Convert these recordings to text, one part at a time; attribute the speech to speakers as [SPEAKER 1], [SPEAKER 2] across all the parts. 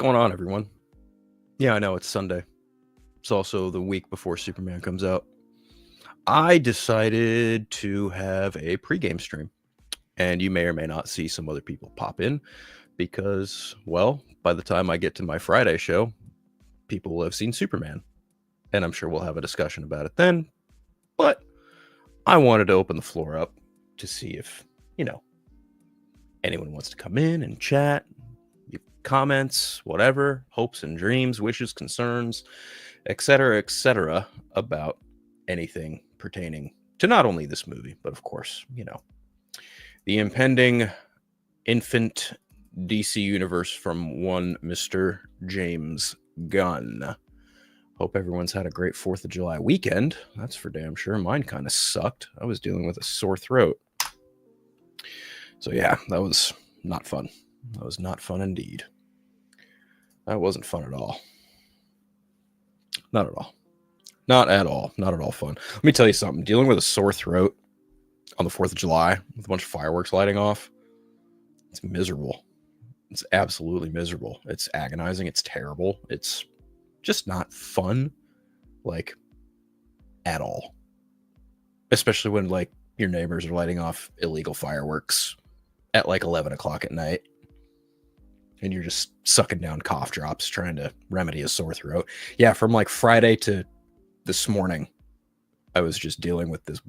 [SPEAKER 1] going on, everyone? Yeah, I know it's Sunday. It's also the week before Superman comes out. I decided to have a pregame stream, and you may or may not see some other people pop in because, well, by the time I get to my Friday show, people will have seen Superman, and I'm sure we'll have a discussion about it then. But I wanted to open the floor up to see if, anyone wants to come in and chat, leave comments, whatever, hopes and dreams, wishes, concerns, etc., about anything pertaining to not only this movie, but of course, the impending infant DC universe from one Mr. James Gunn. Hope everyone's had a great 4th of July weekend. That's for damn sure. Mine kind of sucked. I was dealing with a sore throat. So yeah, that was not fun. That was not fun indeed. That wasn't fun at all. Not at all. Not at all. Not at all fun. Let me tell you something. Dealing with a sore throat on the 4th of July with a bunch of fireworks lighting off, it's miserable. It's absolutely miserable. It's agonizing. It's terrible. It's just not fun, like, at all. Especially when, like, your neighbors are lighting off illegal fireworks at, like, 11 o'clock at night. And you're just sucking down cough drops trying to remedy a sore throat. Yeah, from, like, Friday to this morning, I was just dealing with this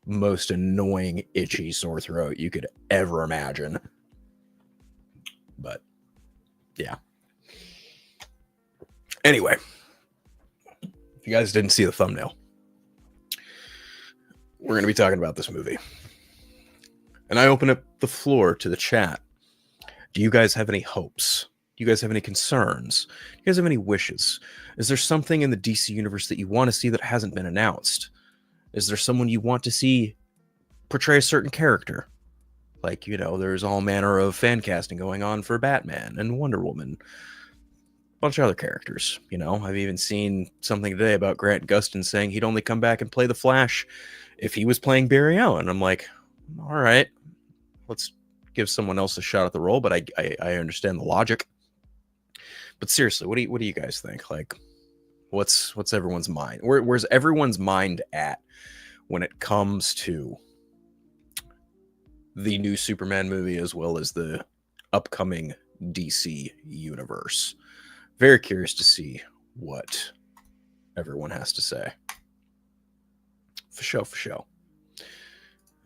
[SPEAKER 1] most annoying, itchy sore throat you could ever imagine. But, yeah. Anyway, if you guys didn't see the thumbnail, we're going to be talking about this movie. And I open up the floor to the chat. Do you guys have any hopes? Do you guys have any concerns? Do you guys have any wishes? Is there something in the DC universe that you want to see that hasn't been announced? Is there someone you want to see portray a certain character? Like, there's all manner of fan casting going on for Batman and Wonder Woman. A bunch of other characters, I've even seen something today about Grant Gustin saying he'd only come back and play the Flash if he was playing Barry Allen. I'm like, all right, let's give someone else a shot at the role, but I understand the logic. But seriously, what do you guys think? Like, what's everyone's mind? Where's everyone's mind at when it comes to the new Superman movie as well as the upcoming DC universe? Very curious to see what everyone has to say. For sure.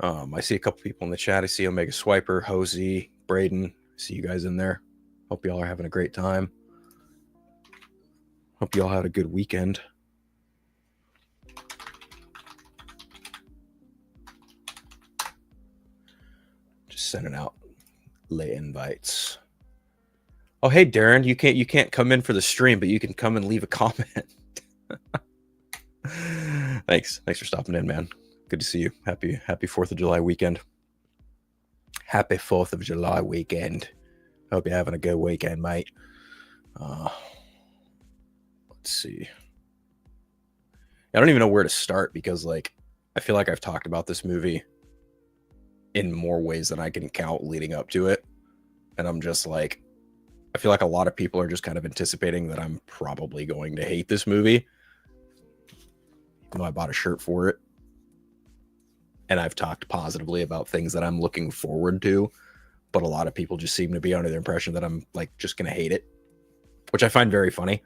[SPEAKER 1] I see a couple people in the chat. I see Omega Swiper, Hosey, Braden. I see you guys in there. Hope y'all are having a great time. Hope y'all had a good weekend. Just sending out late invites. Oh, hey Darren, you can't come in for the stream, but you can come and leave a comment. Thanks for stopping in, man. Good to see you. Happy 4th of July weekend. Happy 4th of July weekend. Hope you're having a good weekend, mate. Let's see. I don't even know where to start because, like, I feel like I've talked about this movie in more ways than I can count leading up to it. And I'm just like, I feel like a lot of people are just kind of anticipating that I'm probably going to hate this movie. Even though I bought a shirt for it. And I've talked positively about things that I'm looking forward to, but a lot of people just seem to be under the impression that I'm, like, just going to hate it, which I find very funny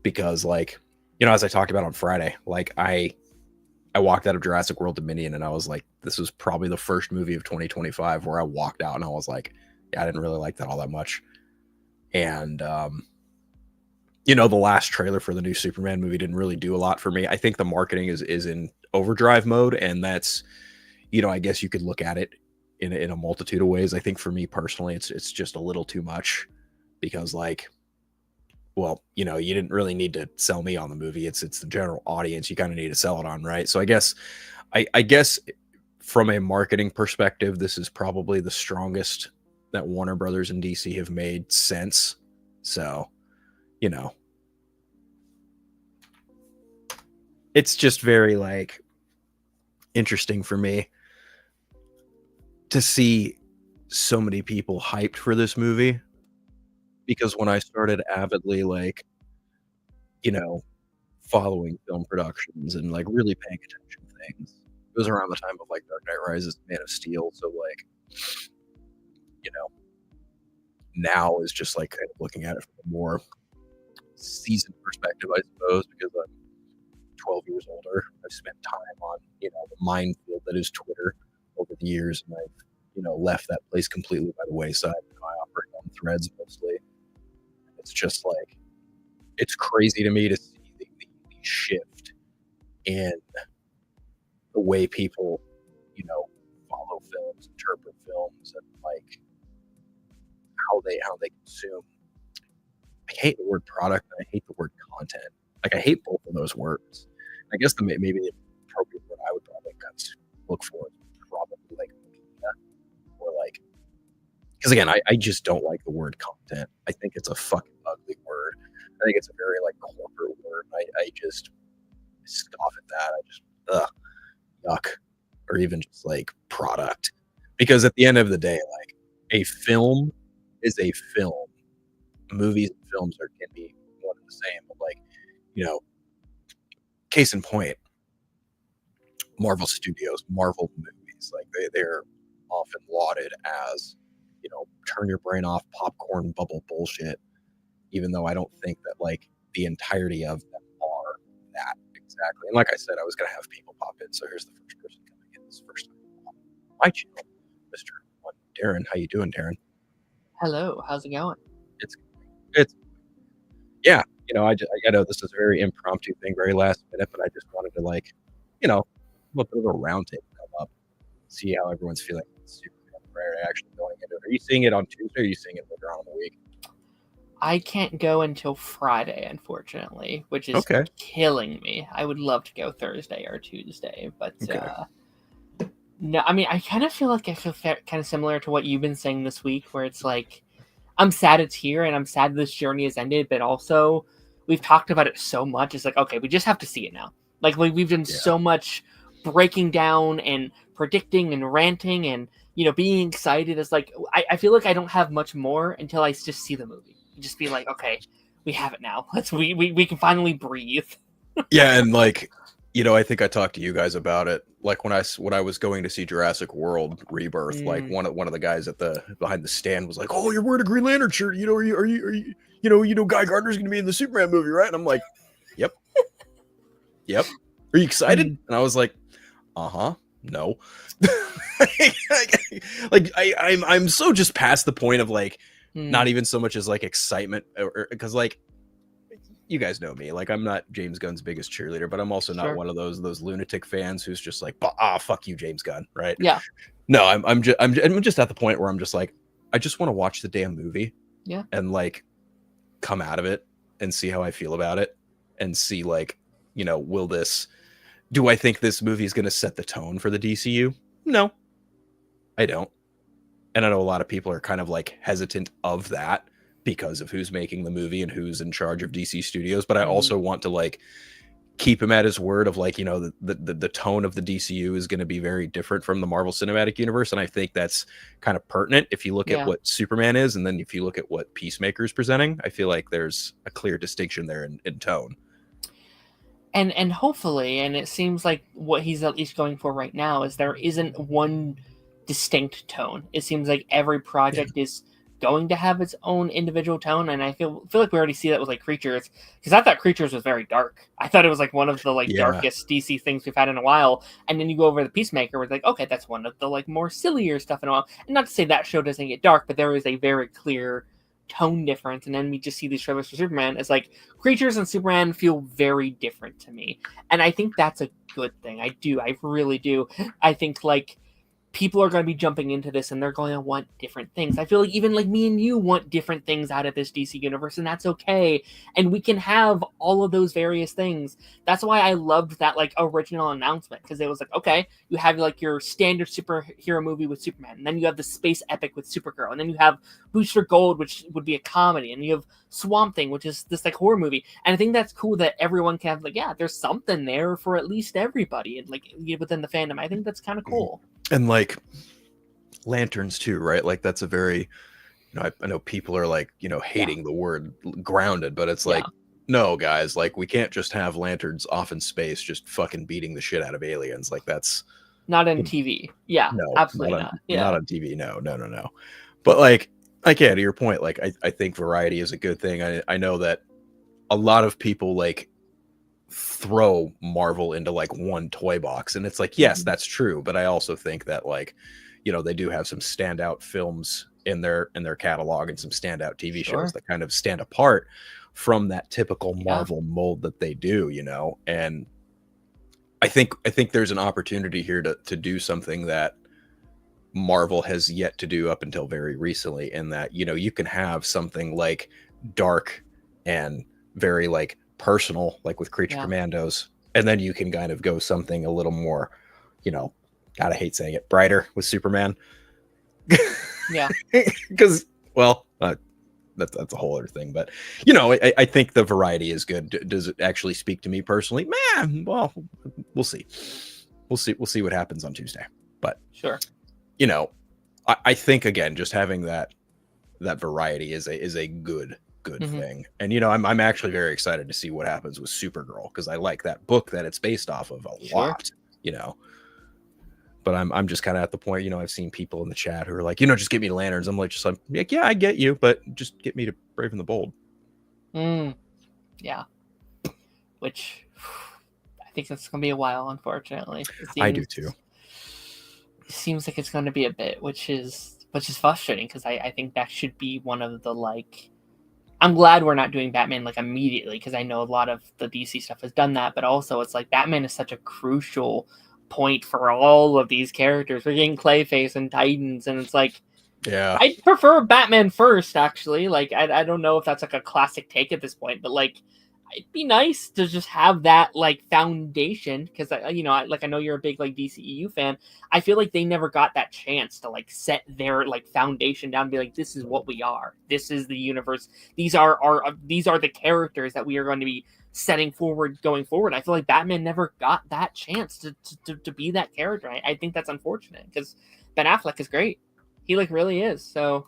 [SPEAKER 1] because, like, as I talked about on Friday, like, I walked out of Jurassic World Dominion and I was like, this was probably the first movie of 2025 where I walked out and I was like, yeah, I didn't really like that all that much. And, the last trailer for the new Superman movie didn't really do a lot for me. I think the marketing is in overdrive mode, and that's, I guess you could look at it in a multitude of ways. I think for me personally, it's just a little too much because, like, well, you didn't really need to sell me on the movie. It's the general audience you kind of need to sell it on, right? So I guess from a marketing perspective, this is probably the strongest that Warner Brothers and DC have made since. So, it's just very, like, interesting for me to see so many people hyped for this movie because when I started avidly, like, you know, following film productions and, like, really paying attention to things, it was around the time of, like, Dark Knight Rises, Man of Steel, so, like, you know, now is just, like, kind of looking at it from a more seasoned perspective, I suppose, because I'm 12 years older. I've spent time on, the minefield that is Twitter over the years, and I've, left that place completely by the wayside. I operate on Threads mostly. It's just like, it's crazy to me to see the shift in the way people, follow films, interpret films, and like how they consume. I hate the word product and I hate the word content. Like, I hate both of those words. I guess maybe the appropriate word I would probably look for is probably like media, or like, because again, I just don't like the word content. I think it's a fucking ugly word. I think it's a very like corporate word. I just scoff at that. I just yuck, or even just like product, because at the end of the day, like, a film is a film. Movies and films can be one and the same. But like, case in point, Marvel Studios, Marvel movies, like they're often lauded as, turn your brain off popcorn bubble bullshit, even though I don't think that like the entirety of them are that exactly. And like I said, I was gonna have people pop in, so here's the first person coming in this first time on my channel, Mr. Darren. How you doing, Darren?
[SPEAKER 2] Hello, how's it going?
[SPEAKER 1] It's yeah, I know this is a very impromptu thing, very last minute, but I just wanted to like, a little bit of a round table come up, see how everyone's feeling. Superman prior to actually going into it. Are you seeing it on Tuesday, or are you seeing it later on in the week?
[SPEAKER 2] I can't go until Friday, unfortunately, which is
[SPEAKER 1] Okay.
[SPEAKER 2] killing me. I would love to go Thursday or Tuesday, but
[SPEAKER 1] Okay.
[SPEAKER 2] no, I mean, I kind of feel like I feel kind of similar to what you've been saying this week, where it's like, I'm sad it's here and I'm sad this journey has ended, but also we've talked about it so much. It's like, okay, we just have to see it now. Like we've done so much breaking down and predicting and ranting and, being excited. It's like, I feel like I don't have much more until I just see the movie. Just be like, okay, we have it now. We can finally breathe.
[SPEAKER 1] Yeah, and like, I think I talked to you guys about it. Like when I was going to see Jurassic World Rebirth, like one of the guys at behind the stand was like, "Oh, you're wearing a Green Lantern shirt. Are you Guy Gardner's going to be in the Superman movie, right?" And I'm like, "Yep, yep. Are you excited?" And I was like, no. Like I'm so just past the point of like not even so much as like excitement, or because like, you guys know me, like I'm not James Gunn's biggest cheerleader, but I'm also not one of those lunatic fans who's just like, fuck you, James Gunn, right?
[SPEAKER 2] Yeah.
[SPEAKER 1] No, I'm just at the point where I'm just like, I just want to watch the damn movie, and like come out of it and see how I feel about it, and see like, do I think this movie is going to set the tone for the DCU? No, I don't. And I know a lot of people are kind of like hesitant of that because of who's making the movie and who's in charge of DC Studios. But I also want to like keep him at his word of like, the tone of the DCU is going to be very different from the Marvel Cinematic Universe. And I think that's kind of pertinent if you look at what Superman is. And then if you look at what Peacemaker is presenting, I feel like there's a clear distinction there in tone.
[SPEAKER 2] And hopefully, and it seems like what he's at least going for right now is there isn't one distinct tone. It seems like every project is going to have its own individual tone, and I feel like we already see that with like Creatures, because I thought Creatures was very dark. I thought it was like one of the like darkest DC things we've had in a while. And then you go over to Peacemaker, where it's like, okay, that's one of the like more sillier stuff in a while. And not to say that show doesn't get dark, but there is a very clear tone difference. And then we just see these trailers for Superman. It's like Creatures and Superman feel very different to me, and I think that's a good thing. I really do. I think like people are going to be jumping into this and they're going to want different things. I feel like even like me and you want different things out of this DC universe, and that's okay. And we can have all of those various things. That's why I loved that like original announcement, because it was like, okay, you have like your standard superhero movie with Superman, and then you have the space epic with Supergirl, and then you have Booster Gold, which would be a comedy, and you have Swamp Thing, which is this like horror movie. And I think that's cool that everyone can have like, yeah, there's something there for at least everybody, and like within the fandom. I think that's kind of cool.
[SPEAKER 1] And like lanterns too, right? Like that's a very I know people are like,
[SPEAKER 2] Yeah.
[SPEAKER 1] hating the word grounded, but it's
[SPEAKER 2] Yeah.
[SPEAKER 1] like, no, guys, like we can't just have lanterns off in space just fucking beating the shit out of aliens. Like that's
[SPEAKER 2] Not in TV. Yeah,
[SPEAKER 1] no,
[SPEAKER 2] absolutely not. Yeah.
[SPEAKER 1] not on TV. No, no, no, no. But like yeah, to your point, like I think variety is a good thing. I know that a lot of people like throw Marvel into like one toy box, and it's like, yes,
[SPEAKER 2] Mhm.
[SPEAKER 1] that's true, but I also think that like, they do have some standout films in their catalog and some standout TV
[SPEAKER 2] Sure.
[SPEAKER 1] shows that kind of stand apart from that typical
[SPEAKER 2] Yeah.
[SPEAKER 1] Marvel mold that they do, and I think there's an opportunity here to do something that Marvel has yet to do up until very recently, in that you can have something like dark and very like personal, like with Creature
[SPEAKER 2] Yeah.
[SPEAKER 1] Commandos, and then you can kind of go something a little more, God, I hate saying it, brighter with Superman.
[SPEAKER 2] Yeah.
[SPEAKER 1] Because that's a whole other thing, but I think the variety is good. Does it actually speak to me personally? Man, well, we'll see. We'll see what happens on Tuesday. But
[SPEAKER 2] Sure.
[SPEAKER 1] I think again, just having that variety is a good thing. And I'm actually very excited to see what happens with Supergirl, because I like that book that it's based off of a lot. But I'm just kind of at the point, I've seen people in the chat who are like, just get me lanterns. I'm like, yeah, I get you, but just get me to Brave and the Bold.
[SPEAKER 2] Yeah. Which I think it's going to be a while, unfortunately.
[SPEAKER 1] I do too.
[SPEAKER 2] It seems like it's going to be a bit, which is frustrating, because I think that should be one of the, like, I'm glad we're not doing Batman like immediately, because I know a lot of the DC stuff has done that, but also it's like Batman is such a crucial point for all of these characters. We're getting Clayface and Titans, and it's like,
[SPEAKER 1] yeah,
[SPEAKER 2] I prefer Batman first, actually. Like, I don't know if that's like a classic take at this point, but like, it'd be nice to just have that like foundation, because I know you're a big like DCEU fan. I feel like they never got that chance to like set their like foundation down and be like, this is what we are, this is the universe, these are the characters that we are going to be setting forward going forward. I feel like Batman never got that chance to be that character. I think that's unfortunate, because Ben Affleck is great. He like really is. So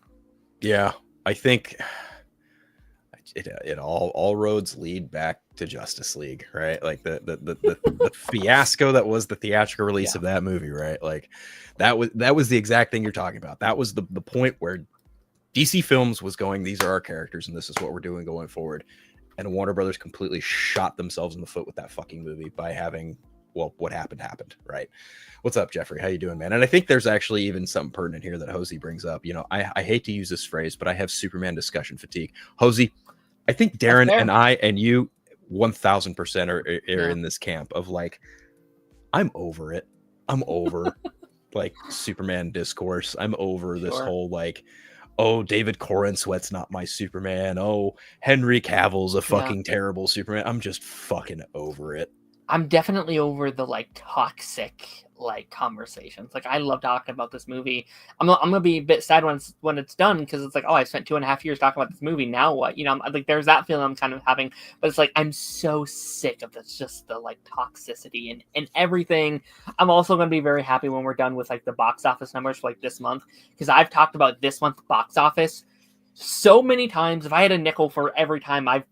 [SPEAKER 1] yeah, I think it all roads lead back to Justice League, right? Like the fiasco that was the theatrical release of that movie, right? Like that was the exact thing you're talking about. That was the point where DC Films was going, these are our characters and this is what we're doing going forward. And Warner Brothers completely shot themselves in the foot with that fucking movie by having, well, what happened, right? What's up, Jeffrey? How you doing, man? And I think there's actually even something pertinent here that Hosey brings up. I hate to use this phrase, but I have Superman discussion fatigue. Hosey, I think Darren and I and you 1000% are in this camp of like, I'm over it. I'm over like Superman discourse. I'm over this whole like, oh, David Corenswet's not my Superman. Oh, Henry Cavill's a fucking terrible Superman. I'm just fucking over it.
[SPEAKER 2] I'm definitely over the like toxic like conversations. Like, I love talking about this movie. I'm gonna be a bit sad when it's done, because it's like, oh, I spent 2.5 years talking about this movie. Now what? I'm like, there's that feeling I'm kind of having. But it's like, I'm so sick of this, just the like toxicity and everything. I'm also gonna be very happy when we're done with like the box office numbers for like this month, because I've talked about this month's box office so many times. If I had a nickel for every time I've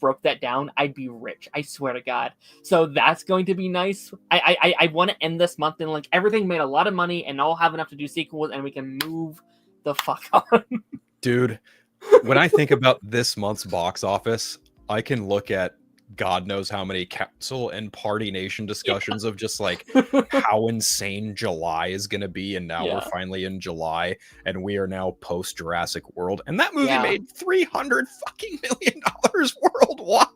[SPEAKER 2] broke that down, I'd be rich. I swear to God. So that's going to be nice. I want to end this month and like everything made a lot of money, and I'll have enough to do sequels, and we can move the fuck on.
[SPEAKER 1] Dude, when I think about this month's box office, I can look at God knows how many Council and Party Nation discussions of just like how insane July is going to be. And now we're finally in July, and we are now post Jurassic World. And that movie made $300 fucking million worldwide.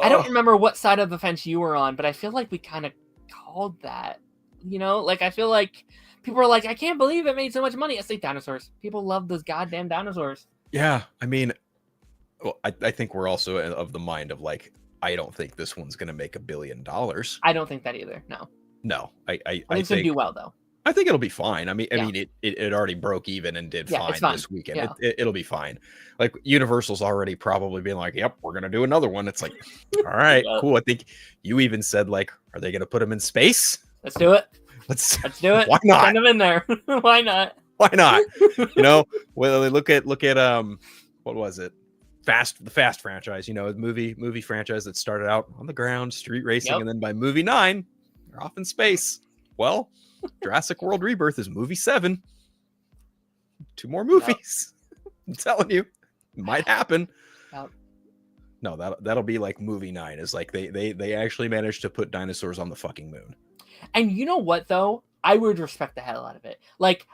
[SPEAKER 2] I don't remember what side of the fence you were on, but I feel like we kind of called that, like, I feel like people are like, I can't believe it made so much money. I say dinosaurs. People love those goddamn dinosaurs.
[SPEAKER 1] Yeah. I mean, well, I think we're also of the mind of like, I don't think this one's going to make $1 billion.
[SPEAKER 2] I don't think that either. No.
[SPEAKER 1] I
[SPEAKER 2] think it's going to do well though.
[SPEAKER 1] I think it'll be fine. I mean, it already broke even and did fine this weekend.
[SPEAKER 2] Yeah.
[SPEAKER 1] It'll be fine. Like, Universal's already probably been like, yep, we're going to do another one. It's like, all right, cool. I think you even said like, are they going to put them in space?
[SPEAKER 2] Let's do it.
[SPEAKER 1] Let's
[SPEAKER 2] do it.
[SPEAKER 1] Why not?
[SPEAKER 2] Send them in there. Why not?
[SPEAKER 1] Why not? Well, look at what was it? The Fast franchise, a movie franchise that started out on the ground, street racing,
[SPEAKER 2] Yep.
[SPEAKER 1] and then by movie 9, they're off in space. Well, Jurassic World Rebirth is movie 7. 2 more movies. Yep. I'm telling you, it might happen.
[SPEAKER 2] Yep.
[SPEAKER 1] No, that'll be like movie 9. Is like they actually managed to put dinosaurs on the fucking moon.
[SPEAKER 2] And you know what though? I would respect the hell out of it. Like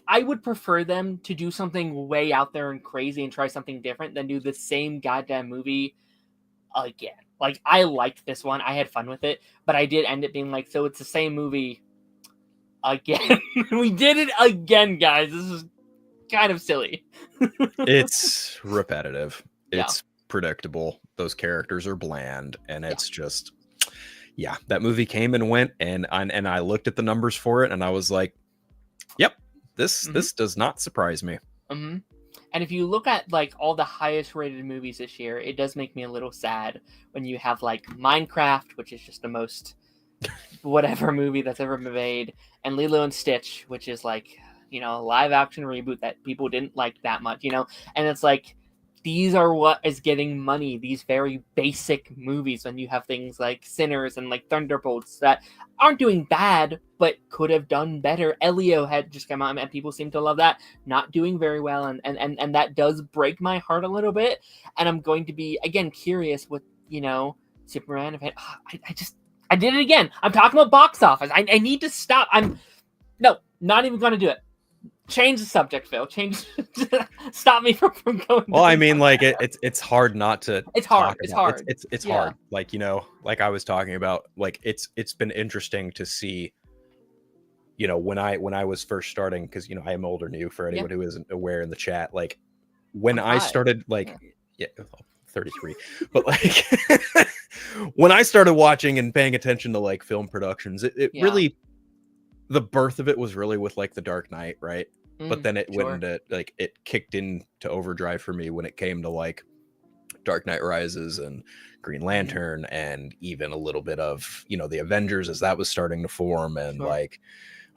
[SPEAKER 2] I would prefer them to do something way out there and crazy and try something different than do the same goddamn movie again. Like, I liked this one. I had fun with it, but I did end up being like, so it's the same movie again. We did it again, guys. This is kind of silly.
[SPEAKER 1] It's repetitive.
[SPEAKER 2] Yeah.
[SPEAKER 1] It's predictable. Those characters are bland, and it's just, yeah, that movie came and went, and I looked at the numbers for it, and I was like, yep, this does not surprise me.
[SPEAKER 2] Mm-hmm. And if you look at like all the highest rated movies this year, it does make me a little sad when you have like Minecraft, which is just the most whatever movie that's ever been made, and Lilo and Stitch, which is like, you know, a live action reboot that people didn't like that much, you know, and it's like, these are what is getting money, these very basic movies, when you have things like Sinners and like Thunderbolts that aren't doing bad, but could have done better. Elio had just come out and people seem to love that, not doing very well, and that does break my heart a little bit. And I'm going to be, again, curious with, you know, Superman. I did it again. I'm talking about box office. I need to stop. Not even going to do it. Change the subject, Phil. Stop me from going.
[SPEAKER 1] Well, I mean, like it's hard not to.
[SPEAKER 2] It's hard. It's hard.
[SPEAKER 1] It's hard. Like, you know, like I was talking about, like it's been interesting to see. You know, when I was first starting, because, you know, I am older than you, for anyone who isn't aware in the chat. Like when I started, like 33, but like when I started watching and paying attention to like film productions, it really, the birth of it was really with like The Dark Knight, right? But then it went into like, it kicked into overdrive for me when it came to like Dark Knight Rises and Green Lantern, and even a little bit of, you know, the Avengers as that was starting to form, and like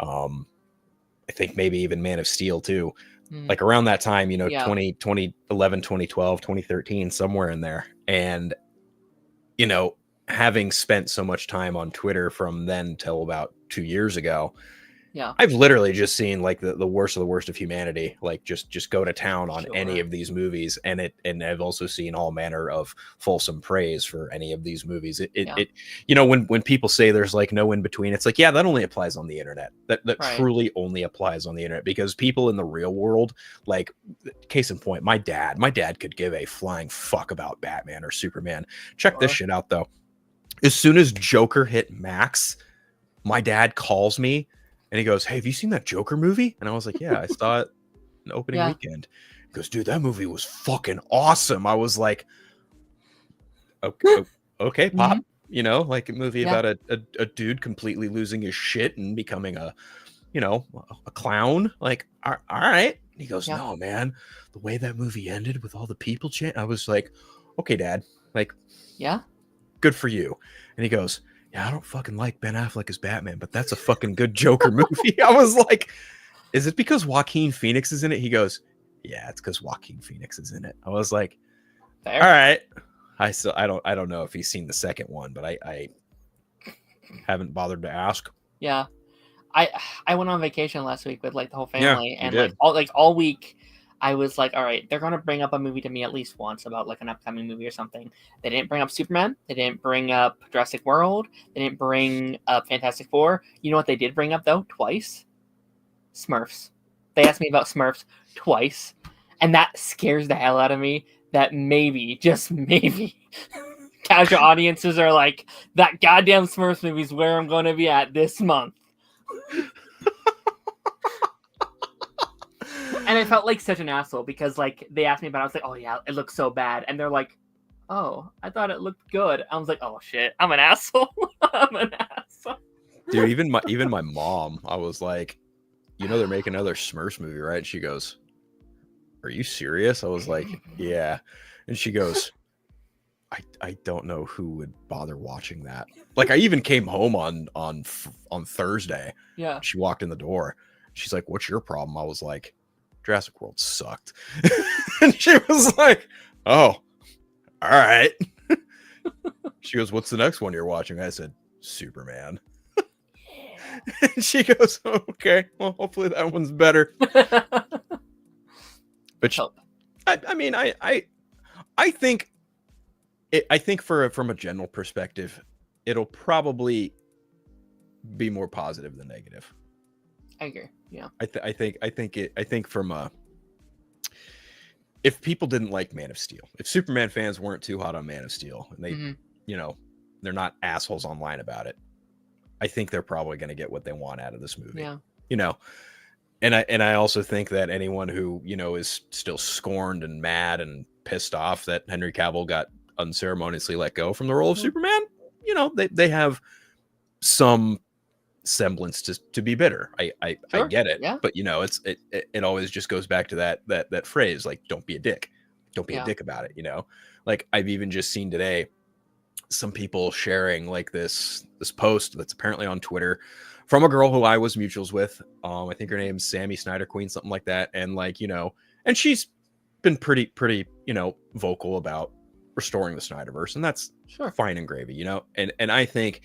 [SPEAKER 1] I think maybe even Man of Steel too. Like around that time, you know, 2011, 2012, 2013, somewhere in there. And, you know, having spent so much time on Twitter from then till about 2 years ago, I've literally just seen like the worst of the worst of humanity, like just go to town on any of these movies, and I've also seen all manner of fulsome praise for any of these movies. It you know, when people say there's like no in between, it's like, yeah, that only applies on the internet. That truly only applies on the internet, because people in the real world, like, case in point, my dad could give a flying fuck about Batman or Superman. Check this shit out though. As soon as Joker hit Max, my dad calls me and he goes, "Hey, have you seen that Joker movie?" And I was like, "Yeah, I saw it in opening weekend." He goes, "Dude, that movie was fucking awesome." I was like, okay, Pop. You know, like a movie about a dude completely losing his shit and becoming a clown. Like, all right. And he goes, "No, man, the way that movie ended with all the people chant." I was like, "Okay, Dad, like, good for you." And he goes, "Yeah, I don't fucking like Ben Affleck as Batman, but that's a fucking good Joker movie." I was like, "Is it because Joaquin Phoenix is in it?" He goes, "Yeah, it's because Joaquin Phoenix is in it." I was like, "All right." I don't know if he's seen the second one, but I haven't bothered to ask.
[SPEAKER 2] Yeah, I went on vacation last week with like the whole family, and
[SPEAKER 1] did.
[SPEAKER 2] all week I was like, all right, they're gonna bring up a movie to me at least once about like an upcoming movie or something. They didn't bring up Superman. They didn't bring up Jurassic World. They didn't bring up Fantastic Four. You know what they did bring up though? Twice. Smurfs. They asked me about Smurfs twice, and that scares the hell out of me. That maybe, just maybe, casual audiences are like, that goddamn Smurfs movie is where I'm going to be at this month. And I felt like such an asshole because, like, they asked me about it. I was like, "Oh, yeah, it looks so bad." And they're like, "Oh, I thought it looked good." I was like, "Oh, shit, I'm an asshole." I'm an asshole.
[SPEAKER 1] Dude, even my mom, I was like, "You know, they're making another Smurfs movie, right?" And she goes, "Are you serious?" I was like, "Yeah." And she goes, I don't know who would bother watching that. Like, I even came home on Thursday.
[SPEAKER 2] Yeah.
[SPEAKER 1] She walked in the door. she's like, what's your problem? I was like, Jurassic World sucked. And she was like, oh, all right. She goes, what's the next one you're watching? I said, Superman. And she goes, oh, okay, well, hopefully that one's better. But I mean, I think from a general perspective, it'll probably be more positive than negative.
[SPEAKER 2] I agree. Yeah.
[SPEAKER 1] I think from a, if people didn't like Man of Steel, if Superman fans weren't too hot on Man of Steel, and they, you know, they're not assholes online about it, I think they're probably going to get what they want out of this movie.
[SPEAKER 2] Yeah.
[SPEAKER 1] You know, and I also think that anyone who, you know, is still scorned and mad and pissed off that Henry Cavill got unceremoniously let go from the role of Superman, you know, they have some semblance to be bitter. I get it, but you know, it always just goes back to that phrase, like, don't be a dick, don't be a dick about it. You know, like I've even just seen today some people sharing like this post that's apparently on Twitter from a girl who I was mutuals with. I think her name's Sammy Snyder Queen, something like that. And like, you know, and she's been pretty, you know, vocal about restoring the Snyderverse, and that's fine and gravy, you know. And I think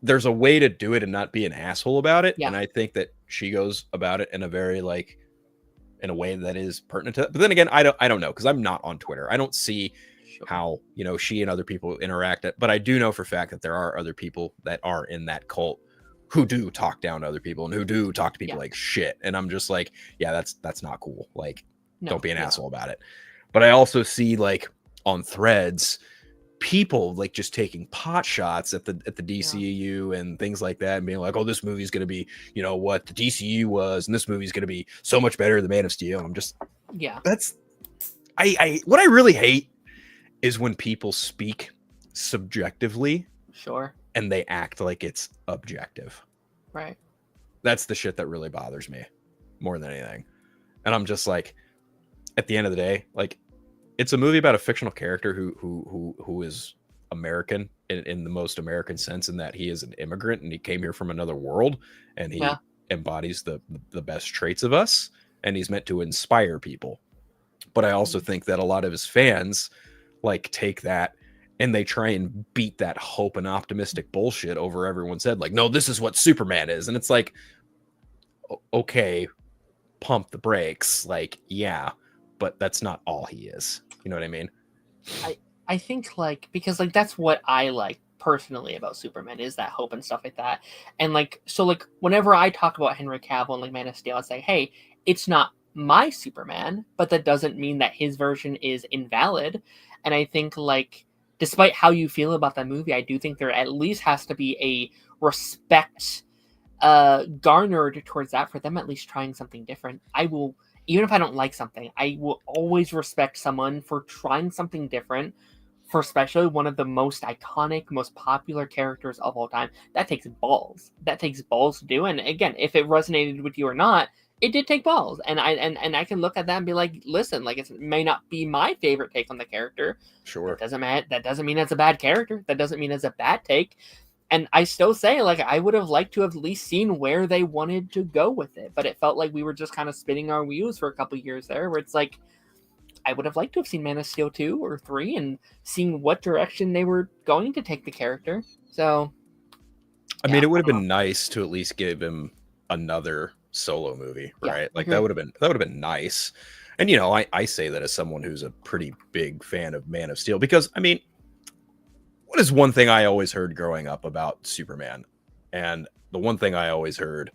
[SPEAKER 1] there's a way to do it and not be an asshole about it. And I think that she goes about it in a very like, in a way that is pertinent to that. But then again, I don't know, because I'm not on Twitter. I don't see how, you know, she and other people interact. But I do know for a fact that there are other people that are in that cult who do talk down to other people and who do talk to people like shit. And I'm just like, yeah, that's not cool. Like, don't be an asshole about it. But I also see like on threads, people like just taking pot shots at the DCEU and things like that, and being like, oh, this movie's going to be, you know, what the DCU was, and this movie's going to be so much better than Man of Steel. And I'm just, that's, I what I really hate is when people speak subjectively, and they act like it's objective.
[SPEAKER 2] Right.
[SPEAKER 1] That's the shit that really bothers me more than anything. And I'm just like, at the end of the day, like, it's a movie about a fictional character who is American in the most American sense, in that he is an immigrant and he came here from another world, and he embodies the best traits of us, and he's meant to inspire people. But I also think that a lot of his fans like take that and they try and beat that hope and optimistic bullshit over everyone's head. Like, no, this is what Superman is. And it's like, okay, pump the brakes. Like, yeah, but that's not all he is. You know what I mean?
[SPEAKER 2] I think like, because like that's what I like personally about Superman, is that hope and stuff like that. And like, so like whenever I talk about Henry Cavill and like Man of Steel, I say, hey, it's not my Superman, but that doesn't mean that his version is invalid. And I think like, despite how you feel about that movie, I do think there at least has to be a respect garnered towards that, for them at least trying something different. I will, even if I don't like something, I will always respect someone for trying something different, for especially one of the most iconic, most popular characters of all time. That takes balls. That takes balls to do. And again, if it resonated with you or not, it did take balls. And I can look at that and be like, listen, like, it may not be my favorite take on the character.
[SPEAKER 1] Sure.
[SPEAKER 2] That doesn't mean it's a bad character. That doesn't mean it's a bad take. And I still say, like, I would have liked to have at least seen where they wanted to go with it. But it felt like we were just kind of spinning our wheels for a couple years there, where it's like, I would have liked to have seen Man of Steel 2 or 3 and seen what direction they were going to take the character. So,
[SPEAKER 1] I mean, it would have been nice to at least give him another solo movie, right? Like, that would have been nice. And, you know, I say that as someone who's a pretty big fan of Man of Steel, because, I mean, what is one thing I always heard growing up about Superman? And the one thing I always heard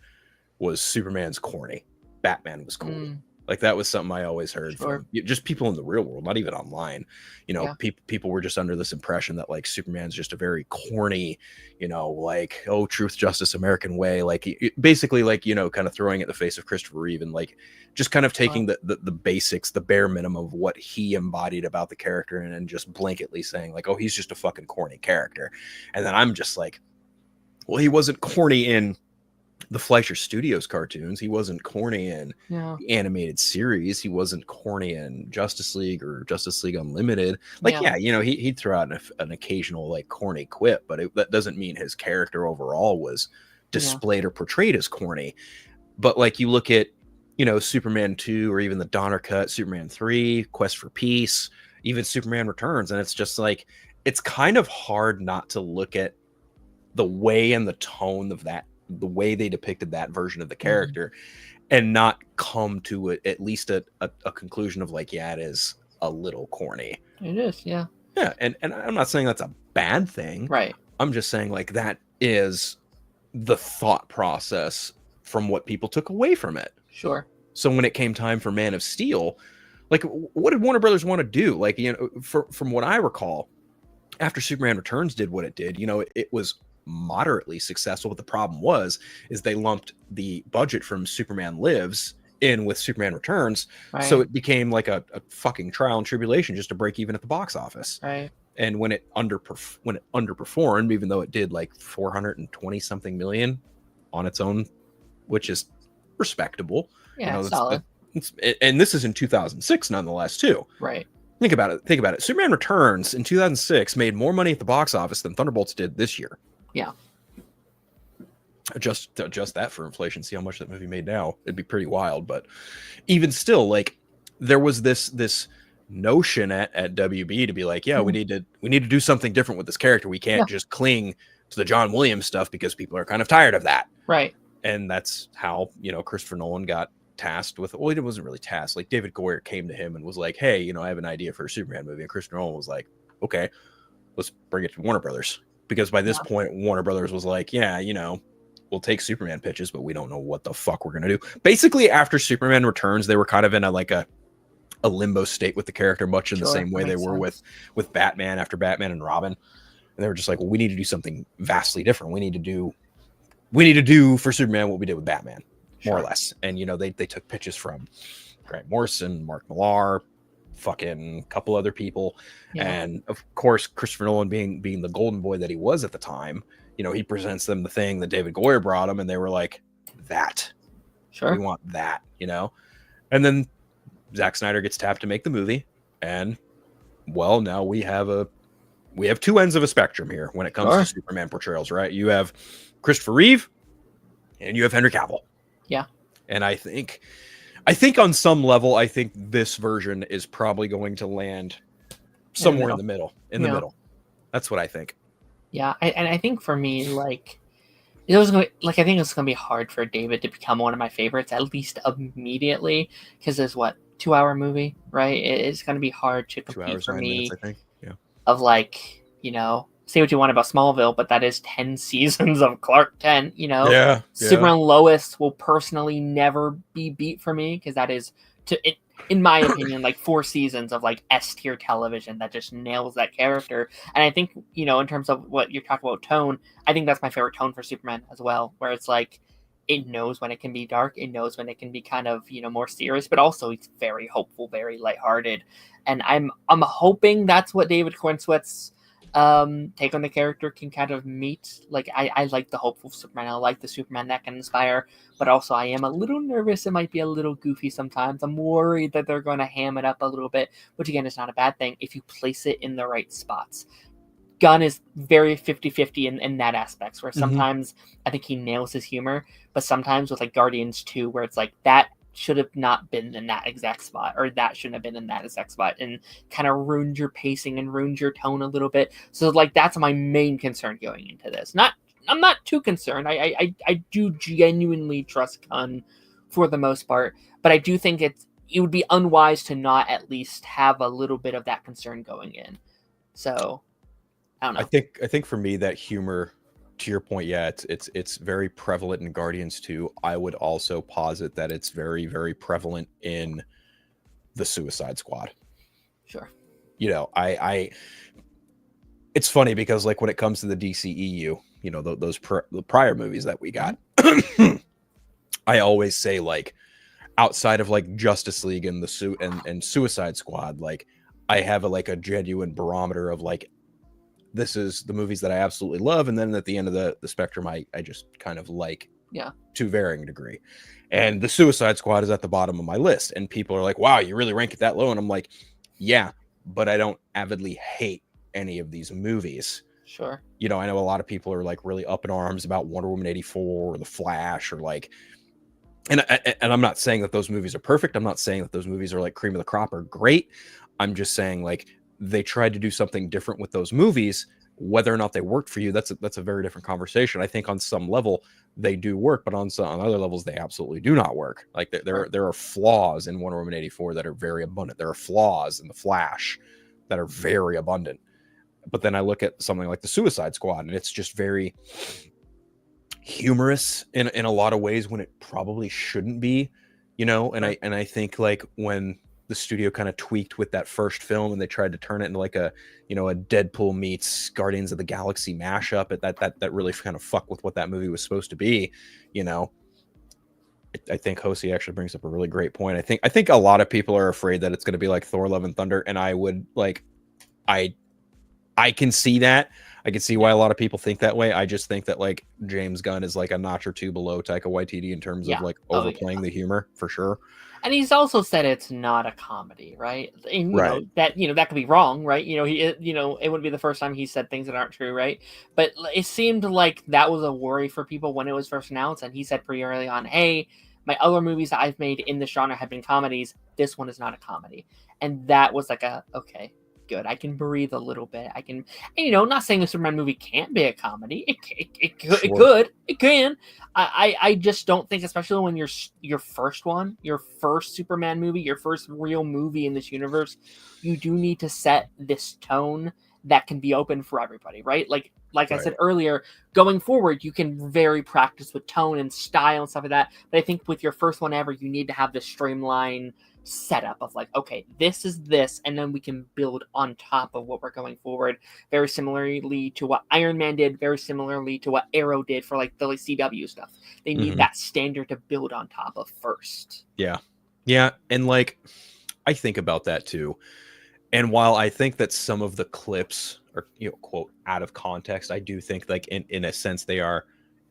[SPEAKER 1] was Superman's corny. Batman was cool. Like, that was something I always heard from just people in the real world, not even online. You know, people were just under this impression that, like, Superman's just a very corny, you know, like, oh, truth, justice, American way. Like, basically, like, you know, kind of throwing it in the face of Christopher Reeve, and like just kind of taking the basics, the bare minimum of what he embodied about the character, and then just blanketly saying, like, oh, he's just a fucking corny character. And then I'm just like, well, he wasn't corny in the Fleischer Studios cartoons. He wasn't corny in the animated series. He wasn't corny in Justice League or Justice League Unlimited. Like, you know, he'd throw out an occasional like corny quip, but that doesn't mean his character overall was displayed or portrayed as corny. But like you look at, you know, Superman 2 or even the Donner cut, Superman 3, Quest for Peace, even Superman Returns, and it's just like it's kind of hard not to look at the way and the tone of that, the way they depicted that version of the character, and not come to at least a conclusion of like, yeah, it is a little corny.
[SPEAKER 2] It is, yeah.
[SPEAKER 1] Yeah, and I'm not saying that's a bad thing.
[SPEAKER 2] Right.
[SPEAKER 1] I'm just saying like that is the thought process from what people took away from it.
[SPEAKER 2] Sure.
[SPEAKER 1] So when it came time for Man of Steel, like what did Warner Brothers want to do? Like, you know, from what I recall, after Superman Returns did what it did, you know, it was moderately successful. But the problem is they lumped the budget from Superman Lives in with Superman Returns,
[SPEAKER 2] right.
[SPEAKER 1] So it became like a fucking trial and tribulation just to break even at the box office.
[SPEAKER 2] Right.
[SPEAKER 1] And when it underperformed, even though it did like 420 something million on its own, which is respectable.
[SPEAKER 2] Yeah,
[SPEAKER 1] you know,
[SPEAKER 2] solid.
[SPEAKER 1] And this is in 2006, nonetheless, too.
[SPEAKER 2] Right.
[SPEAKER 1] Think about it. Superman Returns in 2006 made more money at the box office than Thunderbolts did this year.
[SPEAKER 2] Yeah.
[SPEAKER 1] Adjust that for inflation. See how much that movie made now. It'd be pretty wild. But even still, like there was this notion at WB to be like, yeah, we need to do something different with this character. We can't just cling to the John Williams stuff because people are kind of tired of that.
[SPEAKER 2] Right.
[SPEAKER 1] And that's how, you know, Christopher Nolan got tasked with, well, it wasn't really tasked. Like David Goyer came to him and was like, hey, you know, I have an idea for a Superman movie. And Christopher Nolan was like, okay, let's bring it to Warner Brothers. Because by this point, Warner Brothers was like, yeah, you know, we'll take Superman pitches, but we don't know what the fuck we're going to do. Basically, after Superman Returns, they were kind of in a limbo state with the character, much in the same way they were with Batman after Batman and Robin. And they were just like, well, we need to do something vastly different. We need to do for Superman what we did with Batman, more or less. And, you know, they took pitches from Grant Morrison, Mark Millar, fucking couple other people. Yeah. And of course, Christopher Nolan being the golden boy that he was at the time, you know, he presents them the thing that David Goyer brought him, and they were like, that.
[SPEAKER 2] Sure.
[SPEAKER 1] We want that, you know? And then Zack Snyder gets tapped to make the movie, and well, now we have two ends of a spectrum here when it comes to Superman portrayals, right? You have Christopher Reeve and you have Henry Cavill.
[SPEAKER 2] Yeah.
[SPEAKER 1] And I think on some level, I think this version is probably going to land somewhere in the middle. In the middle. That's what I think.
[SPEAKER 2] Yeah, and I think for me, like, it was going to, I think it's going to be hard for David to become one of my favorites, at least immediately, because it's 2-hour movie, right? It's going to be hard to compete
[SPEAKER 1] 2 hours,
[SPEAKER 2] for
[SPEAKER 1] 9
[SPEAKER 2] me.
[SPEAKER 1] minutes, I think. Yeah.
[SPEAKER 2] Of like, you know, say what you want about Smallville, but that is 10 seasons of Clark Kent, you know?
[SPEAKER 1] Yeah.
[SPEAKER 2] Superman Lois will personally never be beat for me, because that is, in my opinion, like 4 seasons of like S-tier television that just nails that character. And I think, you know, in terms of what you're talking about tone, I think that's my favorite tone for Superman as well, where it's like, it knows when it can be dark, it knows when it can be kind of, you know, more serious, but also it's very hopeful, very lighthearted. And I'm hoping that's what David Cornsweet's take on the character can kind of meet. Like, I like the hopeful Superman, I like the Superman that can inspire, but also I am a little nervous it might be a little goofy sometimes. I'm worried that they're going to ham it up a little bit, which again is not a bad thing if you place it in the right spots. Gunn is very 50-50 in that aspect, where sometimes I think he nails his humor, but sometimes with like Guardians 2, where it's like that should have not been in that exact spot, or that shouldn't have been in that exact spot, and kind of ruined your pacing and ruined your tone a little bit. So like that's my main concern going into this. I'm not too concerned. I do genuinely trust Gunn for the most part, but I do think it would be unwise to not at least have a little bit of that concern going in. So I don't know.
[SPEAKER 1] I think for me, that humor, to your point, yeah, it's very prevalent in Guardians 2. I would also posit that it's very, very prevalent in the Suicide Squad.
[SPEAKER 2] Sure.
[SPEAKER 1] You know, it's funny because like when it comes to the DCEU, you know, the prior movies that we got, I always say like outside of like Justice League and and Suicide Squad, like I have a genuine barometer of like, this is the movies that I absolutely love, and then at the end of the spectrum, I just kind of like, to varying degree. And the Suicide Squad is at the bottom of my list, and people are like, wow, you really rank it that low? And I'm like, yeah, but I don't avidly hate any of these movies.
[SPEAKER 2] Sure.
[SPEAKER 1] You know, I know a lot of people are like really up in arms about Wonder Woman 84 or The Flash, or like And I'm not saying that those movies are perfect. I'm not saying that those movies are like cream of the crop or great. I'm just saying like they tried to do something different with those movies. Whether or not they worked for you, that's a very different conversation. I think on some level they do work, but on other levels they absolutely do not work. Like there are flaws in Wonder Woman 84 that are very abundant. There are flaws in the Flash that are very abundant. But then I look at something like the Suicide Squad, and it's just very humorous in a lot of ways when it probably shouldn't be, and I think like when the studio kind of tweaked with that first film and they tried to turn it into like a a Deadpool meets Guardians of the Galaxy mashup, that really kind of fucked with what that movie was supposed to be. I think Josie actually brings up a really great point. I think a lot of people are afraid that it's going to be like Thor Love and Thunder, and I would like I can see that. I can see why a lot of people think that way. I just think that like James Gunn is like a notch or two below Taika Waititi in terms of like overplaying the humor for sure.
[SPEAKER 2] And he's also said it's not a comedy, right? And
[SPEAKER 1] right.
[SPEAKER 2] That could be wrong, right? He it wouldn't be the first time he said things that aren't true, right? But it seemed like that was a worry for people when it was first announced, and he said pretty early on, "Hey, my other movies that I've made in this genre have been comedies. This one is not a comedy." And that was like okay. Good. I can breathe a little bit. I can, not saying a Superman movie can't be a comedy. It could. It can. I just don't think, especially when your first Superman movie, your first real movie in this universe, you do need to set this tone that can be open for everybody, right? Like I said earlier, going forward, you can very practice with tone and style and stuff like that. But I think with your first one ever, you need to have this streamline setup of like, okay, this is this, and then we can build on top of what we're going forward. Very similarly to what Iron Man did, very similarly to what Arrow did for like the CW stuff. They need that standard to build on top of first.
[SPEAKER 1] Yeah, and like I think about that too. And while I think that some of the clips are quote out of context, I do think like in a sense they are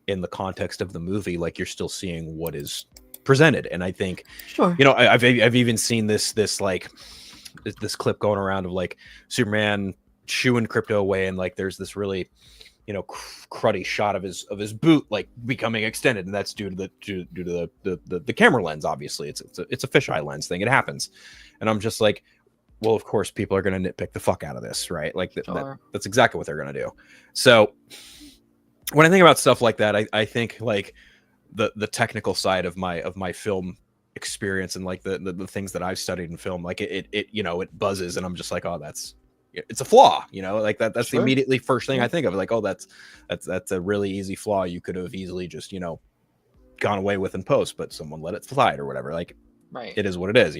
[SPEAKER 1] in the context of the movie. Like you're still seeing what is presented, and I think I've even seen this clip going around of like Superman shooing Crypto away, and like there's this really cruddy shot of his boot like becoming extended, and that's due to the camera lens. Obviously it's a fisheye lens thing. It happens, and I'm just like, well, of course people are going to nitpick the fuck out of this, right? Like that's exactly what they're going to do. So when I think about stuff like that, I think like the technical side of my film experience and like the things that I've studied in film, like it buzzes, and I'm just like, oh, it's a flaw, like that's the immediately first thing I think of, like, oh, that's a really easy flaw you could have easily just gone away with in post, but someone let it slide or whatever. Like it is what it is,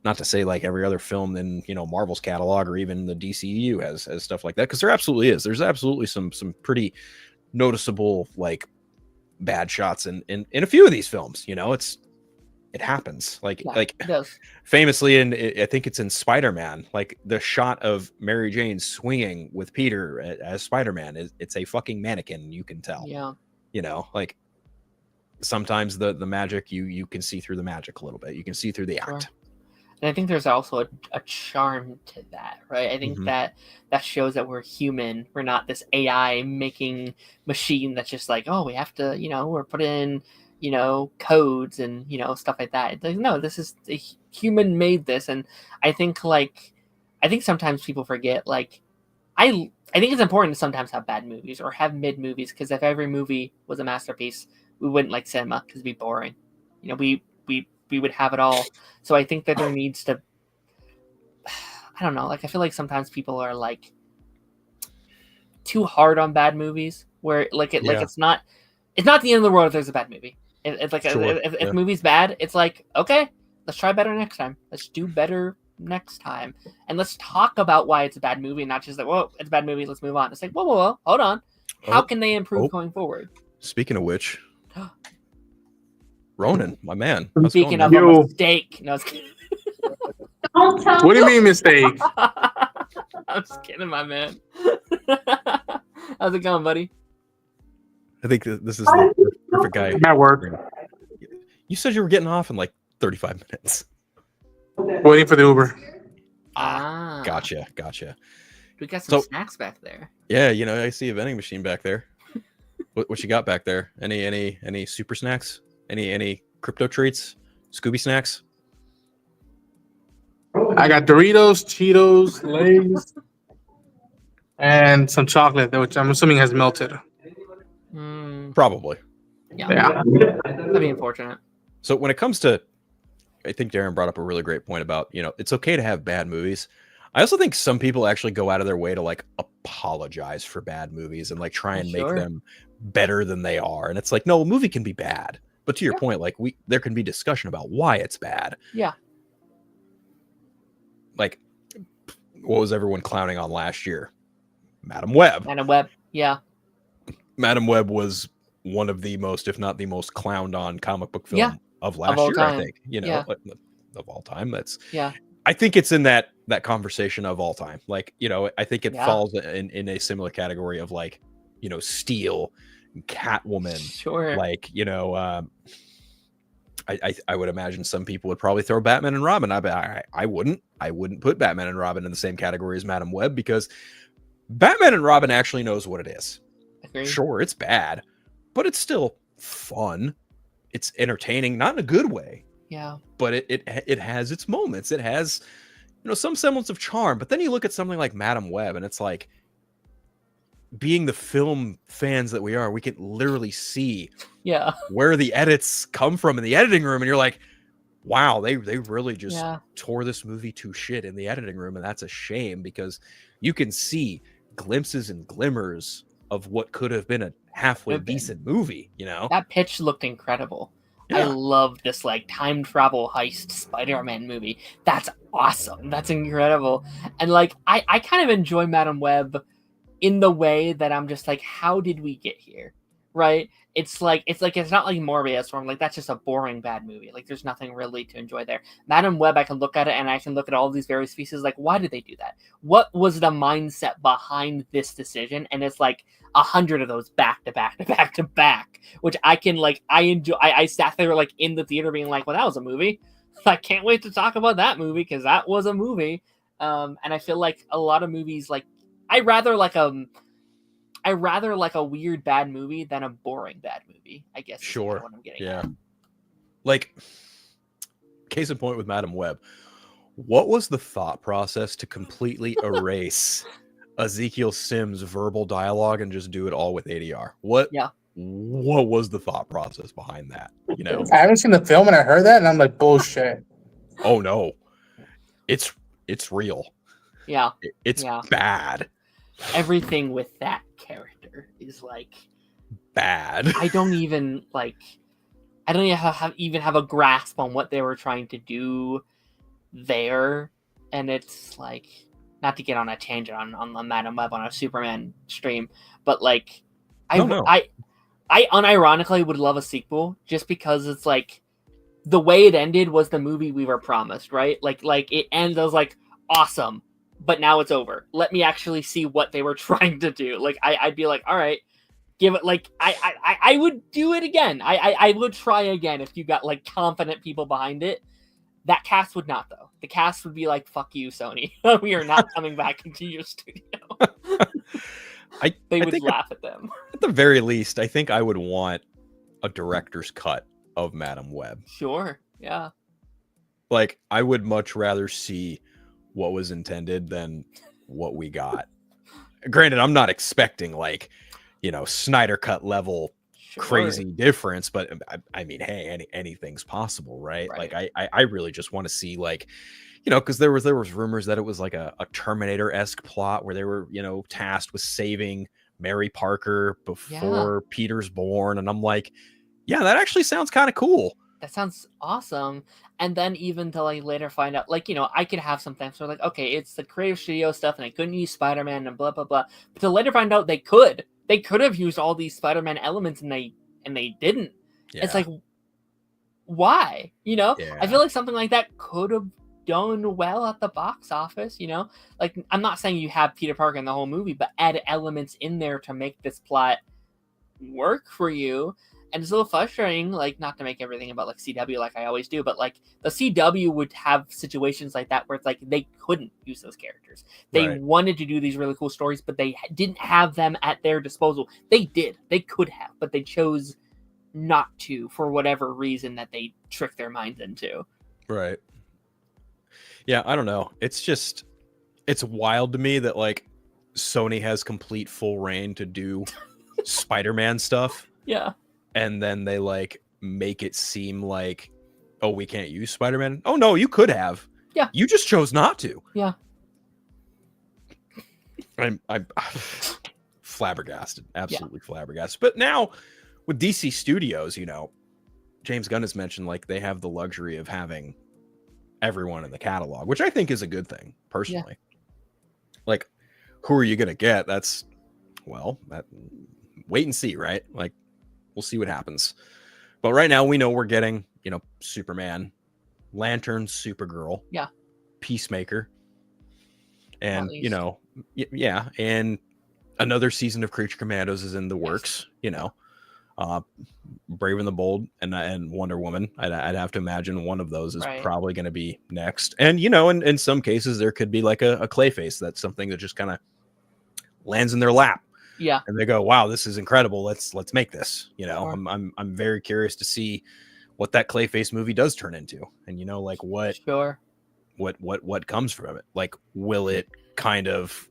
[SPEAKER 1] not to say like every other film in Marvel's catalog or even the DCEU has stuff like that, because there absolutely is. There's absolutely some pretty noticeable like bad shots in a few of these films. It happens like
[SPEAKER 2] it does.
[SPEAKER 1] Famously I think it's in Spider-Man, like the shot of Mary Jane swinging with Peter as Spider-Man it's a fucking mannequin, you can tell. Like sometimes the magic, you can see through the magic a little bit, you can see through the act.
[SPEAKER 2] And I think there's also a charm to that, right? I think that shows that we're human. We're not this AI making machine that's just like, oh, we have to, we're putting in, codes and, stuff like that. Like, no, this is a human made this. And I think sometimes people forget, like, I think it's important to sometimes have bad movies or have mid movies, because if every movie was a masterpiece, we wouldn't like cinema, because it'd be boring. We would have it all. So I think that there needs to, I don't know, like I feel like sometimes people are like too hard on bad movies, where like it's not the end of the world if there's a bad movie. It's like if the movie's bad, it's like, okay, let's try better next time. Let's do better next time, and let's talk about why it's a bad movie, not just like, whoa, it's a bad movie, let's move on. It's like, whoa, hold on, how can they improve going forward?
[SPEAKER 1] Speaking of which, Ronan, my man.
[SPEAKER 2] Speaking of a mistake. No, I was kidding.
[SPEAKER 3] What do you mean mistake?
[SPEAKER 2] I'm just kidding, my man. How's it going, buddy?
[SPEAKER 1] I think this is the perfect guy.
[SPEAKER 3] At work.
[SPEAKER 1] You said you were getting off in like 35 minutes.
[SPEAKER 3] Waiting for the Uber.
[SPEAKER 1] Gotcha.
[SPEAKER 2] We got some snacks back there.
[SPEAKER 1] Yeah, I see a vending machine back there. What you got back there? Any super snacks? Any crypto treats, Scooby snacks.
[SPEAKER 3] I got Doritos, Cheetos, Lay's, and some chocolate, which I'm assuming has melted.
[SPEAKER 1] Probably.
[SPEAKER 2] Yeah. That'd be unfortunate.
[SPEAKER 1] So when it comes to, I think Darren brought up a really great point about, it's okay to have bad movies. I also think some people actually go out of their way to like apologize for bad movies and like try and make them better than they are. And it's like, no, a movie can be bad. But to your point, like there can be discussion about why it's bad.
[SPEAKER 2] Yeah.
[SPEAKER 1] Like, what was everyone clowning on last year? Madam Web.
[SPEAKER 2] Yeah.
[SPEAKER 1] Madam Web was one of the most, if not the most, clowned on comic book film of last year.
[SPEAKER 2] Time.
[SPEAKER 1] I think of all time. That's I think it's in that conversation of all time. Like, I think it falls in a similar category of like, Steel, Catwoman.
[SPEAKER 2] Sure.
[SPEAKER 1] Like, I would imagine some people would probably throw Batman and Robin. I wouldn't put Batman and Robin in the same category as Madam Web, because Batman and Robin actually knows what it is.
[SPEAKER 2] Agreed.
[SPEAKER 1] Sure, it's bad, but it's still fun. It's entertaining, not in a good way.
[SPEAKER 2] Yeah.
[SPEAKER 1] But it has its moments. It has, some semblance of charm. But then you look at something like Madam Web, and it's like, being the film fans that we are, we can literally see where the edits come from in the editing room, and you're like, wow, they really just tore this movie to shit in the editing room, and that's a shame, because you can see glimpses and glimmers of what could have been a halfway decent movie.
[SPEAKER 2] That pitch looked incredible. I love this like time travel heist Spider-Man movie. That's awesome. That's incredible. And like I kind of enjoy Madam Web in the way that I'm just like, how did we get here? Right? It's not like Morbius, where I'm like, that's just a boring bad movie. Like, there's nothing really to enjoy there. Madam Web, I can look at it and I can look at all these various pieces. Like, why did they do that? What was the mindset behind this decision? And it's like 100 of those back to back to back to back, which I can like, I enjoy. I sat there like in the theater being like, well, that was a movie. I can't wait to talk about that movie, because that was a movie. And I feel like a lot of movies, like, I rather like a weird bad movie than a boring bad movie, I guess.
[SPEAKER 1] Sure.
[SPEAKER 2] What I'm getting at.
[SPEAKER 1] Like, case in point with Madam Web, what was the thought process to completely erase Ezekiel Sims' verbal dialogue and just do it all with ADR? What was the thought process behind that?
[SPEAKER 3] I haven't seen the film, and I heard that, and I'm like, bullshit.
[SPEAKER 1] Oh no, it's real.
[SPEAKER 2] Yeah,
[SPEAKER 1] it's bad.
[SPEAKER 2] Everything with that character is like
[SPEAKER 1] bad.
[SPEAKER 2] I don't even have a grasp on what they were trying to do there, and it's like, not to get on a tangent on the Madam Web on a Superman stream, but like I unironically would love a sequel, just because it's like the way it ended was the movie we were promised, right? Like it ends, I was like, awesome. But now it's over. Let me actually see what they were trying to do. Like, I'd be like, all right, give it, like, I would do it again. I would try again if you got, like, confident people behind it. That cast would not, though. The cast would be like, fuck you, Sony. We are not coming back into your studio. They would laugh at them.
[SPEAKER 1] At the very least, I think I would want a director's cut of Madam Web.
[SPEAKER 2] Sure, yeah.
[SPEAKER 1] Like, I would much rather see what was intended than what we got. Granted, I'm not expecting like, Snyder cut level crazy difference, but I mean, hey, anything's possible, right? Like I really just want to see, like, because there was rumors that it was like a Terminator-esque plot where they were, tasked with saving Mary Parker before Peter's born, and I'm like, yeah, that actually sounds kind of cool.
[SPEAKER 2] That sounds awesome. And then even to like later find out, like, I could have some things where like, okay, it's the creative studio stuff and they couldn't use Spider-Man and blah, blah, blah. But to later find out they could have used all these Spider-Man elements and they didn't. Yeah. It's like, why? I feel like something like that could have done well at the box office, Like, I'm not saying you have Peter Parker in the whole movie, but add elements in there to make this plot work for you. And it's a little frustrating, like, not to make everything about, like, CW like I always do, but, like, the CW would have situations like that where it's like they couldn't use those characters. They wanted to do these really cool stories, but they didn't have them at their disposal. They did. They could have, but they chose not to for whatever reason that they trick their minds into.
[SPEAKER 1] Right. Yeah, I don't know. It's wild to me that like Sony has complete full reign to do Spider-Man stuff.
[SPEAKER 2] Yeah.
[SPEAKER 1] And then they like make it seem like, oh, we can't use Spider-Man. Oh no, you could have.
[SPEAKER 2] Yeah.
[SPEAKER 1] You just chose not to.
[SPEAKER 2] Yeah.
[SPEAKER 1] I'm flabbergasted. Absolutely flabbergasted. But now with DC Studios, you know, James Gunn has mentioned like they have the luxury of having everyone in the catalog, which I think is a good thing, personally. Like, who are you gonna get? That's wait and see, right? Like, we'll see what happens. But right now we know we're getting, you know, Superman, Lantern, Supergirl, Peacemaker, and you know, and another season of Creature Commandos is in the works. You know, Brave and the Bold and Wonder Woman. I'd have to imagine one of those is probably going to be next. And you know, in some cases there could be like a Clayface. That's something that just kind of lands in their lap.
[SPEAKER 2] Yeah.
[SPEAKER 1] And they go, wow, this is incredible. Let's make this. You know, I'm very curious to see what that Clayface movie does turn into. And you know, like what comes from it. Like, will it kind of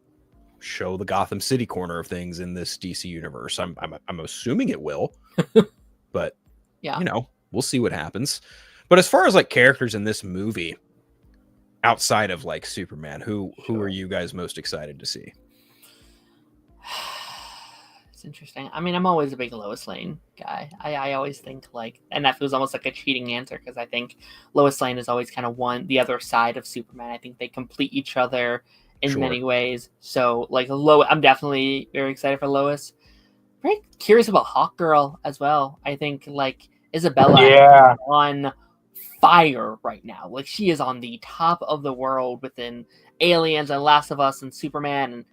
[SPEAKER 1] show the Gotham City corner of things in this DC universe? I'm assuming it will. But you know, we'll see what happens. But as far as like characters in this movie outside of like Superman, who are you guys most excited to see?
[SPEAKER 2] It's interesting. I mean, I'm always a big Lois Lane guy. I always think like, and that feels almost like a cheating answer because I think Lois Lane is always kind of the other side of Superman. I think they complete each other in many ways. So like I'm definitely very excited for Lois. Very curious about Hawkgirl as well. I think like Isabella is on fire right now. Like she is on the top of the world within Aliens and Last of Us and Superman and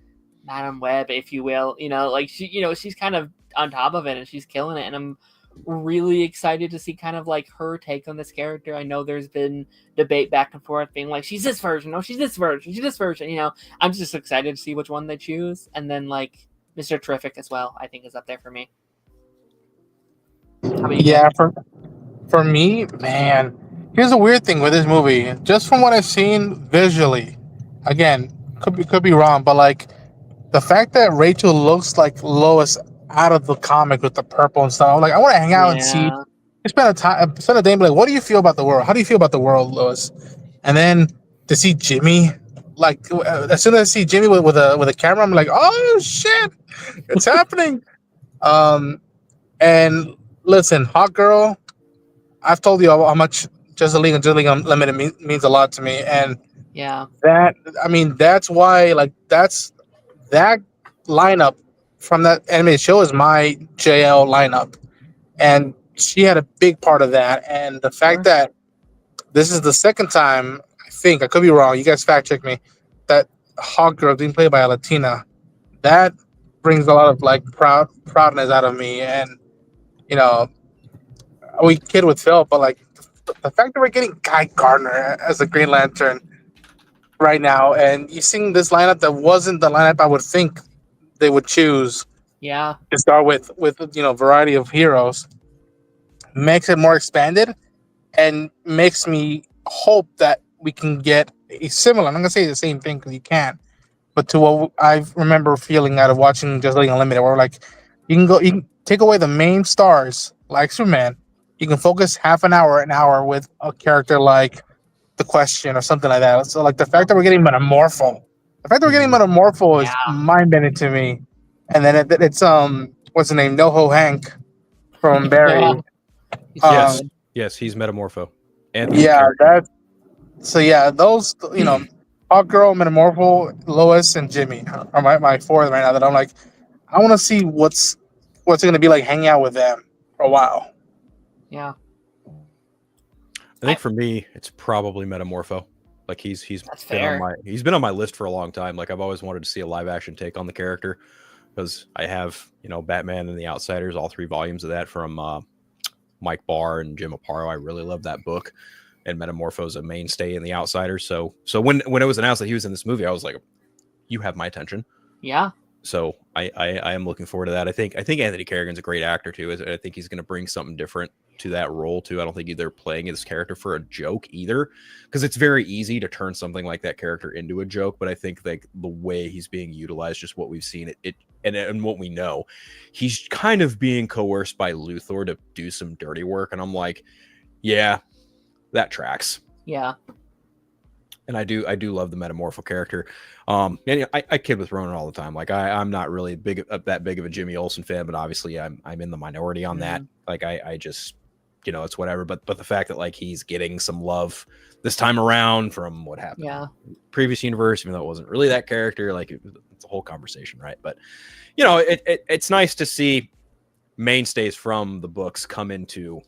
[SPEAKER 2] Madam Web, if you will. You know, like she's kind of on top of it and she's killing it. And I'm really excited to see kind of like her take on this character. I know there's been debate back and forth being like, she's this version, no, she's this version, she's this version. You know, I'm just excited to see which one they choose. And then like Mr. Terrific as well, I think is up there for me.
[SPEAKER 3] For me, man, here's a weird thing with this movie. Just from what I've seen visually, again, could be wrong, but like the fact that Rachel looks like Lois out of the comic with the purple and stuff, I'm like, I want to hang out and see. Spend a day and be like, what do you feel about the world? How do you feel about the world, Lois? And then to see Jimmy, like as soon as I see Jimmy with a camera, I'm like, oh shit, it's happening. And listen, Hawkgirl, I've told you how much Just the League and Just League Unlimited means a lot to me, and that's why that lineup from that animated show is my JL lineup, and she had a big part of that. And the fact that this is the second time, I think, I could be wrong, you guys fact check me, that Hawkgirl being played by a Latina, that brings a lot of like proudness out of me. And you know, we kid with Phil, but like the fact that we're getting Guy Gardner as a Green Lantern right now, and you seeing this lineup that wasn't the lineup I would think they would choose. To start with you know, variety of heroes, makes it more expanded and makes me hope that we can get a similar, I'm not gonna say the same thing because you can't, but to what I remember feeling out of watching Just League Unlimited, where like you can take away the main stars like Superman, you can focus an hour with a character like The Question or something like that. So like the fact that we're getting Metamorpho is mind-bending to me. And then it's what's the name? NoHo Hank from Barry.
[SPEAKER 1] Yes, he's Metamorpho.
[SPEAKER 3] Those, you know, Hawkgirl, Metamorpho, Lois, and Jimmy are my four right now that I'm like, I want to see what's it going to be like hanging out with them for a while.
[SPEAKER 2] Yeah.
[SPEAKER 1] I think for me, it's probably Metamorpho. Like he's been on my list for a long time. Like I've always wanted to see a live action take on the character because I have, you know, Batman and the Outsiders, all 3 volumes of that from Mike Barr and Jim Aparo. I really love that book, and Metamorpho's a mainstay in the Outsiders. So when it was announced that he was in this movie, I was like, you have my attention.
[SPEAKER 2] Yeah.
[SPEAKER 1] So I am looking forward to that. I think Anthony Carrigan's a great actor too. I think he's going to bring something different to that role too. I don't think they're playing his character for a joke either, because it's very easy to turn something like that character into a joke. But I think like the way he's being utilized, just what we've seen, and what we know, he's kind of being coerced by Luthor to do some dirty work, and I'm like, yeah, that tracks.
[SPEAKER 2] Yeah.
[SPEAKER 1] And I do love the Metamorpho character. And I kid with Ronan all the time. Like I'm not really that big of a Jimmy Olsen fan, but obviously I'm in the minority on that. Like I just, it's whatever. But the fact that like he's getting some love this time around from what happened in the previous universe, even though it wasn't really that character, like it's a whole conversation, right? But it's nice to see mainstays from the books come into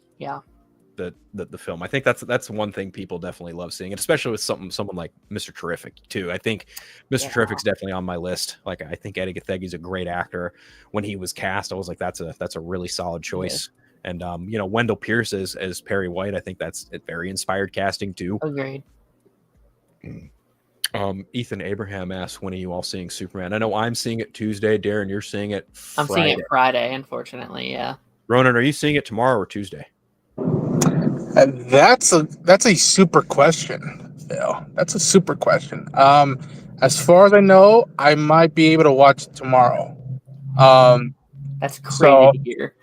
[SPEAKER 1] the film. I think that's one thing people definitely love seeing, and especially with someone like Mr. Terrific too. I think Mr. Terrific's definitely on my list. Like I think Eddie Gathegi's a great actor. When he was cast, I was like, that's a really solid choice. And Wendell Pierce as Perry White, I think that's a very inspired casting too.
[SPEAKER 2] Agreed.
[SPEAKER 1] Ethan Abraham asks, when are you all seeing Superman? I know I'm seeing it Tuesday. Darren, you're seeing it Friday.
[SPEAKER 2] I'm seeing it Friday, unfortunately. Yeah.
[SPEAKER 1] Ronan, are you seeing it tomorrow or Tuesday?
[SPEAKER 3] That's a super question, Phil. That's a super question. As far as I know, I might be able to watch it tomorrow.
[SPEAKER 2] That's crazy to hear.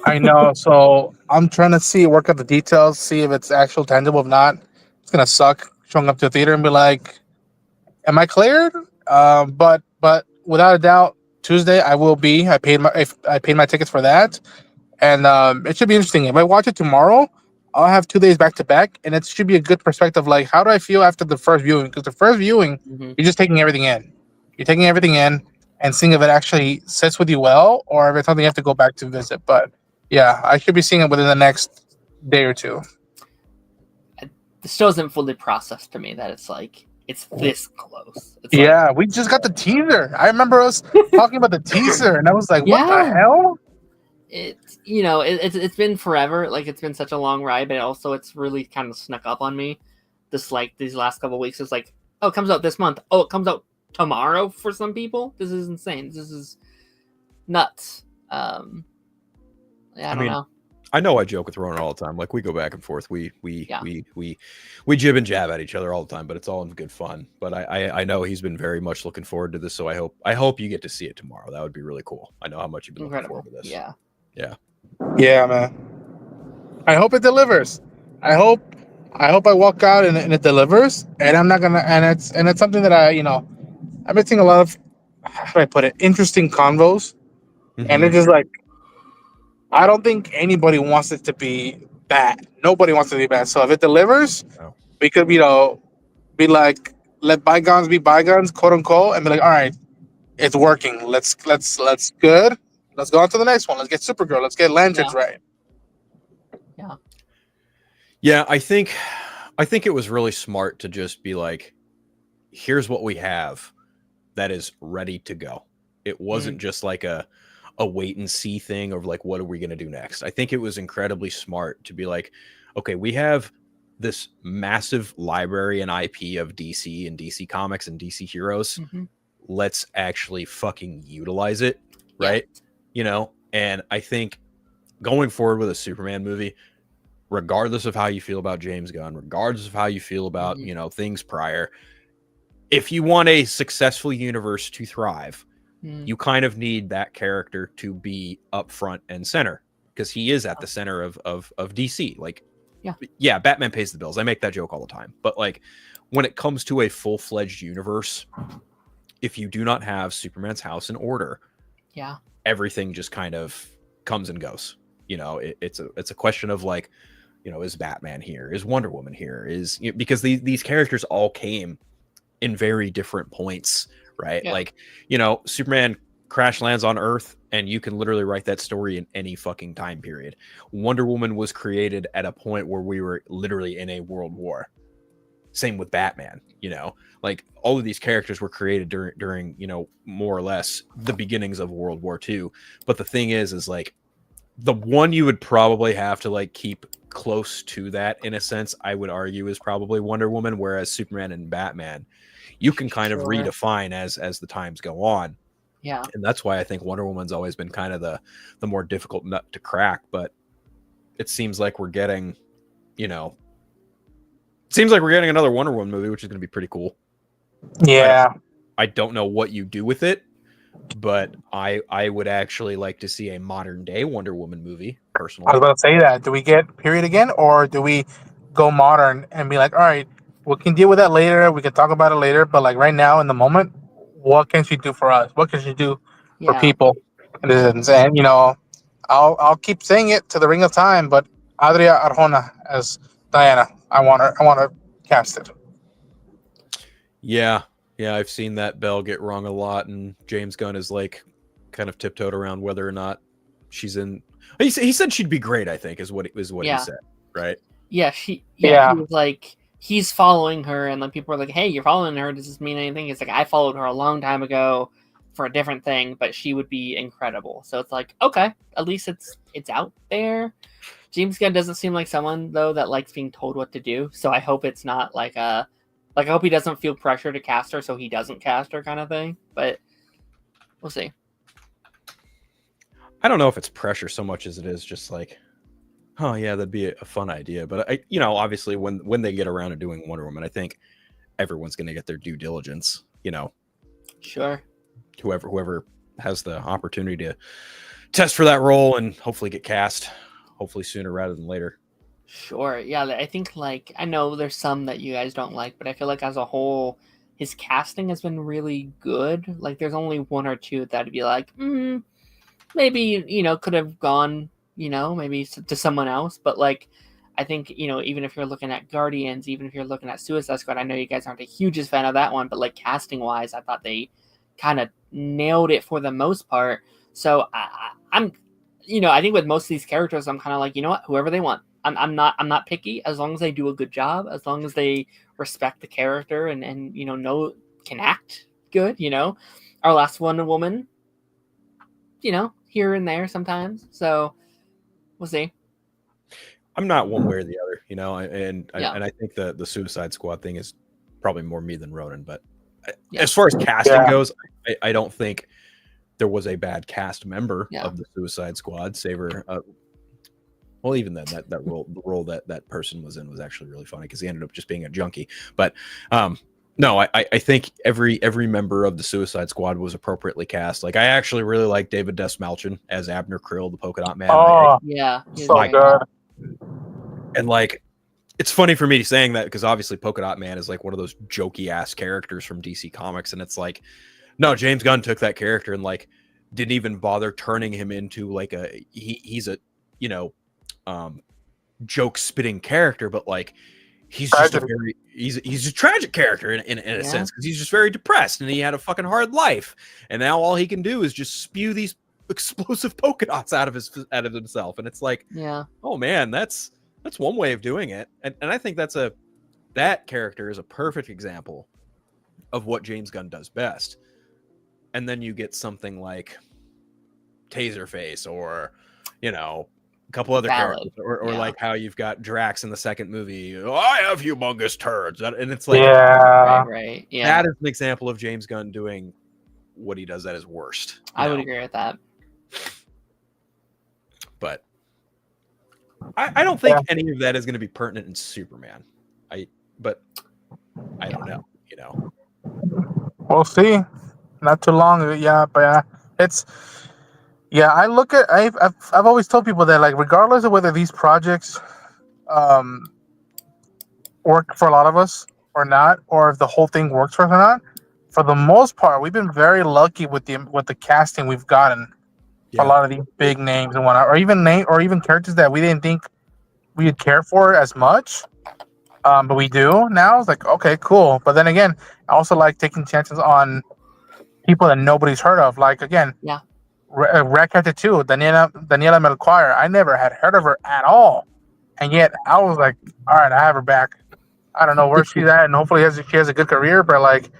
[SPEAKER 3] I know. So I'm trying to work out the details, see if it's actual tangible. If not, it's gonna suck showing up to the theater and be like, "Am I cleared?" But without a doubt, Tuesday I will be. I paid my tickets for that, and it should be interesting. If I watch it tomorrow, I'll have 2 days back to back, and it should be a good perspective. Like, how do I feel after the first viewing? Because the first viewing, you're just taking everything in. You're taking everything in and seeing if it actually sits with you well, or if it's something you have to go back to visit. But yeah, I should be seeing it within the next day or two.
[SPEAKER 2] This still isn't fully processed to me that it's like it's this close. It's
[SPEAKER 3] we just got the teaser. I remember us talking about the teaser, and I was like, "What the hell?"
[SPEAKER 2] It's been forever. Like it's been such a long ride, but also it's really kind of snuck up on me. These last couple of weeks, it's like, oh, it comes out this month. Oh, it comes out tomorrow for some people. This is insane. This is nuts. I don't know.
[SPEAKER 1] I know I joke with Ronan all the time. Like we go back and forth. We jib and jab at each other all the time, but it's all in good fun. But I know he's been very much looking forward to this. So I hope you get to see it tomorrow. That would be really cool. I know how much you've been looking forward to this.
[SPEAKER 3] Yeah, man. I hope it delivers. I hope I walk out and it delivers. And I'm not gonna. And it's something that I've been seeing a lot of, how do I put it, interesting convos, and it's just like, I don't think anybody wants it to be bad. Nobody wants it to be bad. So if it delivers, we could, be like, let bygones be bygones, quote unquote, and be like, all right, it's working. Let's good. Let's go on to the next one. Let's get Supergirl. Let's get Lanterns right.
[SPEAKER 1] Yeah, I think it was really smart to just be like, here's what we have that is ready to go. It wasn't just like a wait and see thing of like, what are we going to do next? I think it was incredibly smart to be like, okay, we have this massive library and IP of DC and DC Comics and DC heroes. Let's actually fucking utilize it, right? And I think going forward with a Superman movie, regardless of how you feel about James Gunn, regardless of how you feel about, things prior, if you want a successful universe to thrive, you kind of need that character to be up front and center, because he is at the center of DC. Like, Batman pays the bills. I make that joke all the time. But like, when it comes to a full-fledged universe, if you do not have Superman's house in order, everything just kind of comes and goes. It's a question of like, is Batman here? Is Wonder Woman here? Because these characters all came in very different points, right? Like, Superman crash lands on Earth, and you can literally write that story in any fucking time period. Wonder Woman was created at a point where we were literally in a world war. Same with Batman, like all of these characters were created during more or less the beginnings of World War II. But the thing is like, the one you would probably have to like keep close to that in a sense, I would argue, is probably Wonder Woman, whereas Superman and Batman, you can kind of redefine as the times go on.
[SPEAKER 2] Yeah.
[SPEAKER 1] And that's why I think Wonder Woman's always been kind of the more difficult nut to crack. But it seems like we're getting, another Wonder Woman movie, which is going to be pretty cool.
[SPEAKER 3] Yeah.
[SPEAKER 1] I don't know what you do with it, but I would actually like to see a modern day Wonder Woman movie, personally.
[SPEAKER 3] I was about to say that. Do we get period again, or do we go modern and be like, all right, we can deal with that later. We can talk about it later. But like right now, in the moment, what can she do for us? What can she do for
[SPEAKER 2] Yeah.
[SPEAKER 3] people? And I'll keep saying it to the ring of time. But Adria Arjona as Diana, I want her casted.
[SPEAKER 1] Yeah, I've seen that bell get rung a lot, and James Gunn is like kind of tiptoed around whether or not she's in. He said she'd be great. I think is what he said, right?
[SPEAKER 2] Yeah, he was like, he's following her, and like people are like, hey, you're following her, does this mean anything? It's like, I followed her a long time ago for a different thing, but she would be incredible. So it's like, okay, at least it's out there. James Gunn doesn't seem like someone though that likes being told what to do, so I hope it's not like I hope he doesn't feel pressure to cast her, so he doesn't cast her kind of thing, but we'll see.
[SPEAKER 1] I don't know if it's pressure so much as it is just like, oh yeah, that'd be a fun idea. But obviously when they get around to doing Wonder Woman, I think everyone's going to get their due diligence.
[SPEAKER 2] Sure.
[SPEAKER 1] Whoever has the opportunity to test for that role and hopefully get cast, hopefully sooner rather than later.
[SPEAKER 2] Sure. Yeah, I think I know there's some that you guys don't like, but I feel like as a whole, his casting has been really good. Like there's only one or two that'd be like, maybe could have gone maybe to someone else, but like I think even if you're looking at Guardians, even if you're looking at Suicide Squad, I know you guys aren't a hugest fan of that one, but like casting wise, I thought they kind of nailed it for the most part. So I'm I think with most of these characters, I'm kind of like, what, whoever they want. I'm not picky, as long as they do a good job, as long as they respect the character and can act good. Our last Wonder Woman, here and there sometimes. So we'll see.
[SPEAKER 1] I'm not one way or the other, and I think the Suicide Squad thing is probably more me than Ronan. But as far as casting goes, I don't think there was a bad cast member of the Suicide Squad. Saver, well, even then, the role that person was in was actually really funny because he ended up just being a junkie. But no, I think every member of the Suicide Squad was appropriately cast. Like I actually really like David Desmalchin as Abner Krill, the Polka Dot Man.
[SPEAKER 3] Oh,
[SPEAKER 2] yeah,
[SPEAKER 3] so good.
[SPEAKER 1] And like, it's funny for me saying that because obviously Polka Dot Man is like one of those jokey ass characters from DC Comics, and it's like, no, James Gunn took that character and like didn't even bother turning him into like he's a joke spitting character, but like he's just he's a tragic character in a sense because he's just very depressed and he had a fucking hard life, and now all he can do is just spew these explosive polka dots out of himself, and it's like, oh man, that's one way of doing it, and I think that character is a perfect example of what James Gunn does best. And then you get something like Taserface or a couple other characters, or like how you've got Drax in the second movie. Oh, I have humongous turds, and it's like,
[SPEAKER 2] right, yeah.
[SPEAKER 1] That is an example of James Gunn doing what he does at his worst.
[SPEAKER 2] I would agree with that.
[SPEAKER 1] But I don't think any of that is going to be pertinent in Superman. But I don't know.
[SPEAKER 3] We'll see. Not too long, but it's. Yeah, I've always told people that like regardless of whether these projects work for a lot of us or not, or if the whole thing works for us or not, for the most part, we've been very lucky with the casting we've gotten for a lot of these big names and whatnot, or even characters that we didn't think we would care for as much, but we do now. It's like, okay, cool. But then again, I also like taking chances on people that nobody's heard of. Like again, Red Cat 2, Daniela Melchior. I never had heard of her at all, and yet I was like, all right, I have her back. I don't know where she's at, and hopefully she has a good career. But like,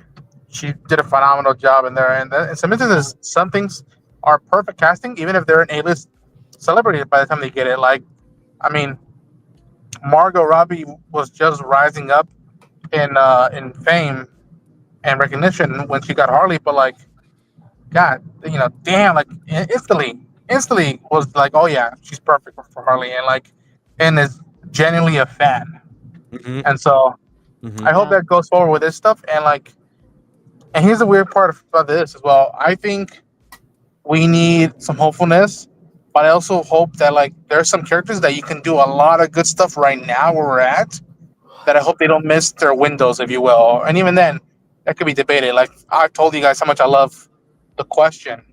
[SPEAKER 3] she did a phenomenal job in there. And in some instances, some things are perfect casting, even if they're an A-list celebrity by the time they get it. Like, I mean, Margot Robbie was just rising up in fame and recognition when she got Harley, but like, God, damn, like instantly was like, oh yeah, she's perfect for Harley, and is genuinely a fan.
[SPEAKER 1] Mm-hmm.
[SPEAKER 3] And so
[SPEAKER 1] Mm-hmm.
[SPEAKER 3] I hope
[SPEAKER 2] Yeah.
[SPEAKER 3] that goes forward with this stuff. And here's the weird part about this as well. I think we need some hopefulness, but I also hope that there's some characters that you can do a lot of good stuff right now where we're at. That I hope they don't miss their windows, if you will. And even then, that could be debated. Like I've told you guys how much I love the question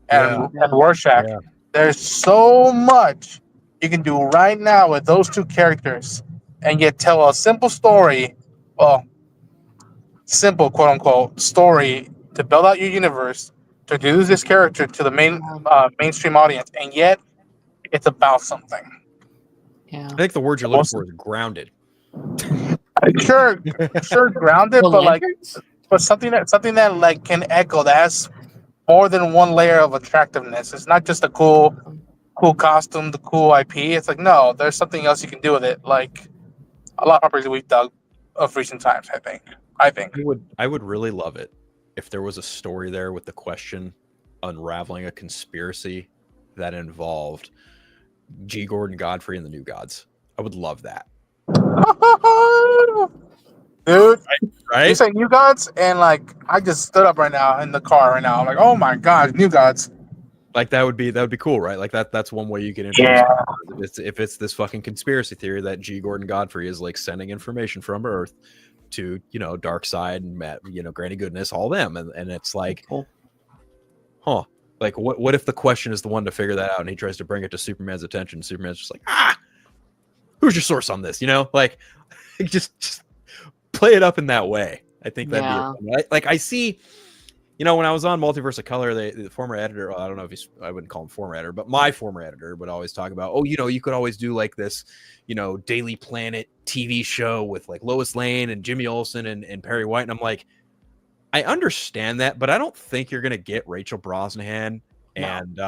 [SPEAKER 1] Yeah.
[SPEAKER 3] and Rorschach.
[SPEAKER 1] Yeah.
[SPEAKER 3] There's so much you can do right now with those two characters, and yet tell a simple story. Well, simple quote unquote story to build out your universe, to introduce this character to the mainstream audience, and yet it's about something.
[SPEAKER 2] Yeah.
[SPEAKER 1] I think the word you're looking for is grounded.
[SPEAKER 3] Sure, grounded,
[SPEAKER 2] Well,
[SPEAKER 3] but
[SPEAKER 2] lanterns?
[SPEAKER 3] something that can echo that has more than one layer of attractiveness. It's not just a cool costume, the cool IP. It's like no, there's something else you can do with it. Like a lot of properties we've dug of recent times. I think.
[SPEAKER 1] I would really love it if there was a story there with the question unraveling a conspiracy that involved G. Gordon Godfrey and the New Gods. I would love that.
[SPEAKER 3] Dude,
[SPEAKER 1] Right?
[SPEAKER 3] you say New Gods, and I just stood up right now in the car right now. I'm like, oh my god, New Gods.
[SPEAKER 1] Like that would be cool, right? Like that's one way you can introduce if it's this fucking conspiracy theory that G. Gordon Godfrey is sending information from Earth to Dark Side and Granny Goodness, all them, and it's like,
[SPEAKER 2] cool.
[SPEAKER 1] Huh? Like what if the question is the one to figure that out, and he tries to bring it to Superman's attention? Superman's just like, who's your source on this? Like just play it up in that way. I think that'd be like I see. When I was on Multiverse of Color, the former editor, I don't know if I wouldn't call him former editor, but my former editor would always talk about, you could always do this, Daily Planet TV show with Lois Lane and Jimmy Olsen and Perry White. And I'm like, I understand that, but I don't think you're going to get Rachel Brosnahan and,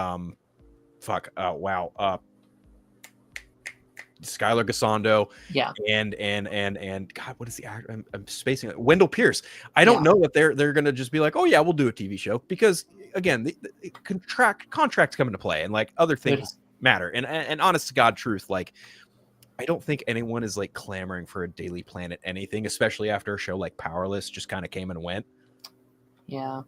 [SPEAKER 1] Skylar Gasondo, and God, what is the actor? I'm spacing it. Wendell Pierce. I don't know that they're gonna just be like, oh yeah, we'll do a TV show, because again, the contracts come into play, and other things matter. And honest to God truth, I don't think anyone is clamoring for a Daily Planet anything, especially after a show like Powerless just kind of came and went.
[SPEAKER 2] Yeah.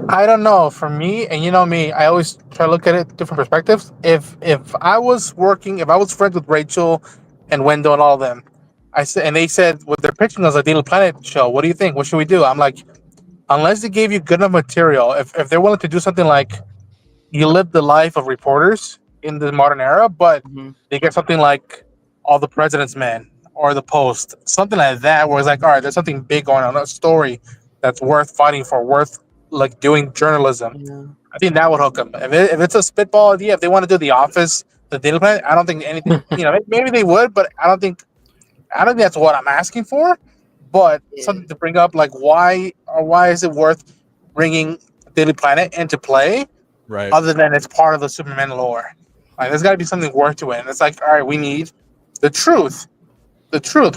[SPEAKER 3] I don't know. For me, and you know me, I always try to look at it different perspectives. If I was friends with Rachel and Wendell and all of them, and they said what they're pitching us a Daily Planet show. What do you think? What should we do? I'm like, unless they gave you good enough material, if they're willing to do something like you live the life of reporters in the modern era, but they get something like All the President's Men or The Post, something like that, where it's all right, there's something big going on, a story that's worth fighting for, worth doing journalism.
[SPEAKER 2] Yeah.
[SPEAKER 3] I think that would hook them. If it's a spitball idea, if they want to do The Office, the Daily Planet, I don't think anything. Maybe they would, but I don't think that's what I'm asking for. But something to bring up, why is it worth bringing Daily Planet into play,
[SPEAKER 1] right?
[SPEAKER 3] Other than it's part of the Superman lore, there's got to be something worth to it. And it's all right, we need the truth.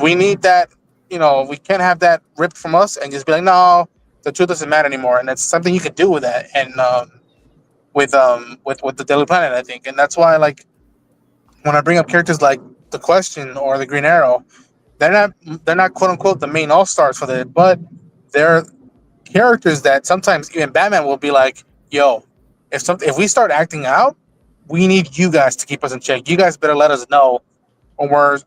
[SPEAKER 3] We need that. We can't have that ripped from us and just be like, no, the truth doesn't matter anymore. And it's something you could do with that, and with the Daily Planet, I think. And that's why, when I bring up characters like the Question or the Green Arrow, they're not quote unquote the main all stars for it, but they're characters that sometimes even Batman will be like, yo, if we start acting out, we need you guys to keep us in check. You guys better let us know when we're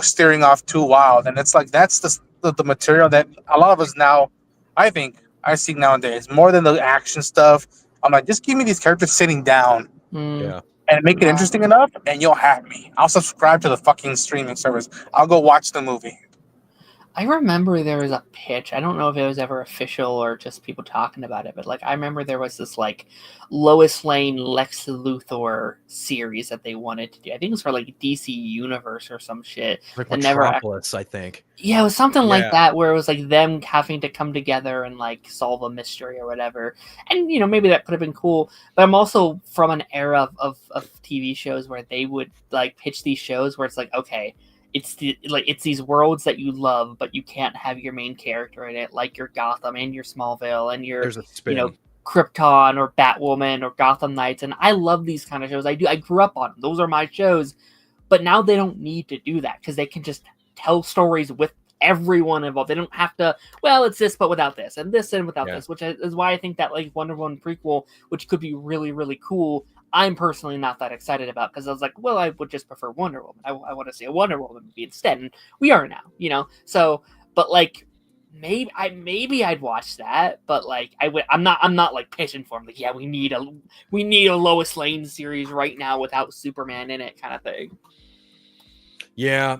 [SPEAKER 3] steering off too wild. And it's that's the material that a lot of us now, I think, I see nowadays more than the action stuff. I'm like, just give me these characters sitting down,
[SPEAKER 1] Yeah,
[SPEAKER 3] and make it interesting enough, and you'll have me. I'll subscribe to the fucking streaming service. I'll go watch the movie.
[SPEAKER 2] I remember there was a pitch. I don't know if it was ever official or just people talking about it, but I remember there was this Lois Lane Lex Luthor series that they wanted to do. I think it was for DC Universe or some shit.
[SPEAKER 1] Metropolis, I think.
[SPEAKER 2] Yeah, it was something like that, where it was them having to come together and solve a mystery or whatever. And maybe that could have been cool. But I'm also from an era of TV shows where they would pitch these shows where it's okay, it's it's these worlds that you love, but you can't have your main character in it, like your Gotham and your Smallville and your
[SPEAKER 1] There's a spin.
[SPEAKER 2] Krypton or Batwoman or Gotham Knights, and I love these kind of shows. I grew up on them. Those are my shows. But now they don't need to do that because they can just tell stories with everyone involved. They don't have to, well, it's this but without this, and this and without this, which is why I think that like Wonder Woman prequel, which could be really, really cool, I'm personally not that excited about, because I was like, well, I would just prefer Wonder Woman. I want to see a Wonder Woman movie instead, and we are now, you know? So, but like, maybe I'd watch that, but like I'm not like pitching for him like, yeah, we need a Lois Lane series right now without Superman in it kind of thing.
[SPEAKER 1] Yeah,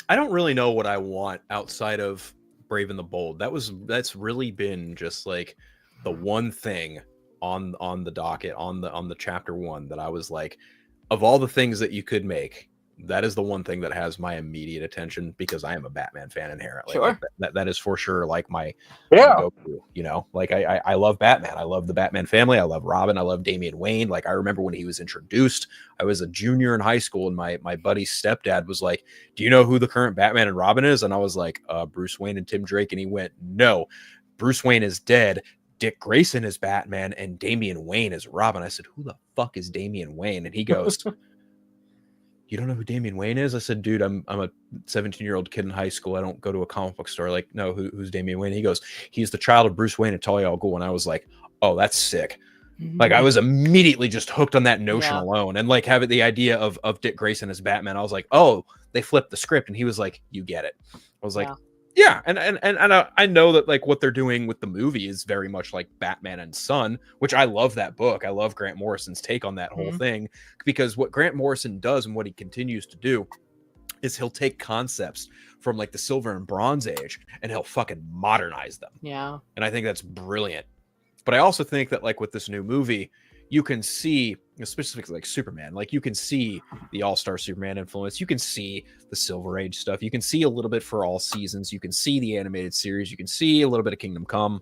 [SPEAKER 1] I don't really know what I want outside of Brave and the Bold. That's really been just like the one thing on the docket on the chapter 1 that I was like, of all the things that you could make, that is the one thing that has my immediate attention, because I am a Batman fan inherently.
[SPEAKER 2] Sure.
[SPEAKER 1] Like that is for sure like my go-to, you know, like I love Batman. I love the Batman family. I love Robin. I love Damian Wayne. Like I remember when he was introduced, I was a junior in high school, and my buddy's stepdad was like, do you know who the current Batman and Robin is? And I was like, Bruce Wayne and Tim Drake. And he went, no, Bruce Wayne is dead. Dick Grayson is Batman and Damian Wayne is Robin. I said, who the fuck is Damian Wayne? And he goes, you don't know who Damian Wayne is? I said, dude, I'm a 17-year-old kid in high school. I don't go to a comic book store. Like, no, who's Damian Wayne? He goes, he's the child of Bruce Wayne and Talia al Ghul. And I was like, oh, that's sick. Like I was immediately just hooked on that notion alone, and like having the idea of Dick Grayson as Batman. I was like, oh, they flipped the script, and he was like, you get it. I was like, yeah, and I know that like what they're doing with the movie is very much like Batman and Son, which I love that book. I love Grant Morrison's take on that whole thing, because what Grant Morrison does and what he continues to do is he'll take concepts from like the Silver and Bronze Age and he'll fucking modernize them.
[SPEAKER 2] Yeah.
[SPEAKER 1] And I think that's brilliant. But I also think that like with this new movie, you can see, specifically like Superman, like you can see the All-Star Superman influence. You can see the Silver Age stuff. You can see a little bit for all seasons. You can see the animated series. You can see a little bit of Kingdom Come,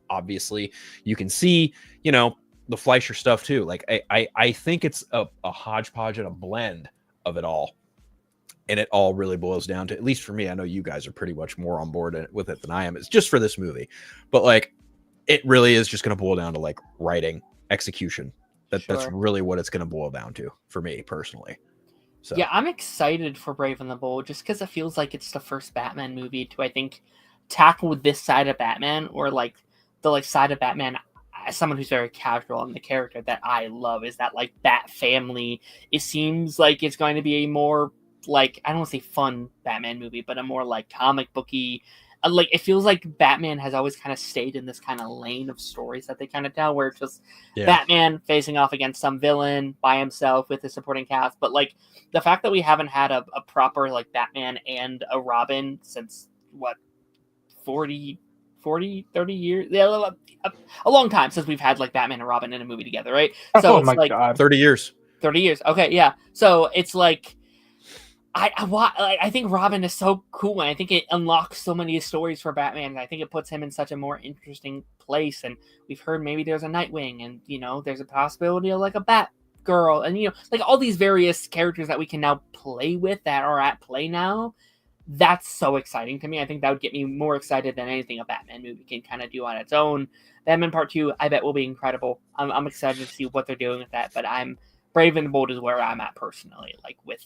[SPEAKER 1] obviously. You can see, you know, the Fleischer stuff too. Like I think it's a hodgepodge and a blend of it all. And it all really boils down to, at least for me, I know you guys are pretty much more on board with it than I am. It's just for this movie. But like, it really is just going to boil down to like writing, execution. That's really what it's going to boil down to for me personally. So
[SPEAKER 2] yeah, I'm excited for Brave and the Bold just because it feels like it's the first Batman movie to, I think, tackle this side of Batman, or like the like side of Batman as someone who's very casual on the character that I love, is that like Bat family. It seems like it's going to be a more like, I don't want to say fun Batman movie, but a more like comic booky. Like it feels like Batman has always kind of stayed in this kind of lane of stories that they kind of tell, where it's just Batman facing off against some villain by himself with a supporting cast. But like the fact that we haven't had a proper like Batman and a Robin since what, 30 years, a long time since we've had like Batman and Robin in a movie together, right? So
[SPEAKER 3] oh
[SPEAKER 2] it's
[SPEAKER 3] my
[SPEAKER 2] like
[SPEAKER 3] God.
[SPEAKER 1] 30 years.
[SPEAKER 2] Okay, yeah. So it's like I think Robin is so cool, and I think it unlocks so many stories for Batman, and I think it puts him in such a more interesting place. And we've heard maybe there's a Nightwing, and you know, there's a possibility of like a Batgirl, and you know, like all these various characters that we can now play with that are at play now. That's so exciting to me. I think that would get me more excited than anything a Batman movie can kind of do on its own. Batman Part 2, I bet, will be incredible. I'm excited to see what they're doing with that, but I'm Brave and the Bold is where I'm at personally. Like with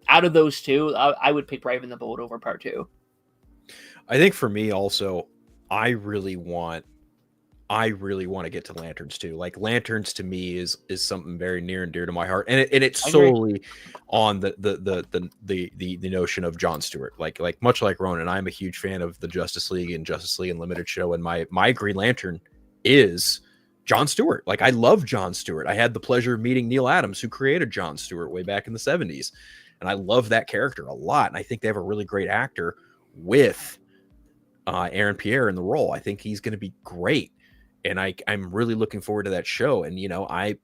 [SPEAKER 2] out of those two, I would pick Brave and the Bold over Part 2.
[SPEAKER 1] I think for me also, I really want to get to Lanterns too. Like Lanterns to me is something very near and dear to my heart, and it's solely on the notion of Jon Stewart. Like much like Ronan, I'm a huge fan of the Justice League and Justice League Unlimited show, and my Green Lantern is Jon Stewart. Like I love Jon Stewart. I had the pleasure of meeting Neil Adams, who created Jon Stewart way back in the 70s. And I love that character a lot. And I think they have a really great actor with Aaron Pierre in the role. I think he's going to be great. And I'm really looking forward to that show. And, you know, I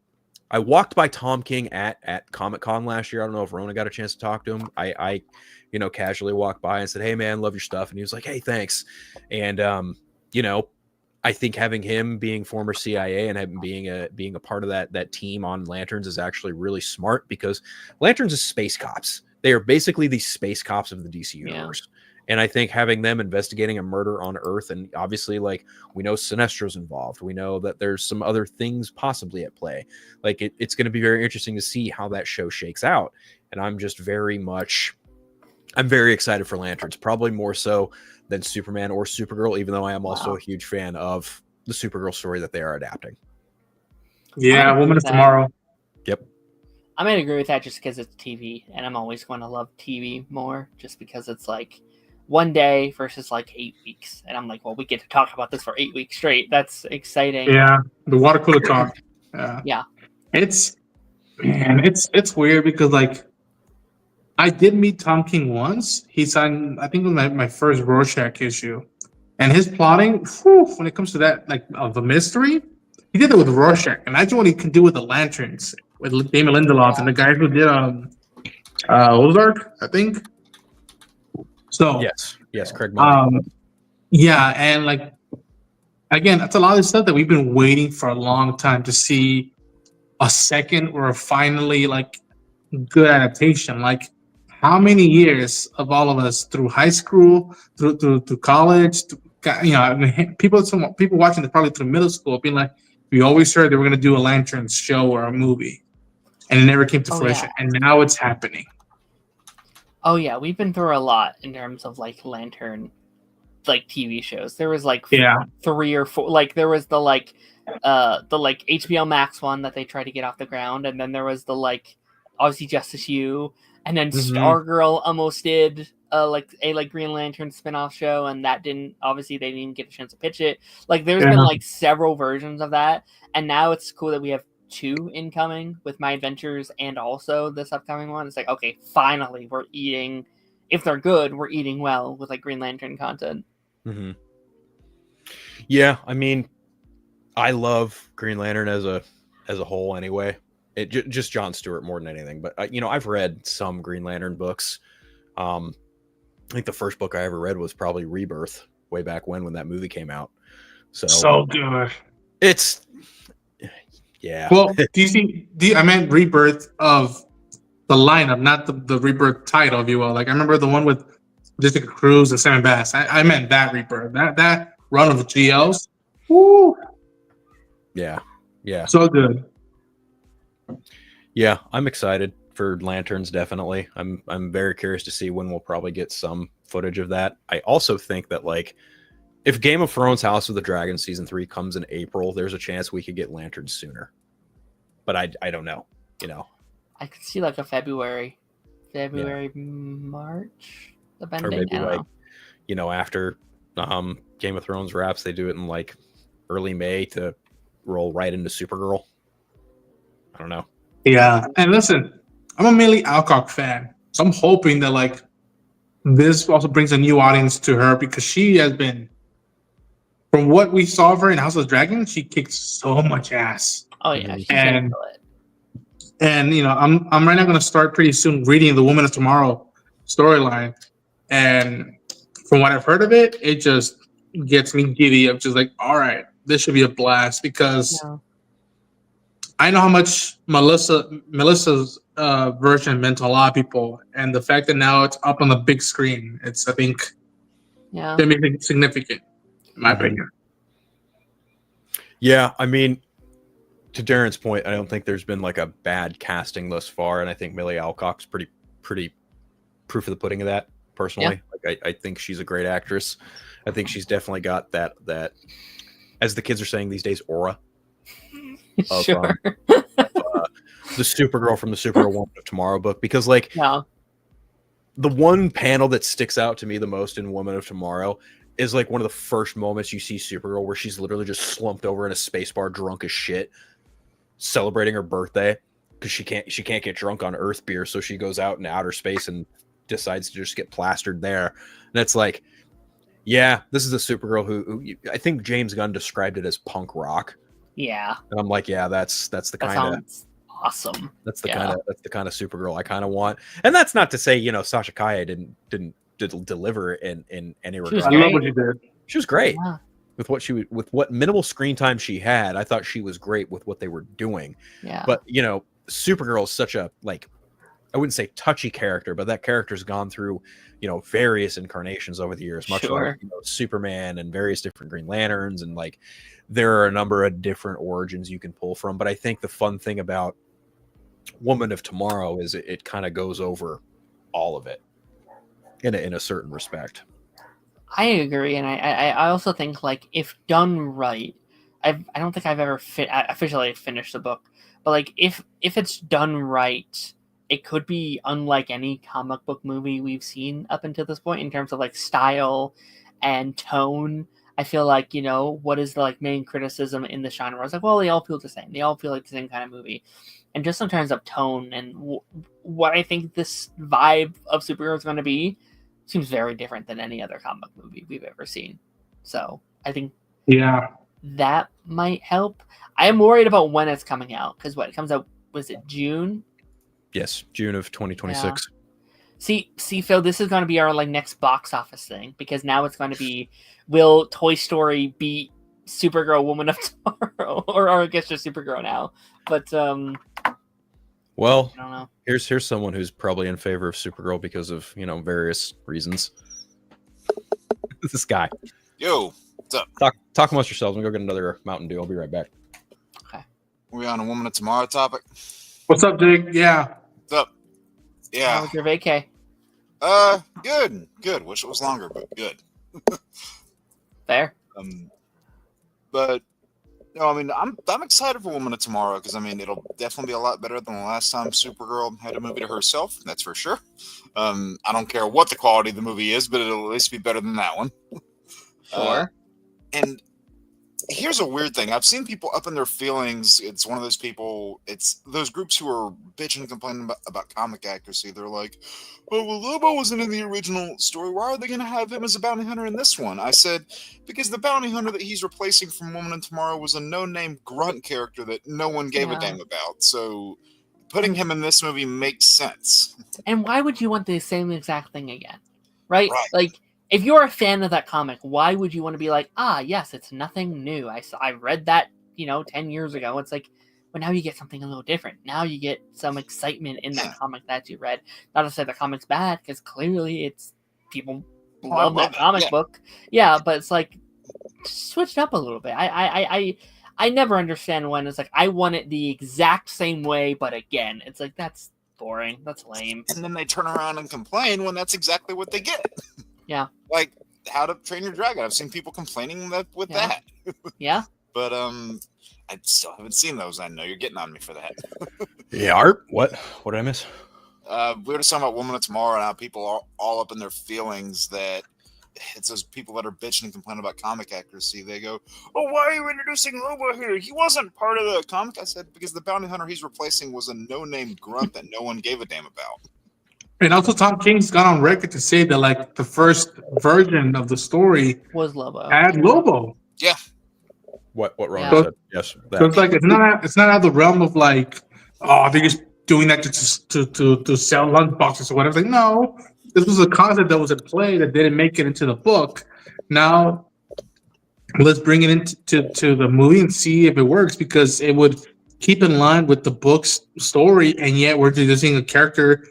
[SPEAKER 1] walked by Tom King at Comic-Con last year. I don't know if Rona got a chance to talk to him. I you know, casually walked by and said, hey, man, love your stuff. And he was like, hey, thanks. And, you know, I think having him being former CIA and having being a part of that team on Lanterns is actually really smart, because Lanterns is space cops. They are basically the space cops of the DC universe. And I think having them investigating a murder on Earth, and obviously, like, we know Sinestro's involved. We know that there's some other things possibly at play. Like, it's going to be very interesting to see how that show shakes out. And I'm very excited for Lanterns, probably more so than Superman or Supergirl, even though I am also a huge fan of the Supergirl story that they are adapting.
[SPEAKER 3] Yeah, Woman of Tomorrow.
[SPEAKER 1] Yep.
[SPEAKER 2] I might agree with that just because it's TV, and I'm always going to love TV more just because it's like one day versus like 8 weeks. And I'm like, well, we get to talk about this for 8 weeks straight. That's exciting.
[SPEAKER 3] Yeah, the water cooler talk.
[SPEAKER 2] Yeah.
[SPEAKER 3] It's weird because, like, I did meet Tom King once. He signed, I think it was my first Rorschach issue. And his plotting, when it comes to that, like, of a mystery, he did it with Rorschach. Imagine what he can do with the Lanterns, with Damon Lindelof and the guys who did Ozark, I think. So
[SPEAKER 1] yes, Craig Murray.
[SPEAKER 3] Yeah, and, like, again, that's a lot of stuff that we've been waiting for a long time to see a second or finally, like, good adaptation. Like, how many years of all of us through high school, through college, I mean, people watching this probably through middle school being like, we always heard they were going to do a Lanterns show or a movie, and it never came to fruition. Yeah. And now it's happening.
[SPEAKER 2] Oh yeah, we've been through a lot in terms of like Lantern, like TV shows. There was like 3 or 4. Like there was the HBO Max one that they tried to get off the ground, and then there was the like obviously Justice U, and then Stargirl almost did a Green Lantern spinoff show, and that didn't. Obviously, they didn't even get a chance to pitch it. Like there's been like several versions of that, and now it's cool that we have 2 incoming with My Adventures and also this upcoming one. It's like, okay, finally we're eating. If they're good, we're eating well with like Green Lantern content.
[SPEAKER 1] Mm-hmm. Yeah, I mean, I love Green Lantern as a whole anyway. It just John Stewart more than anything. But I've read some Green Lantern books. I think the first book I ever read was probably Rebirth, way back when that movie came out.
[SPEAKER 3] So good.
[SPEAKER 1] It's yeah.
[SPEAKER 3] Well, I meant Rebirth of the lineup, not the Rebirth title, if you will. Like, I remember the one with Jessica Cruz and Sam Bass. I meant that Rebirth. That run of GLs. Woo.
[SPEAKER 1] Yeah.
[SPEAKER 3] So good.
[SPEAKER 1] Yeah, I'm excited for Lanterns, definitely. I'm very curious to see when we'll probably get some footage of that. I also think that, like, if Game of Thrones House of the Dragon Season 3 comes in April, there's a chance we could get Lanterns sooner. But I don't know,
[SPEAKER 2] I could see like a February, March, depending.
[SPEAKER 1] Or maybe after Game of Thrones wraps, they do it in like early May to roll right into Supergirl. I don't know.
[SPEAKER 3] Yeah, and listen, I'm a Millie Alcock fan, so I'm hoping that like this also brings a new audience to her because she has been, from what we saw of her in House of the Dragon, she kicked so much ass.
[SPEAKER 2] Oh yeah, she's
[SPEAKER 3] and I'm right now going to start pretty soon reading the Woman of Tomorrow storyline, and from what I've heard of it, it just gets me giddy. I'm just like, all right, this should be a blast because I know how much Melissa's version meant to a lot of people, and the fact that now it's up on the big screen, I think gonna make it significant, in my opinion.
[SPEAKER 1] Yeah, I mean, to Darren's point, I don't think there's been like a bad casting thus far, and I think Millie Alcock's pretty proof of the pudding of that. Personally, like I think she's a great actress. I think she's definitely got that as the kids are saying these days, aura. Of, the Supergirl from the Supergirl Woman of Tomorrow book, because like the one panel that sticks out to me the most in Woman of Tomorrow is like one of the first moments you see Supergirl where she's literally just slumped over in a space bar drunk as shit celebrating her birthday because she can't get drunk on Earth beer, so she goes out in outer space and decides to just get plastered there. And it's like, yeah, this is a Supergirl who I think James Gunn described it as punk rock.
[SPEAKER 2] Yeah.
[SPEAKER 1] And I'm like, yeah, that's the kind of
[SPEAKER 2] awesome.
[SPEAKER 1] That's the kind of Supergirl I kind of want. And that's not to say, Sasha Kaye didn't deliver in any regard.
[SPEAKER 3] I love what she did.
[SPEAKER 1] She was great. Yeah. With what minimal screen time she had. I thought she was great with what they were doing.
[SPEAKER 2] Yeah.
[SPEAKER 1] But, Supergirl is such a like I wouldn't say touchy character, but that character's gone through, various incarnations over the years, much
[SPEAKER 2] Sure.
[SPEAKER 1] like Superman and various different Green Lanterns, and like there are a number of different origins you can pull from. But I think the fun thing about Woman of Tomorrow is it kind of goes over all of it in a certain respect.
[SPEAKER 2] I agree, and I also think like if done right, I don't think I've ever officially finished the book, but like if it's done right, it could be unlike any comic book movie we've seen up until this point in terms of like style and tone. I feel like what is the like main criticism in the genre? I was like, well, they all feel the same. They all feel like the same kind of movie, and just in terms of tone and what I think this vibe of superhero is going to be. Seems very different than any other comic movie we've ever seen. So I think that might help. I am worried about when it's coming out because it comes out, was it June?
[SPEAKER 1] Yes, June of 2026.
[SPEAKER 2] Yeah. See, Phil, this is going to be our like next box office thing because now it's going to be, will Toy Story beat Supergirl Woman of Tomorrow? or I guess just Supergirl now. But
[SPEAKER 1] well,
[SPEAKER 2] I don't know.
[SPEAKER 1] Here's someone who's probably in favor of Supergirl because of various reasons. This guy.
[SPEAKER 4] Yo, what's up?
[SPEAKER 1] Talk amongst yourselves. I'm gonna go get another Mountain Dew. I'll be right back.
[SPEAKER 2] Okay.
[SPEAKER 4] We on a Woman of Tomorrow topic?
[SPEAKER 3] What's up, Jake? Yeah.
[SPEAKER 4] What's up?
[SPEAKER 2] How
[SPEAKER 4] Yeah.
[SPEAKER 2] was your vacay?
[SPEAKER 4] Good. Wish it was longer, but good.
[SPEAKER 2] Fair.
[SPEAKER 4] But no, I mean, I'm excited for Woman of Tomorrow because I mean, it'll definitely be a lot better than the last time Supergirl had a movie to herself. That's for sure. I don't care what the quality of the movie is, but it'll at least be better than that one.
[SPEAKER 2] Sure.
[SPEAKER 4] And here's a weird thing. I've seen people up in their feelings. It's one of those people, it's those groups who are bitching and complaining about comic accuracy. They're like, oh, well, Lobo wasn't in the original story. Why are they going to have him as a bounty hunter in this one? I said, because the bounty hunter that he's replacing from Woman of Tomorrow was a no-name grunt character that no one gave a damn about. So putting him in this movie makes sense.
[SPEAKER 2] And why would you want the same exact thing again? Right? Like, if you're a fan of that comic, why would you want to be like, yes, it's nothing new. I read that, 10 years ago. It's like, well, now you get something a little different. Now you get some excitement in that comic that you read. Not to say the comic's bad, because clearly it's people love that comic book. Yeah, but it's like, switch it up a little bit. I never understand when it's like, I want it the exact same way, but again, it's like, that's boring. That's lame.
[SPEAKER 4] And then they turn around and complain when that's exactly what they get.
[SPEAKER 2] Yeah.
[SPEAKER 4] Like How to Train Your Dragon. I've seen people complaining that that.
[SPEAKER 2] Yeah.
[SPEAKER 4] But I still haven't seen those. I know you're getting on me for that.
[SPEAKER 1] Yeah, Art. What did I miss?
[SPEAKER 4] We were just talking about Woman of Tomorrow and how people are all up in their feelings that it's those people that are bitching and complaining about comic accuracy. They go, oh, why are you introducing Lobo here? He wasn't part of the comic. I said, because the bounty hunter he's replacing was a no-name grunt that no one gave a damn about.
[SPEAKER 3] And also, Tom King's gone on record to say that, like, the first version of the story
[SPEAKER 2] was Lobo.
[SPEAKER 3] Had Lobo.
[SPEAKER 4] Yeah.
[SPEAKER 1] What Ron said? Yes.
[SPEAKER 3] So it's like it's not out of the realm of like, oh, they're just doing that to sell lunch boxes or whatever. Like, no, this was a concept that was at play that didn't make it into the book. Now, let's bring it into the movie and see if it works, because it would keep in line with the book's story, and yet we're introducing a character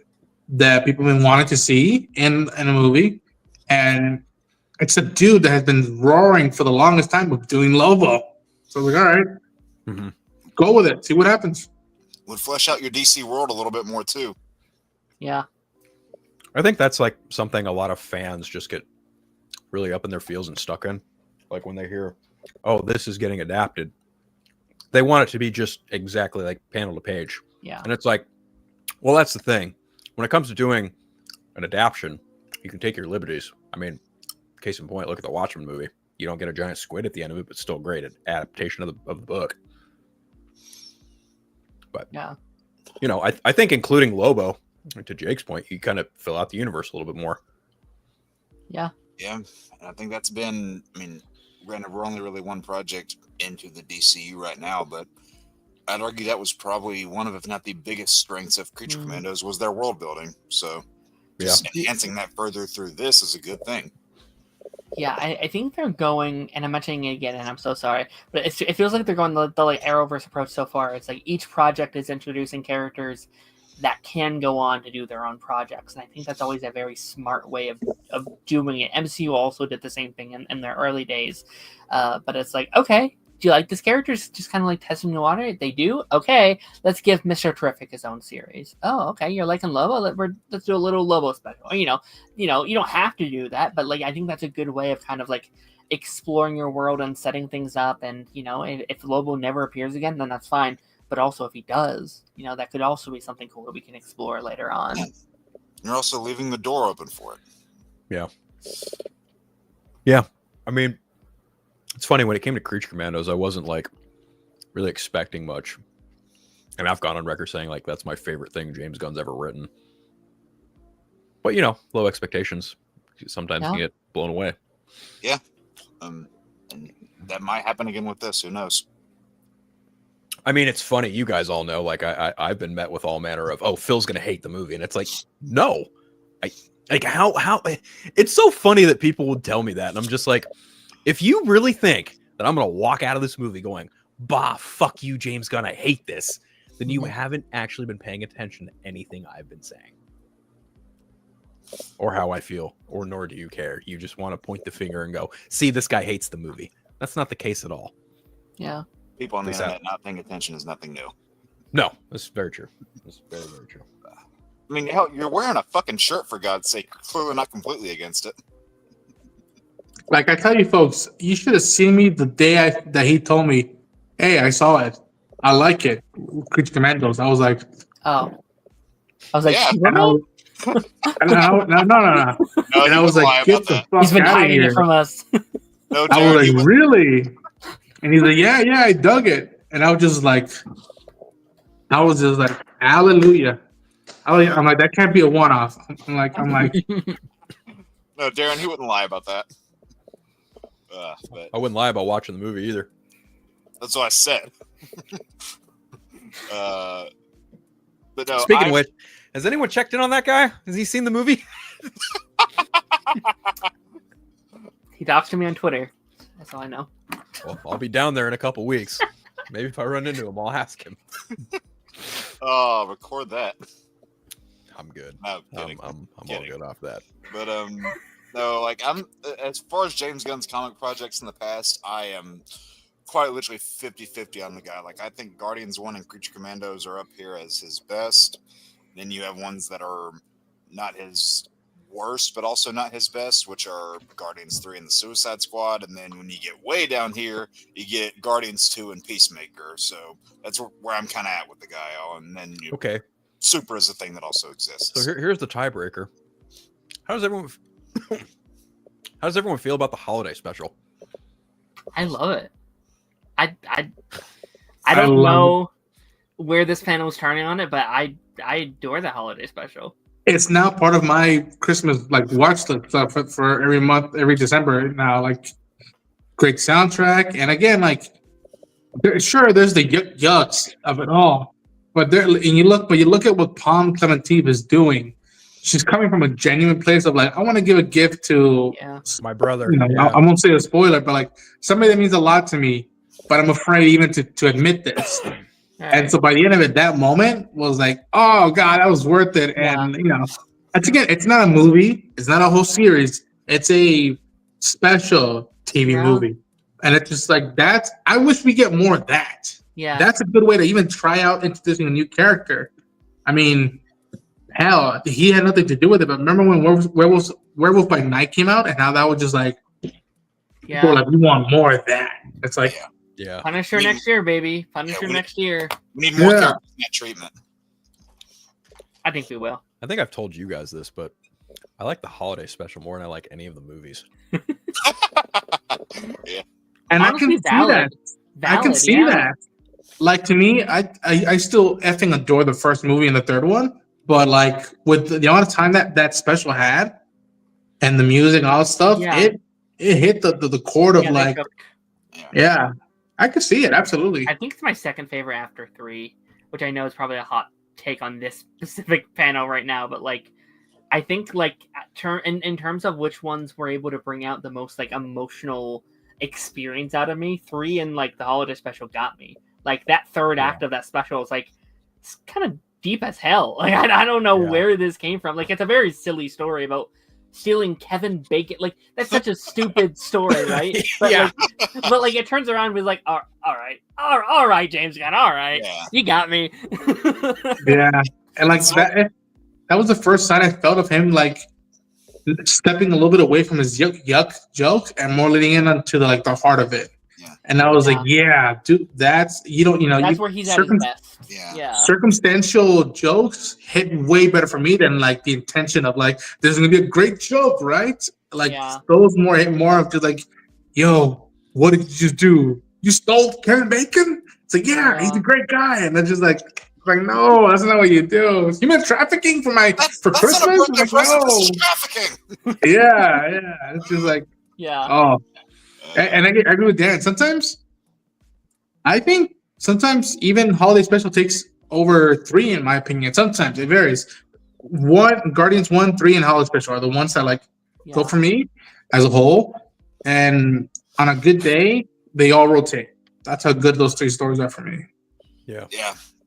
[SPEAKER 3] that people have been wanting to see in a movie, and it's a dude that has been roaring for the longest time of doing Lobo. So like, all right, go with it, see what happens.
[SPEAKER 4] Would flesh out your DC world a little bit more too.
[SPEAKER 2] Yeah,
[SPEAKER 1] I think that's like something a lot of fans just get really up in their feels and stuck in. Like when they hear, oh, this is getting adapted, they want it to be just exactly like panel to page.
[SPEAKER 2] Yeah,
[SPEAKER 1] and it's like, well, that's the thing. When it comes to doing an adaptation, you can take your liberties. I mean, case in point, look at the Watchmen movie. You don't get a giant squid at the end of it, but still great adaptation of the book. But
[SPEAKER 2] yeah,
[SPEAKER 1] I think including Lobo, to Jake's point, you kind of fill out the universe a little bit more.
[SPEAKER 2] Yeah.
[SPEAKER 4] Yeah, and I think that's been. I mean, granted, we're only really one project into the DCU right now, but I'd argue that was probably one of, if not the biggest strengths of Creature Commandos, was their world building. So just enhancing that further through this is a good thing.
[SPEAKER 2] Yeah, I think they're going, and I'm mentioning it again, and I'm so sorry, but it feels like they're going the like Arrowverse approach so far. It's like each project is introducing characters that can go on to do their own projects. And I think that's always a very smart way of doing it. MCU also did the same thing in their early days. But it's like, okay, do you like this character? Just kind of like testing the water. They do? Okay, let's give Mr. Terrific his own series. Oh, okay, you're liking Lobo? Let's do a little Lobo special. You don't have to do that, but like I think that's a good way of kind of like exploring your world and setting things up. And, if Lobo never appears again, then that's fine. But also if he does, that could also be something cool that we can explore later on.
[SPEAKER 4] You're also leaving the door open for it.
[SPEAKER 1] Yeah. Yeah. I mean, it's funny, when it came to Creature Commandos, I wasn't like really expecting much. And I've gone on record saying like that's my favorite thing James Gunn's ever written. But low expectations sometimes can get blown away.
[SPEAKER 4] Yeah. And that might happen again with this. Who knows?
[SPEAKER 1] I mean, it's funny. You guys all know, like, I've been met with all manner of, oh, Phil's going to hate the movie. And it's like, no. How? It's so funny that people would tell me that. And I'm just like, if you really think that I'm going to walk out of this movie going, bah, fuck you, James Gunn, I hate this, then you haven't actually been paying attention to anything I've been saying. Or how I feel, or nor do you care. You just want to point the finger and go, see, this guy hates the movie. That's not the case at all.
[SPEAKER 2] Yeah.
[SPEAKER 4] People on the internet not paying attention is nothing new.
[SPEAKER 1] No, that's very true. That's very, very true.
[SPEAKER 4] I mean, hell, you're wearing a fucking shirt, for God's sake. You're clearly not completely against it.
[SPEAKER 3] Like I tell you folks, you should have seen me the day that he told me, hey, I saw it. I like it. Creature Commandos. I was like,
[SPEAKER 2] oh. I was like,
[SPEAKER 4] Yeah.
[SPEAKER 3] no. And I was like, get the fuck
[SPEAKER 2] he's been
[SPEAKER 3] out of
[SPEAKER 2] hiding
[SPEAKER 3] here.
[SPEAKER 2] it from us.
[SPEAKER 4] No,
[SPEAKER 3] I was
[SPEAKER 4] Jared,
[SPEAKER 3] like, really? And he's like, yeah, I dug it. And I was just like, hallelujah. I'm like, that can't be a one-off. I'm like,
[SPEAKER 4] no, Darren, he wouldn't lie about that. But
[SPEAKER 1] I wouldn't lie about watching the movie either.
[SPEAKER 4] that's what I said. But no.
[SPEAKER 1] Speaking of which, has anyone checked in on that guy? Has he seen the movie?
[SPEAKER 2] He talks to me on Twitter. That's all I know.
[SPEAKER 1] Well, I'll be down there in a couple weeks. Maybe if I run into him, I'll ask him.
[SPEAKER 4] Oh, record that.
[SPEAKER 1] I'm good.
[SPEAKER 4] No, kidding.
[SPEAKER 1] I'm all good off that.
[SPEAKER 4] But no, like I'm as far as James Gunn's comic projects in the past, I am quite literally 50-50 on the guy. Like I think Guardians 1 and Creature Commandos are up here as his best. Then you have ones that are not his worst, but also not his best, which are Guardians 3 and the Suicide Squad. And then when you get way down here, you get Guardians 2 and Peacemaker. So that's where I'm kind of at with the guy. And then
[SPEAKER 1] Okay.
[SPEAKER 4] Super is a thing that also exists.
[SPEAKER 1] So here's the tiebreaker. How does everyone feel about the holiday special?
[SPEAKER 2] I love it. I don't know where this panel is turning on it, but I adore the holiday special.
[SPEAKER 3] it's now part of my Christmas watch list for every month, every December now. Like, great soundtrack, and again, there's the yucks of it all, but you look at what Palm Clementif is doing. She's coming from a genuine place of I want to give a gift to
[SPEAKER 1] my brother.
[SPEAKER 3] I won't say a spoiler, but somebody that means a lot to me, but I'm afraid even to admit this. And so by the end of it, that moment was oh God, that was worth it. And it's not a movie, it's not a whole series, it's a special TV movie. And it's just that's, I wish we get more of that.
[SPEAKER 2] Yeah.
[SPEAKER 3] That's a good way to even try out introducing a new character. I mean, hell, he had nothing to do with it, but remember when Werewolf by Night came out, and how that was just people were we want more of that. It's
[SPEAKER 2] Punisher next year, baby. Punisher next year.
[SPEAKER 4] We need more characters in that treatment.
[SPEAKER 2] I think we will.
[SPEAKER 1] I think I've told you guys this, but I like the holiday special more than I like any of the movies.
[SPEAKER 3] And
[SPEAKER 2] honestly,
[SPEAKER 3] I can see that. To me, I still effing adore the first movie and the third one, but with the amount of time that special had, and the music and all that stuff, it hit the chord of I could see it, absolutely.
[SPEAKER 2] I think it's my second favorite after 3, which I know is probably a hot take on this specific panel right now, but I think in terms of which ones were able to bring out the most emotional experience out of me, 3 and the holiday special got me. That third act of that special is it's kind of deep as hell. Like I don't know
[SPEAKER 1] Yeah.
[SPEAKER 2] where this came from. Like it's a very silly story about stealing Kevin Bacon. Like that's such a stupid story, right? But
[SPEAKER 1] Yeah.
[SPEAKER 2] like it turns around and be like, all right, James Gunn, all right,
[SPEAKER 4] Yeah.
[SPEAKER 2] you got me.
[SPEAKER 3] Yeah, and like that was the first sign I felt of him like stepping a little bit away from his yuck joke and more leaning in onto the heart of it.
[SPEAKER 4] Yeah.
[SPEAKER 3] And I was
[SPEAKER 2] Yeah.
[SPEAKER 3] like, yeah, dude, that's
[SPEAKER 2] That's where he's at his best.
[SPEAKER 4] Yeah.
[SPEAKER 3] circumstantial jokes hit way better for me than like the intention of like there's gonna be a great joke, right? Like those more hit more of just like, yo, what did you just do? You stole Kevin Bacon? It's like, yeah, he's a great guy, and then just like no, that's not what you do. Human trafficking for
[SPEAKER 4] that's
[SPEAKER 3] Christmas?
[SPEAKER 4] Not a birthday
[SPEAKER 3] Like,
[SPEAKER 4] present.
[SPEAKER 3] no.
[SPEAKER 4] This is trafficking.
[SPEAKER 3] Yeah. It's just like, oh, and I agree with Dan. I think sometimes even holiday special takes over 3, in my opinion. Sometimes it varies. Guardians 1, 3, and holiday special are the ones that like go for me as a whole. And on a good day, they all rotate. That's how good those 3 stories are for me.
[SPEAKER 1] Yeah.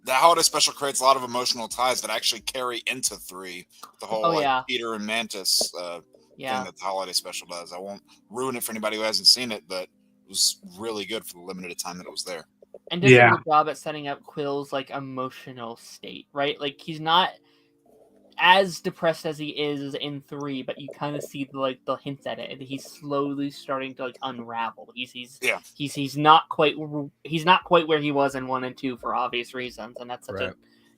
[SPEAKER 4] The holiday special creates a lot of emotional ties that actually carry into 3. The whole Peter and Mantis thing that the holiday special does. I won't ruin it for anybody who hasn't seen it, but it was really good for the limited time that it was there.
[SPEAKER 2] And does a good job at setting up Quill's like emotional state, right? Like he's not as depressed as he is in 3, but you kind of see the hints at it. He's slowly starting to like unravel. He's not quite where he was in 1 and 2 for obvious reasons, and that's such a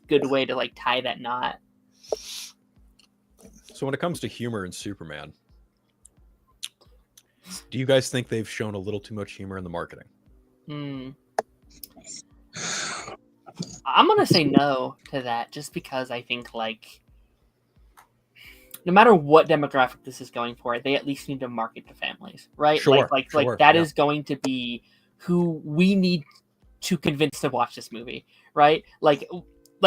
[SPEAKER 2] good way to like tie that knot.
[SPEAKER 1] So when it comes to humor in Superman, do you guys think they've shown a little too much humor in the marketing?
[SPEAKER 2] I'm gonna say no to that, just because I think like no matter what demographic this is going for, they at least need to market to families, right?
[SPEAKER 1] Sure,
[SPEAKER 2] like that is going to be who we need to convince to watch this movie, right? Like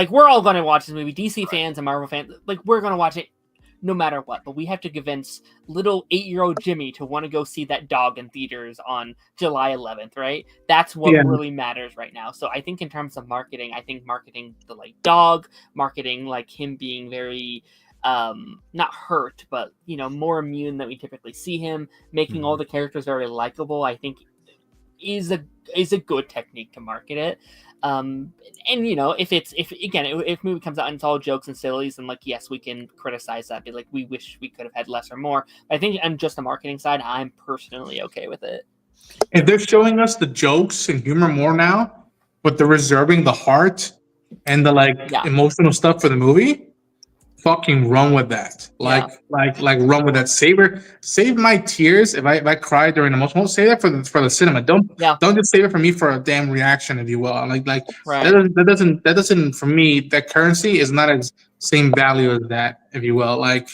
[SPEAKER 2] we're all going to watch this movie. DC fans and Marvel fans, like we're going to watch it no matter what. But we have to convince little 8-year-old Jimmy to want to go see that dog in theaters on July 11th, right? That's what really matters right now. So I think in terms of marketing, marketing the like dog, marketing like him being very not hurt, but more immune than we typically see him, making all the characters very likable, I think is a good technique to market it. And if movie comes out and it's all jokes and sillies, then like yes, we can criticize that, be like we wish we could have had less or more. But I think on just the marketing side, I'm personally okay with it.
[SPEAKER 3] If they're showing us the jokes and humor more now, but they're reserving the heart and the emotional stuff for the movie, fucking run with that. Like run with that. Save my tears if I cry during emotional. Save that for the cinema. Don't just save it for me for a damn reaction, if you will. That doesn't for me, that currency is not as same value as that, if you will. Like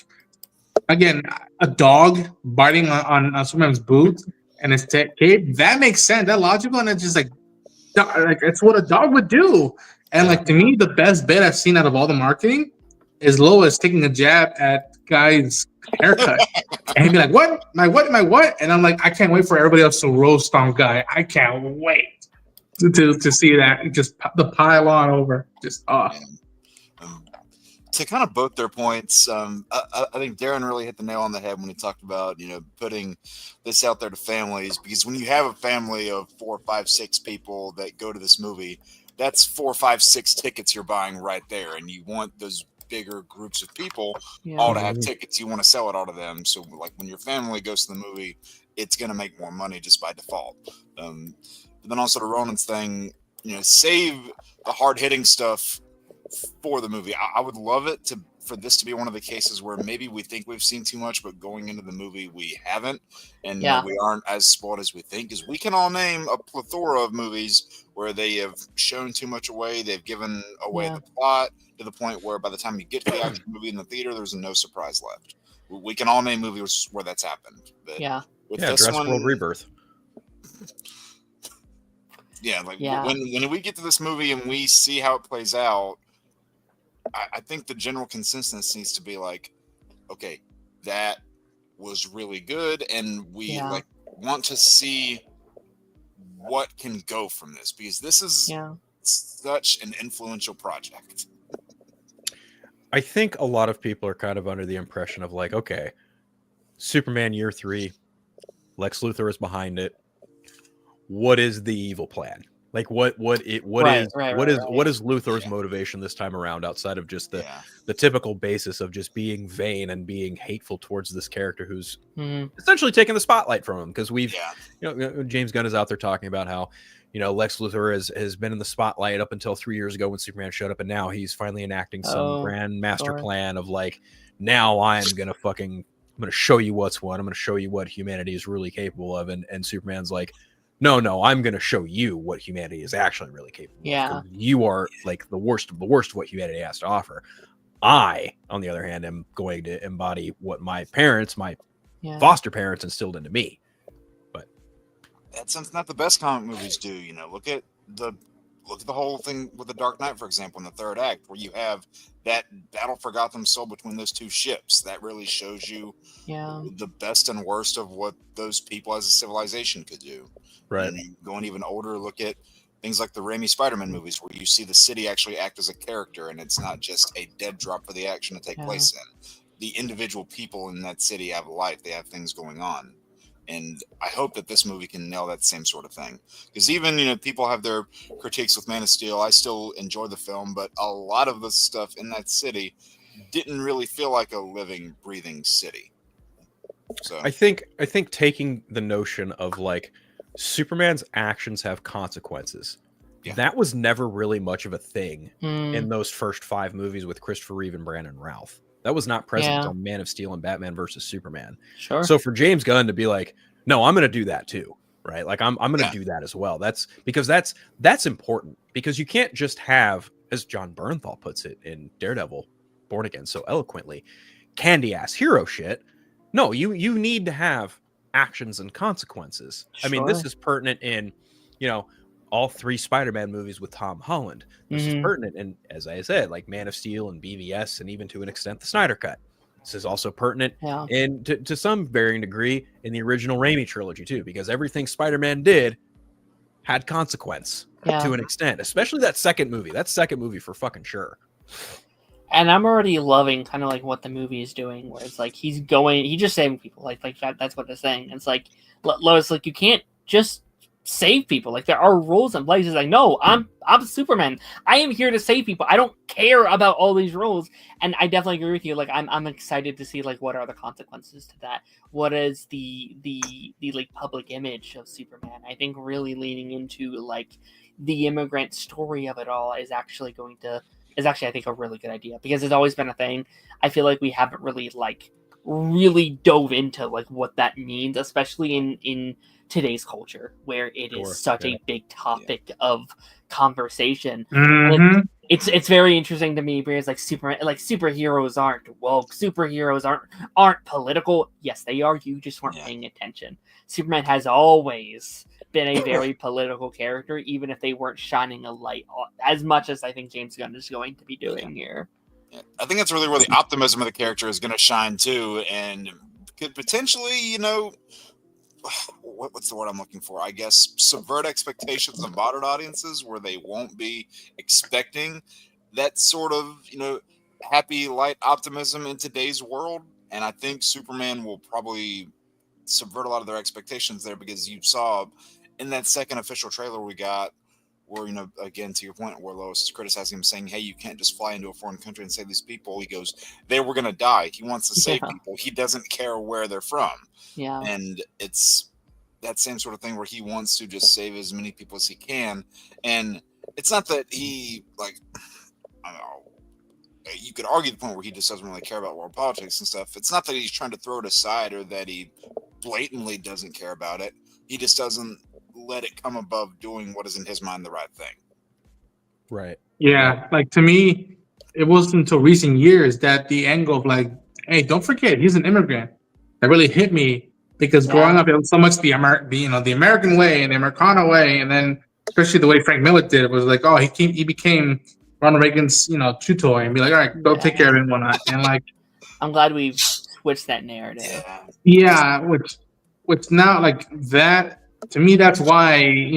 [SPEAKER 3] again, a dog biting on Superman's boot and his cape, that makes sense. That logical, and it's just like it's what a dog would do. And like to me, the best bet I've seen out of all the marketing is Lois taking a jab at Guy's haircut. And he'd be like, what? My what? And I'm like, I can't wait for everybody else to roast on Guy. I can't wait to see that. Just the pile on over. Just
[SPEAKER 4] to kind of both their points, I think Darren really hit the nail on the head when he talked about, putting this out there to families, because when you have a family of 4, 5, 6 people that go to this movie, that's 4, 5, 6 tickets you're buying right there. And you want those bigger groups of people all to have tickets. You want to sell it all to them. So like when your family goes to the movie, it's going to make more money just by default. But then also to Ronan's thing, save the hard hitting stuff for the movie. I would love it for this to be one of the cases where maybe we think we've seen too much, but going into the movie we haven't, and we aren't as spoiled as we think, because we can all name a plethora of movies where they have shown too much away. They've given away the plot to the point where by the time you get to the actual movie in the theater, there's no surprise left. We can all name movies where that's happened. But with this
[SPEAKER 1] Jurassic
[SPEAKER 4] one,
[SPEAKER 1] World Rebirth.
[SPEAKER 4] When we get to this movie and we see how it plays out, I think the general consensus needs to be like, okay, that was really good, and we want to see what can go from this, because this is such an influential project.
[SPEAKER 1] I think a lot of people are kind of under the impression of like, okay, Superman Year 3, Lex Luthor is behind it. What is the evil plan? Like what is Luthor's motivation this time around outside of just the typical basis of just being vain and being hateful towards this character who's essentially taking the spotlight from him? Because we've James Gunn is out there talking about how Lex Luthor has been in the spotlight up until 3 years ago when Superman showed up, and now he's finally enacting some grand master plan of like, now I'm gonna show you what's what. I'm gonna show you what humanity is really capable of, and Superman's like, no, I'm going to show you what humanity is actually really capable of. You are like the worst of what humanity has to offer. I, on the other hand, am going to embody what my foster parents instilled into me. But
[SPEAKER 4] that's not the best comic movies do. Look at the whole thing with the Dark Knight, for example, in the third act, where you have that battle for Gotham Soul between those two ships. That really shows you the best and worst of what those people as a civilization could do.
[SPEAKER 1] Right.
[SPEAKER 4] And going even older, look at things like the Raimi Spider-Man movies, where you see the city actually act as a character, and it's not just a dead drop for the action to take place in. The individual people in that city have life; they have things going on, and I hope that this movie can nail that same sort of thing. Because even people have their critiques with Man of Steel. I still enjoy the film, but a lot of the stuff in that city didn't really feel like a living, breathing city. So
[SPEAKER 1] I think taking the notion of like, Superman's actions have consequences. That was never really much of a thing in those first 5 movies with Christopher Reeve and Brandon Routh. That was not present until Man of Steel and Batman versus Superman.
[SPEAKER 2] Sure.
[SPEAKER 1] So for James Gunn to be like, no, I'm going to do that too, right? Like I'm going to do that as well. That's important, because you can't just have, as John Bernthal puts it in Daredevil Born Again so eloquently, candy ass hero shit. No, you need to have actions and consequences.
[SPEAKER 2] Sure.
[SPEAKER 1] I mean, this is pertinent in, all 3 Spider-Man movies with Tom Holland. This is pertinent in, as I said, like Man of Steel and BVS, and even to an extent the Snyder Cut. This is also pertinent in to some varying degree in the original Raimi trilogy too, because everything Spider-Man did had consequence to an extent, especially that second movie. That second movie for fucking sure.
[SPEAKER 2] And I'm already loving kind of like what the movie is doing, where it's like he's just saving people. Like that's what they're saying. And it's like, Lois, like you can't just save people. Like there are rules and places. Like, no, I'm Superman. I am here to save people. I don't care about all these rules. And I definitely agree with you. Like I'm excited to see like what are the consequences to that. What is the like public image of Superman? I think really leaning into like the immigrant story of it all is actually I think a really good idea, because it's always been a thing. I feel like we haven't really dove into like what that means, especially in today's culture, where it is such a big topic of conversation. It's very interesting to me, because like superheroes aren't woke, superheroes aren't political. Yes, they are. You just weren't paying attention. Superman has always been a very political character, even if they weren't shining a light as much as I think James Gunn is going to be doing here.
[SPEAKER 4] I think that's really where the optimism of the character is going to shine too, and could potentially, what's the word I'm looking for? I guess subvert expectations of modern audiences, where they won't be expecting that sort of, happy, light optimism in today's world. And I think Superman will probably subvert a lot of their expectations there, because you saw in that second official trailer we got, where, again, to your point, where Lois is criticizing him, saying, hey, you can't just fly into a foreign country and save these people. He goes, they were going to die. He wants to save people. He doesn't care where they're from.
[SPEAKER 2] Yeah.
[SPEAKER 4] And it's that same sort of thing where he wants to just save as many people as he can. And it's not that he, like, I don't know, you could argue the point where he just doesn't really care about world politics and stuff. It's not that he's trying to throw it aside or that he blatantly doesn't care about it. He just doesn't let it come above doing what is in his mind the right thing.
[SPEAKER 1] Right.
[SPEAKER 3] Yeah. Like, to me, it wasn't until recent years that the angle of like, hey, don't forget, he's an immigrant, that really hit me, because growing up, it was so much the American way and the Americana way, and then especially the way Frank Miller did it was like, oh, he became Ronald Reagan's true toy, and be like, all right, go take care of it and whatnot. And like,
[SPEAKER 2] I'm glad we've switched that narrative.
[SPEAKER 3] Yeah, which now, like, that, to me, that's why,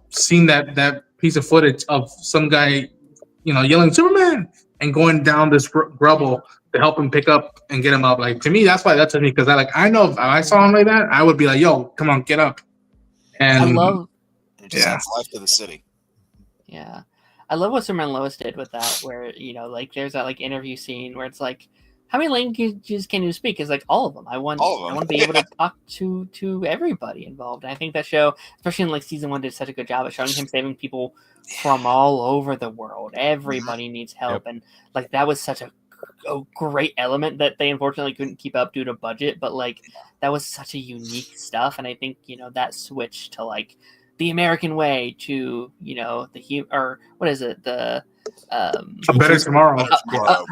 [SPEAKER 3] seeing that piece of footage of some guy, yelling Superman and going down this rubble to help him pick up and get him up. Like, to me, that's why that's to me, because I know if I saw him like that, I would be like, yo, come on, get up. And
[SPEAKER 2] I love
[SPEAKER 4] It just adds life to the city.
[SPEAKER 2] Yeah. I love what Superman and Lois did with that, where, like, there's that, like, interview scene where it's like, how many languages can you speak? It's like, all of them. I want to be able to talk to everybody involved. And I think that show, especially in, like, season 1, did such a good job at showing him saving people from all over the world. Everybody needs help. And, like, that was such a great element that they unfortunately couldn't keep up due to budget. But, like, that was such a unique stuff. And I think, that switch to, like, the American way to, or what is it? A
[SPEAKER 3] better tomorrow.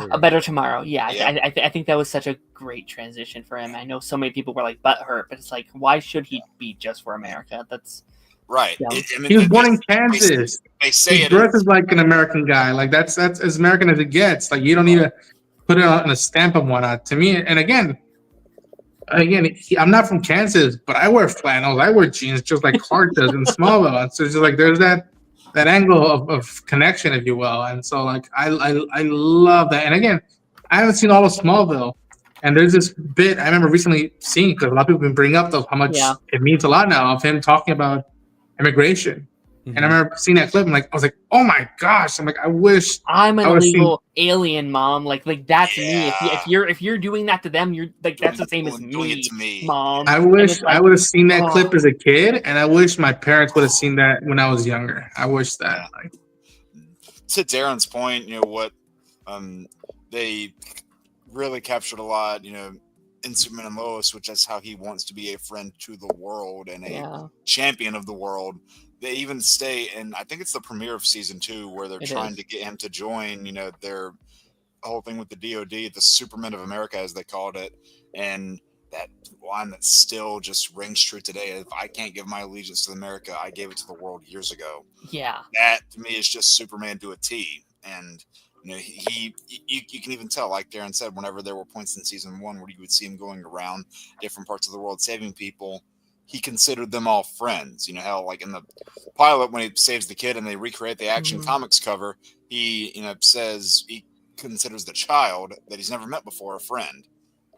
[SPEAKER 2] A better tomorrow. Yeah. I think that was such a great transition for him. I know so many people were like butthurt, but it's like, why should he be just for America? That's
[SPEAKER 4] right.
[SPEAKER 3] He was born in Kansas.
[SPEAKER 4] They say
[SPEAKER 3] he dresses like an American guy. Like that's as American as it gets. Like you don't need to put it on a stamp and whatnot. To me, and again, I'm not from Kansas, but I wear flannels. I wear jeans just like Clark does in Smallville. And so it's just like there's that angle of connection, if you will. And so like I love that. And again, I haven't seen all of Smallville. And there's this bit I remember recently seeing, because a lot of people have been bringing up how much it means a lot now, of him talking about immigration. And I remember seeing that clip and I was like, oh my gosh. I'm like, I wish
[SPEAKER 2] I'm an illegal alien, Mom. Like that's me. If you're doing that to them, you're like, that's the same as me, Mom.
[SPEAKER 3] I wish I would have seen that clip as a kid, and I wish my parents would have seen that when I was younger. I wish that. Like,
[SPEAKER 4] to Darren's point, what they really captured a lot, in Superman and Lois, which is how he wants to be a friend to the world and a champion of the world. They even stay in, I think it's the premiere of season 2, where they're trying to get him to join, their whole thing with the DOD, the Supermen of America, as they called it. And that line that still just rings true today. If I can't give my allegiance to America, I gave it to the world years ago.
[SPEAKER 2] Yeah.
[SPEAKER 4] That to me is just Superman to a T. And, you can even tell, like Darren said, whenever there were points in season 1 where you would see him going around different parts of the world saving people, he considered them all friends. How like in the pilot when he saves the kid and they recreate the Action Comics cover, he says he considers the child that he's never met before a friend.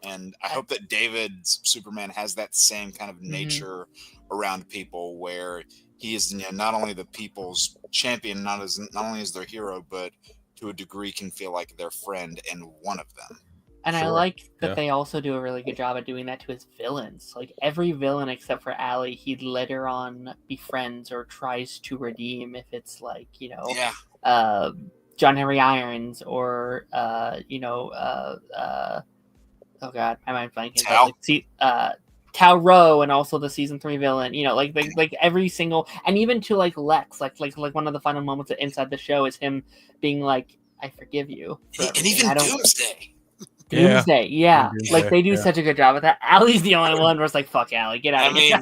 [SPEAKER 4] And I hope that David's Superman has that same kind of nature around people, where he is not only the people's champion, not only is their hero, but to a degree can feel like their friend and one of them.
[SPEAKER 2] And I like that they also do a really good job at doing that to his villains. Like every villain except for Allie, he later on befriends or tries to redeem, if it's like, John Henry Irons or oh god, my mind's blanking. Tao Rowe, and also the season 3 villain, like every single, and even to like Lex, like one of the final moments inside the show is him being like, I forgive you.
[SPEAKER 4] And even Doomsday.
[SPEAKER 2] Doomsday, like they do such a good job with that. Allie's the only one where it's like, fuck Allie, get out of here.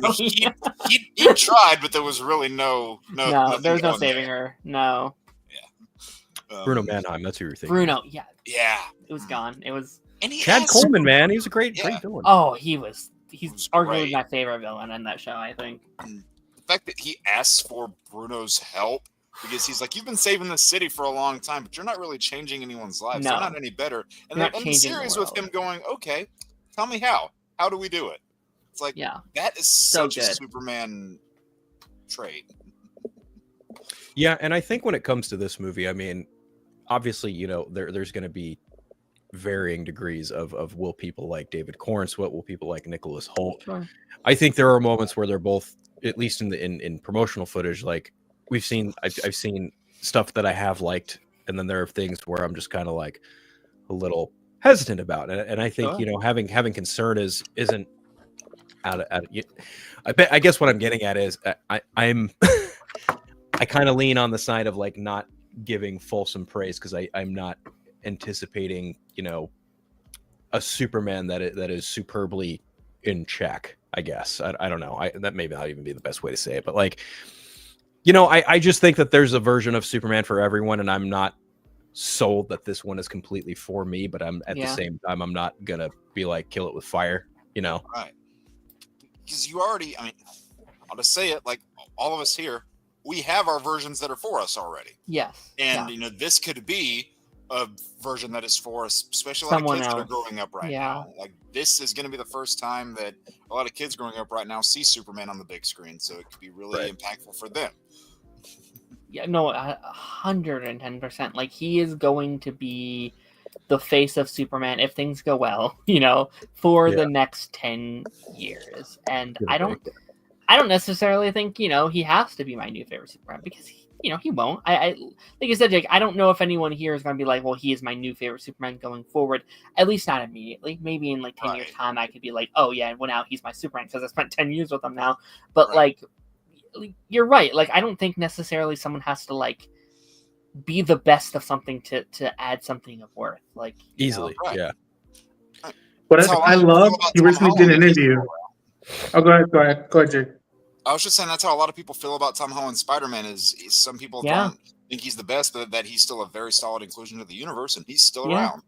[SPEAKER 4] He tried, but there was really no,
[SPEAKER 2] there was no saving her. No.
[SPEAKER 4] Yeah.
[SPEAKER 1] Bruno Mannheim, that's who you're thinking.
[SPEAKER 2] Bruno,
[SPEAKER 4] yeah,
[SPEAKER 2] it was gone. It was.
[SPEAKER 4] And
[SPEAKER 1] Chad Coleman, man, he was a great villain.
[SPEAKER 2] Oh, he's arguably my favorite villain in that show, I think.
[SPEAKER 4] And the fact that he asks for Bruno's help, because he's like, you've been saving the city for a long time, but you're not really changing anyone's lives.
[SPEAKER 2] No.
[SPEAKER 4] They're not any better. And they're in the series with him going, okay, tell me how. How do we do it? It's like, that is such a Superman trait.
[SPEAKER 1] Yeah, and I think when it comes to this movie, I mean, obviously, there's going to be varying degrees of will people like David Cornswet, will people like Nicholas Hoult.
[SPEAKER 2] Sure.
[SPEAKER 1] I think there are moments where they're both, at least in promotional footage, like I've seen stuff that I have liked, and then there are things where I'm just kind of like a little hesitant about it. And I think having concern isn't out of I guess what I'm getting at is I'm I kind of lean on the side of like not giving fulsome praise, because I'm not anticipating a Superman that is superbly in check. I guess I don't know. That may not even be the best way to say it, but like. I just think that there's a version of Superman for everyone, and I'm not sold that this one is completely for me, but I'm at the same time, I'm not going to be like, kill it with fire,
[SPEAKER 4] Right. Because you already, I'll just say it, like all of us here, we have our versions that are for us already.
[SPEAKER 2] Yes.
[SPEAKER 4] And, this could be a version that is for especially a lot
[SPEAKER 2] Someone
[SPEAKER 4] of kids that are
[SPEAKER 2] else.
[SPEAKER 4] growing up right
[SPEAKER 2] Yeah.
[SPEAKER 4] now. Like this is going to be the first time that a lot of kids growing up right now see Superman on the big screen, so it could be really impactful for them.
[SPEAKER 2] Yeah, no, 110%. Like, he is going to be the face of Superman if things go well, for the next 10 years. And I don't necessarily think, he has to be my new favorite Superman, because he won't. I like I said, Jake, I don't know if anyone here is going to be like, well, he is my new favorite Superman going forward. At least not immediately. Maybe in like 10 years time, I could be like, oh yeah, well now he's my Superman because I spent 10 years with him now. But like, you're right. Like, I don't think necessarily someone has to like be the best of something to add something of worth. Like,
[SPEAKER 1] easily, yeah.
[SPEAKER 3] But I love he recently did an interview. Oh, go ahead, Jake.
[SPEAKER 4] I was just saying that's how a lot of people feel about Tom Holland's Spider-Man. Is some people don't think he's the best, but that he's still a very solid inclusion to the universe, and he's still around.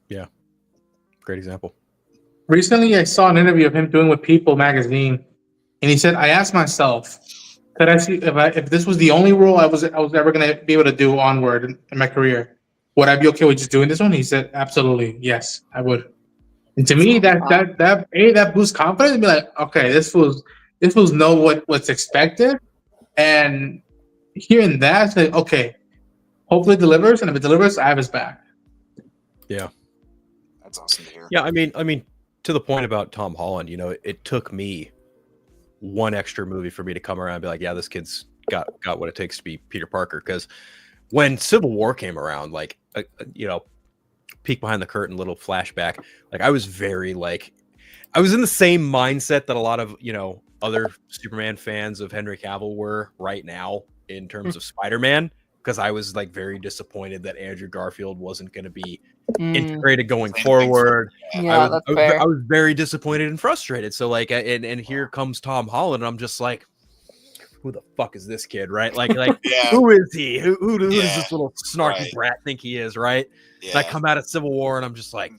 [SPEAKER 1] Yeah, great example.
[SPEAKER 3] Recently, I saw an interview of him doing with People magazine, and he said, "I asked myself, could I see if this was the only role I was ever going to be able to do onward in my career, would I be okay with just doing this one?" He said, "Absolutely, yes, I would." And to me, that boosts confidence and be like, okay, this was know what's expected, and hearing that, say, okay, hopefully it delivers, and if it delivers, I have his back.
[SPEAKER 1] Yeah,
[SPEAKER 4] that's awesome to hear.
[SPEAKER 1] Yeah, I mean, to the point about Tom Holland, it took me one extra movie for me to come around and be like, yeah, this kid's got what it takes to be Peter Parker. Because when Civil War came around, like, peek behind the curtain, little flashback, like I was very I was in the same mindset that a lot of other Superman fans of Henry Cavill were right now in terms of Spider-Man, because I was like very disappointed that Andrew Garfield wasn't going to be integrated going forward.
[SPEAKER 2] Yeah, that's fair.
[SPEAKER 1] I was very disappointed and frustrated. So like, and here comes Tom Holland, and I'm just like, who the fuck is this kid, right? Like who is he? Who does this little snarky brat think he is, right? Yeah. And I come out of Civil War and I'm just like,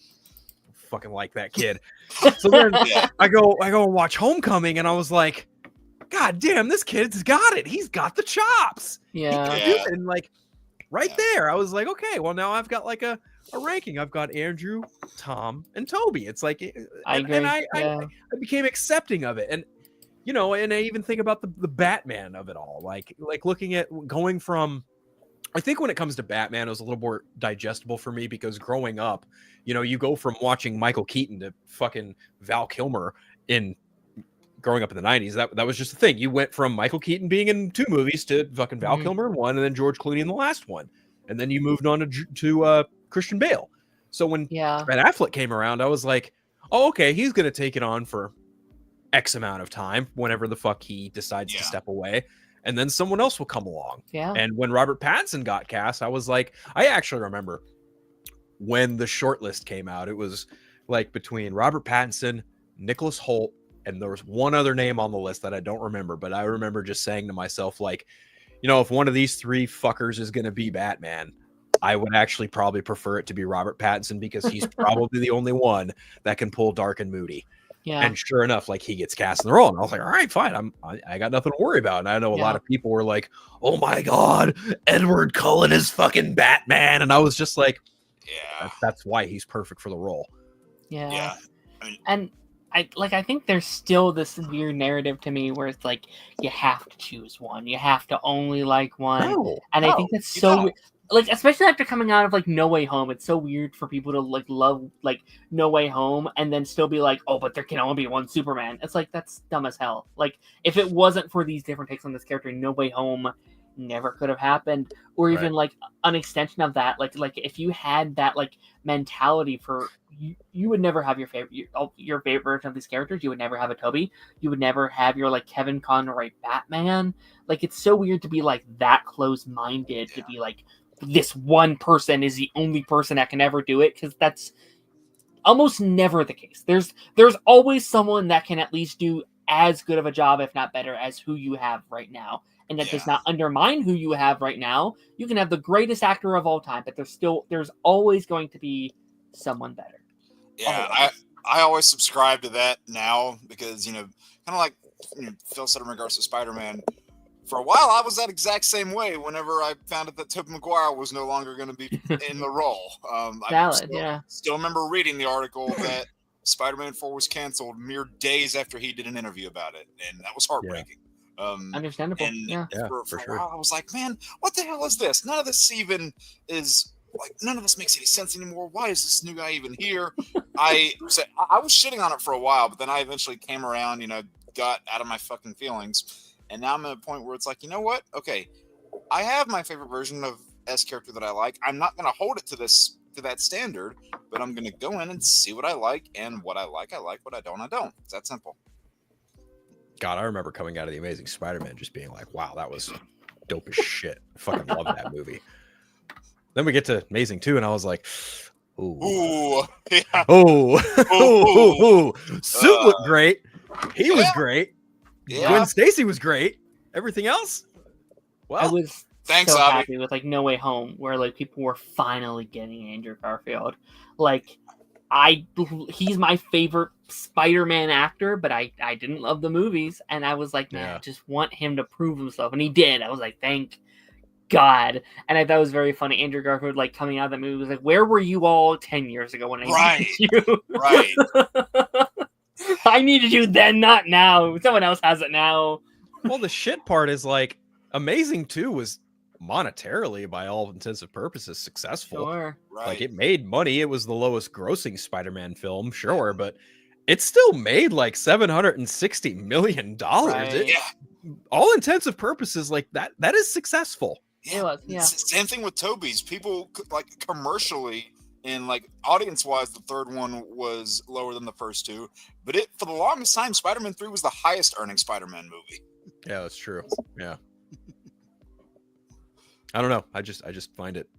[SPEAKER 1] fucking like that kid. So then I go and watch Homecoming, and I was like, God damn, this kid's got it. He's got the chops.
[SPEAKER 2] Yeah.
[SPEAKER 1] He can do it. And like right there, I was like, okay, well now I've got like a ranking. I've got Andrew, Tom, and Toby. It's like, I became accepting of it. And and I even think about the Batman of it all. Like looking at going from, I think when it comes to Batman, it was a little more digestible for me, because growing up, you go from watching Michael Keaton to fucking Val Kilmer growing up in the 90s. That was just the thing. You went from Michael Keaton being in 2 movies to fucking Val Kilmer in 1, and then George Clooney in the last one. And then you moved on to Christian Bale. So when Ben Affleck came around, I was like, oh, okay, he's going to take it on for X amount of time, whenever the fuck he decides to step away, and then someone else will come along.
[SPEAKER 2] Yeah.
[SPEAKER 1] And when Robert Pattinson got cast, I was like, I actually remember when the shortlist came out, it was like between Robert Pattinson, Nicholas Hoult, and there was one other name on the list that I don't remember, but I remember just saying to myself, like, if one of these 3 fuckers is going to be Batman, I would actually probably prefer it to be Robert Pattinson, because he's probably the only one that can pull dark and moody.
[SPEAKER 2] Yeah.
[SPEAKER 1] And sure enough, like, he gets cast in the role, and I was like, all right, fine, I got nothing to worry about. And I know a lot of people were like, oh my god, Edward Cullen is fucking Batman, and I was just like, that's why he's perfect for the role.
[SPEAKER 2] Yeah. And I think there's still this weird narrative to me where it's like, you have to choose one, you have to only like one. I think that's so like, especially after coming out of like No Way Home, it's so weird for people to like love like No Way Home and then still be like, oh, but there can only be one Superman. It's like, that's dumb as hell. Like, if it wasn't for these different takes on this character, No Way Home never could have happened. Or even like an extension of that, like if you had that like mentality for you would never have your favorite version of these characters. You would never have a Toby. You would never have your like Kevin Conroy Batman. Like, it's so weird to be like that close-minded, to be like, this one person is the only person that can ever do it, because that's almost never the case. There's always someone that can at least do as good of a job, if not better, as who you have right now. And that does not undermine who you have right now. You can have the greatest actor of all time, but there's always going to be someone better.
[SPEAKER 4] Yeah, I always subscribe to that now, because kind of like Phil said in regards to Spider-Man, For a while, I was that exact same way. Whenever I found out that Tobey Maguire was no longer going to be in the role,
[SPEAKER 2] Valid,
[SPEAKER 4] still remember reading the article that Spider-Man 4 was canceled mere days after he did an interview about it, and that was heartbreaking.
[SPEAKER 2] Understandable.
[SPEAKER 4] And for
[SPEAKER 1] for
[SPEAKER 4] a
[SPEAKER 1] sure.
[SPEAKER 4] while, I was like, man, what the hell is this? None of this even is like, none of this makes any sense anymore. Why is this new guy even here? I was shitting on it for a while, but then I eventually came around, got out of my fucking feelings, and now I'm at a point where it's like, you know what? Okay, I have my favorite version of S character that I like. I'm not going to hold it to that standard, but I'm going to go in and see what I like, and what I like. What I don't, I don't. It's that simple.
[SPEAKER 1] God, I remember coming out of The Amazing Spider-Man just being like, wow, that was dope as shit. I fucking love that movie. Then we get to Amazing 2, and I was like, ooh.
[SPEAKER 4] Yeah.
[SPEAKER 1] Ooh. Suit looked great. He was great.
[SPEAKER 4] Yeah.
[SPEAKER 1] Gwen Stacy was great. Everything else? Well,
[SPEAKER 2] I was
[SPEAKER 4] thanks,
[SPEAKER 2] so
[SPEAKER 4] Abby.
[SPEAKER 2] happy with like No Way Home, where like people were finally getting Andrew Garfield. Like, he's my favorite Spider-Man actor, but I didn't love the movies, and I was like, man, I just want him to prove himself, and he did. I was like, thank God. And I thought it was very funny. Andrew Garfield, like, coming out of that movie, was like, where were you all 10 years ago when I needed you?
[SPEAKER 4] Right.
[SPEAKER 2] I needed you then, not now. Someone else has it now.
[SPEAKER 1] Well, the shit part is like Amazing 2 was monetarily, by all intents and purposes, successful.
[SPEAKER 2] Sure.
[SPEAKER 4] Right.
[SPEAKER 1] Like, it made money. It was the lowest grossing Spider-Man film, sure, but it still made like $760 million.
[SPEAKER 2] Right.
[SPEAKER 1] All intents and purposes, like that is successful.
[SPEAKER 2] Yeah.
[SPEAKER 4] Same thing with Toby's. People like commercially and like audience-wise, the third one was lower than the first two, but for the longest time, Spider-Man 3 was the highest earning Spider-Man movie.
[SPEAKER 1] Yeah, that's true. Yeah. I don't know. I just find it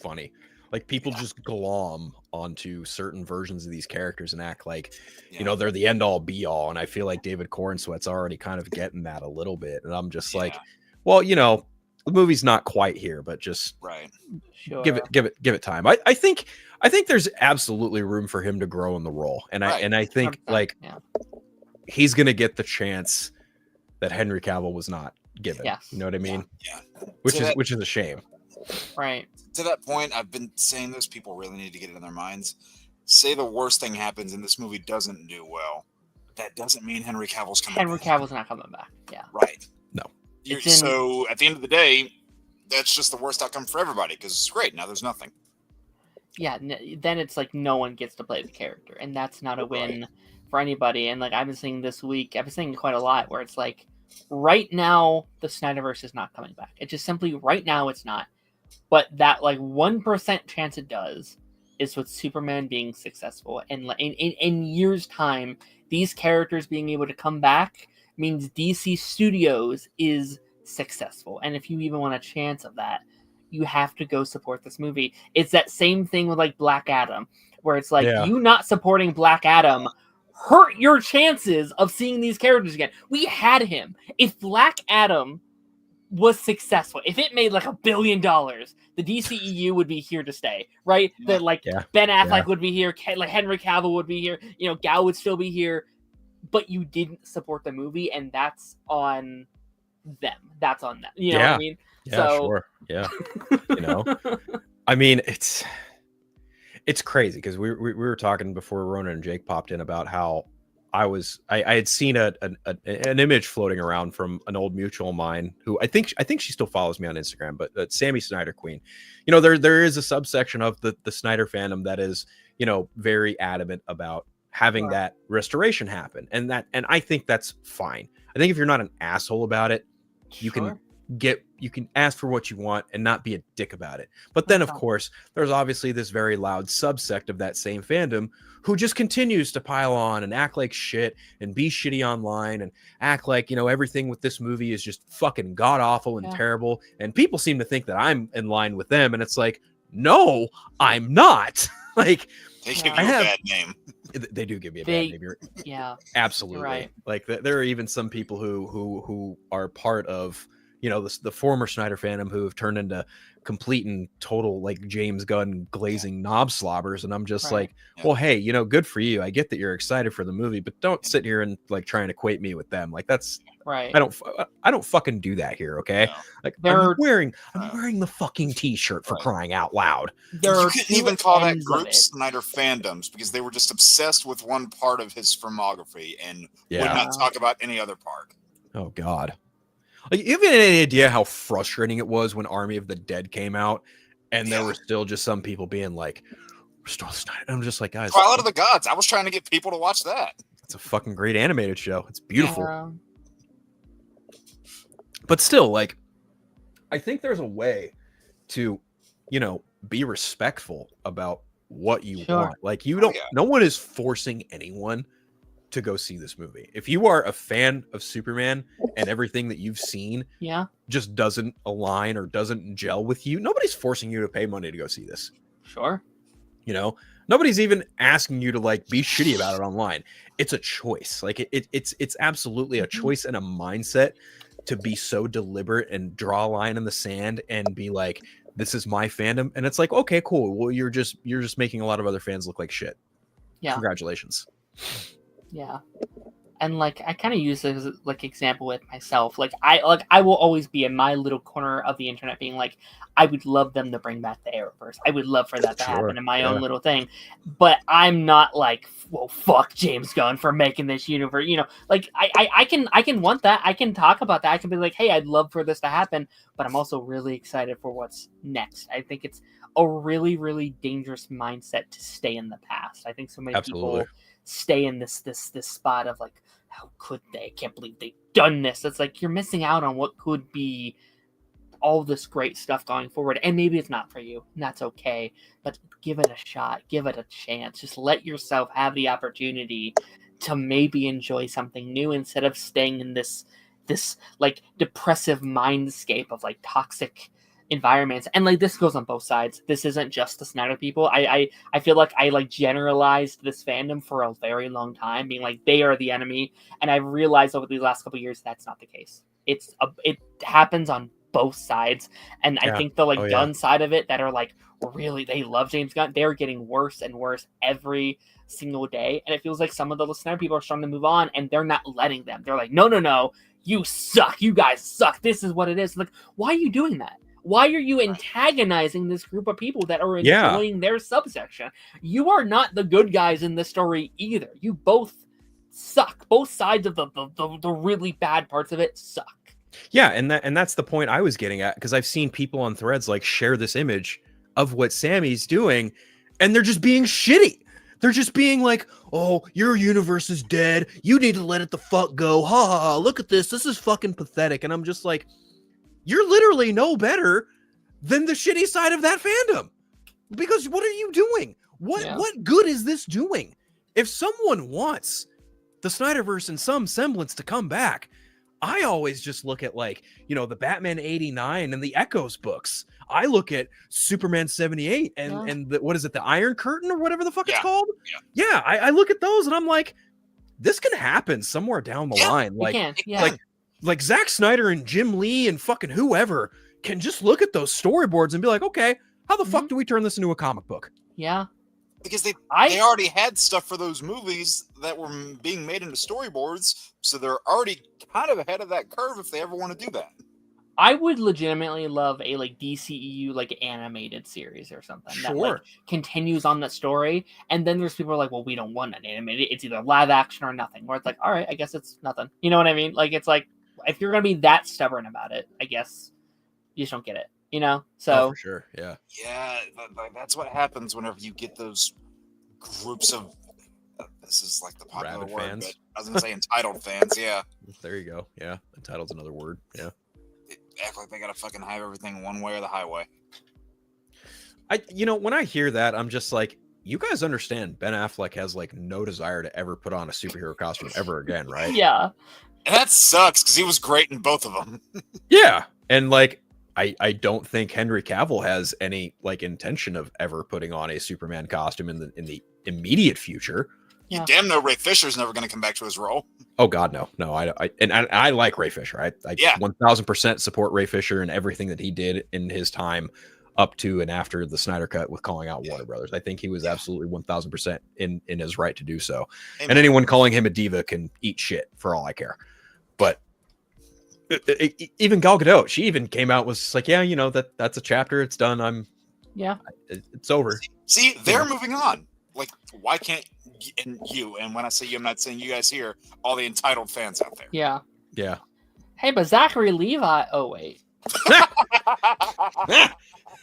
[SPEAKER 1] funny. Like, people just glom onto certain versions of these characters and act like, they're the end all be all. And I feel like David Cornsweat's already kind of getting that a little bit. And I'm just like, well, the movie's not quite here, but just
[SPEAKER 2] Sure.
[SPEAKER 1] give it time. I think there's absolutely room for him to grow in the role. And I think he's going to get the chance that Henry Cavill was not given.
[SPEAKER 2] Yes.
[SPEAKER 1] You know what I mean?
[SPEAKER 4] Yeah.
[SPEAKER 1] Which is a shame.
[SPEAKER 2] Right.
[SPEAKER 4] To that point, I've been saying this, people really need to get it in their minds. Say the worst thing happens and this movie doesn't do well. That doesn't mean Henry Cavill's coming back.
[SPEAKER 2] Henry Cavill's not coming back. Yeah.
[SPEAKER 4] Right.
[SPEAKER 1] No.
[SPEAKER 4] So at the end of the day, that's just the worst outcome for everybody, because it's great. Now there's nothing.
[SPEAKER 2] Yeah. Then it's like no one gets to play the character, and that's not a win for anybody. And like I've been saying this week, I've been saying quite a lot, where it's like, right now the Snyderverse is not coming back. It's just simply right now it's not. But that like 1% chance it does is with Superman being successful, and in years' time, these characters being able to come back means DC Studios is successful. And if you even want a chance of that, you have to go support this movie. It's that same thing with like Black Adam, where it's like you not supporting Black Adam hurt your chances of seeing these characters again. We had him. If Black Adam was successful, if it made like $1 billion, the DCEU would be here to stay, right? That like Ben Affleck would be here, like Henry Cavill would be here, Gal would still be here, but you didn't support the movie, and that's on them. That's on them. You know what I mean?
[SPEAKER 1] Yeah, sure. Yeah. I mean, it's crazy, because we were talking before Ronan and Jake popped in about how I had seen an image floating around from an old mutual of mine who I think she still follows me on Instagram, but Sammy Snyder Queen. There is a subsection of the Snyder fandom that is, very adamant about having that restoration happen. And I think that's fine. I think if you're not an asshole about it, you can ask for what you want and not be a dick about it. But then, of course, there's obviously this very loud subsect of that same fandom who just continues to pile on and act like shit and be shitty online and act like, everything with this movie is just fucking god awful and terrible. And people seem to think that I'm in line with them. And it's like, no, I'm not. Like,
[SPEAKER 4] they give you a bad name.
[SPEAKER 1] They do give me a bad name.
[SPEAKER 2] Yeah,
[SPEAKER 1] absolutely.
[SPEAKER 2] Right.
[SPEAKER 1] Like, there are even some people who are part of you know, the former Snyder fandom who have turned into complete and total like James Gunn glazing knob slobbers, and I'm just like, well, hey, you know, good for you. I get that you're excited for the movie, but don't sit here and like try and equate me with them. Like that's
[SPEAKER 2] right.
[SPEAKER 1] I don't fucking do that here, okay?
[SPEAKER 4] No.
[SPEAKER 1] Like I'm wearing the fucking t-shirt for crying out loud.
[SPEAKER 4] You couldn't even call that group Snyder fandoms because they were just obsessed with one part of his filmography and would not talk about any other part.
[SPEAKER 1] Oh God. Like, you have any idea how frustrating it was when Army of the Dead came out and there were still just some people being like, restore the Snyder. I'm just like, guys.
[SPEAKER 4] Twilight of the Gods. I was trying to get people to watch that.
[SPEAKER 1] It's a fucking great animated show. It's beautiful. But still, like, I think there's a way to, you know, be respectful about what you want. Like, you don't, no one is forcing anyone to go see this movie. If you are a fan of Superman and everything that you've seen just doesn't align or doesn't gel with you, nobody's forcing you to pay money to go see this.
[SPEAKER 2] Sure.
[SPEAKER 1] You know, nobody's even asking you to like be shitty about it online. It's a choice. Like it's absolutely a choice and a mindset to be so deliberate and draw a line in the sand and be like, this is my fandom. And it's like, okay, cool. Well, you're just making a lot of other fans look like shit.
[SPEAKER 2] Yeah.
[SPEAKER 1] Congratulations.
[SPEAKER 2] Yeah. And like I kind of use this as like example with myself. Like I will always be in my little corner of the internet being like, I would love them to bring back the Arrowverse. I would love for that to happen in my own little thing. But I'm not like, well, fuck James Gunn for making this universe. You know, like I can want that. I can talk about that. I can be like, hey, I'd love for this to happen. But I'm also really excited for what's next. I think it's a really, really dangerous mindset to stay in the past. I think so many people stay in this spot of like, how could they? I can't believe they've done this. It's like you're missing out on what could be all this great stuff going forward. And maybe it's not for you, and that's okay. But give it a shot, give it a chance. Just let yourself have the opportunity to maybe enjoy something new instead of staying in this like depressive mindscape of like toxic environments. And like this goes on both sides. This isn't just the Snyder people. I feel like I like generalized this fandom for a very long time, being like they are the enemy, and I've realized over these last couple of years that's not the case. It happens on both sides, and I think the like Gunn side of it that are like really they love James Gunn, they're getting worse and worse every single day, and it feels like some of the Snyder people are starting to move on, and they're not letting them. They're like, no, you suck, you guys suck, this is what it is. Like, why are you doing that? Why are you antagonizing this group of people that are enjoying their subsection? You are not the good guys in this story either. You both suck. Both sides of the really bad parts of it suck.
[SPEAKER 1] Yeah, and that's the point I was getting at, because I've seen people on threads like share this image of what Sammy's doing, and they're just being shitty. They're just being like, oh, your universe is dead. You need to let it the fuck go. Ha ha ha. Look at this. This is fucking pathetic. And I'm just like, you're literally no better than the shitty side of that fandom. Because what are you doing? What good is this doing? If someone wants the Snyderverse in some semblance to come back, I always just look at like, you know, the Batman 89 and the Echoes books. I look at Superman 78 and what is it, the Iron Curtain or whatever the fuck it's called? Yeah, I look at those and I'm like, this can happen somewhere down the line. Like Zack Snyder and Jim Lee and fucking whoever can just look at those storyboards and be like, okay, how the fuck do we turn this into a comic book?
[SPEAKER 2] Yeah.
[SPEAKER 4] Because they already had stuff for those movies that were being made into storyboards, so they're already kind of ahead of that curve if they ever want to do that.
[SPEAKER 2] I would legitimately love a like DCEU like animated series or something that like continues on that story. And then there's people who are like, well, we don't want an animated. It's either live action or nothing. Where it's like, all right, I guess it's nothing. You know what I mean? Like it's like, if you're gonna be that stubborn about it, I guess you just don't get it, you know? So
[SPEAKER 1] for sure, yeah,
[SPEAKER 4] that's what happens whenever you get those groups of this is like the popular
[SPEAKER 1] rabid
[SPEAKER 4] word,
[SPEAKER 1] fans.
[SPEAKER 4] but I was gonna say entitled fans. Yeah,
[SPEAKER 1] there you go. Yeah, entitled's another word. Yeah,
[SPEAKER 4] they act like they gotta fucking have everything one way or the highway.
[SPEAKER 1] When I hear that, I'm just like, you guys understand Ben Affleck has like no desire to ever put on a superhero costume ever again, right?
[SPEAKER 2] Yeah.
[SPEAKER 4] And that sucks because he was great in both of them.
[SPEAKER 1] Yeah. And like, I don't think Henry Cavill has any like intention of ever putting on a Superman costume in the immediate future.
[SPEAKER 2] Yeah.
[SPEAKER 4] You damn know Ray Fisher's never going to come back to his role.
[SPEAKER 1] Oh God, no. I like Ray Fisher. I 1000% support Ray Fisher and everything that he did in his time up to and after the Snyder Cut with calling out Warner Brothers. I think he was absolutely 1000% in his right to do so.
[SPEAKER 4] Amen.
[SPEAKER 1] And anyone calling him a diva can eat shit for all I care. But even Gal Gadot, she even came out, was like, yeah, that's a chapter. It's done. It's over.
[SPEAKER 4] See, they're moving on. Like, why can't and when I say you, I'm not saying you guys here, all the entitled fans out there.
[SPEAKER 2] Yeah.
[SPEAKER 1] Yeah.
[SPEAKER 2] Hey, but Zachary Levi. Oh wait.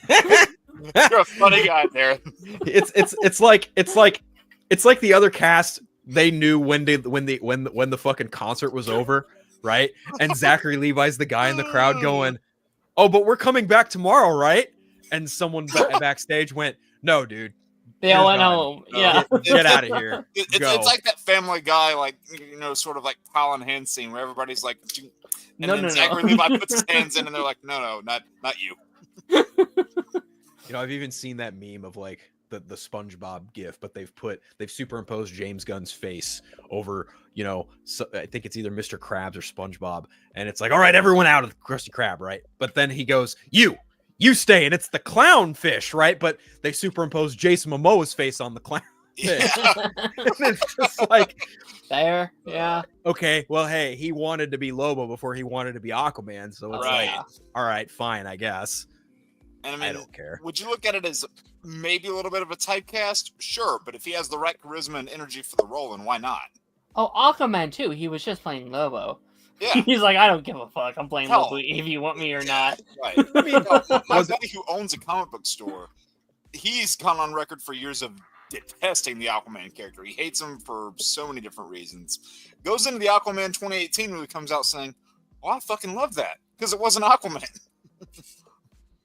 [SPEAKER 4] You're a funny guy there.
[SPEAKER 1] It's like the other cast. They knew when the fucking concert was over, right? And Zachary Levi's the guy in the crowd going, "Oh, but we're coming back tomorrow, right?" And someone backstage went, "No, dude.
[SPEAKER 2] They all went home. Yeah.
[SPEAKER 1] Get out of here."
[SPEAKER 4] It's like that Family Guy, like, sort of like Colin Hand scene where everybody's like, and then Zachary Levi puts his hands in, and they're like, no, not you.
[SPEAKER 1] I've even seen that meme of like the SpongeBob gif, but they've superimposed James Gunn's face over, so I think it's either Mr. Krabs or SpongeBob, and it's like, all right, everyone out of the Krusty Krab, right? But then he goes, you stay, and it's the clown fish, right? But they superimpose Jason Momoa's face on the clown fish.
[SPEAKER 4] Yeah.
[SPEAKER 1] It's just like,
[SPEAKER 2] there, yeah.
[SPEAKER 1] Okay, well, hey, he wanted to be Lobo before he wanted to be Aquaman, so it's like, all right, fine, I guess.
[SPEAKER 4] And
[SPEAKER 1] I don't care.
[SPEAKER 4] Would you look at it as maybe a little bit of a typecast? Sure, but if he has the right charisma and energy for the role, then why not?
[SPEAKER 2] Oh, Aquaman too. He was just playing Lobo.
[SPEAKER 4] Yeah.
[SPEAKER 2] He's like, I don't give a fuck. I'm playing Lobo if you want me or not.
[SPEAKER 4] Right. I mean, my buddy who owns a comic book store, he's gone on record for years of detesting the Aquaman character. He hates him for so many different reasons. Goes into the Aquaman 2018 movie, comes out saying, "Oh, I fucking love that because it wasn't Aquaman."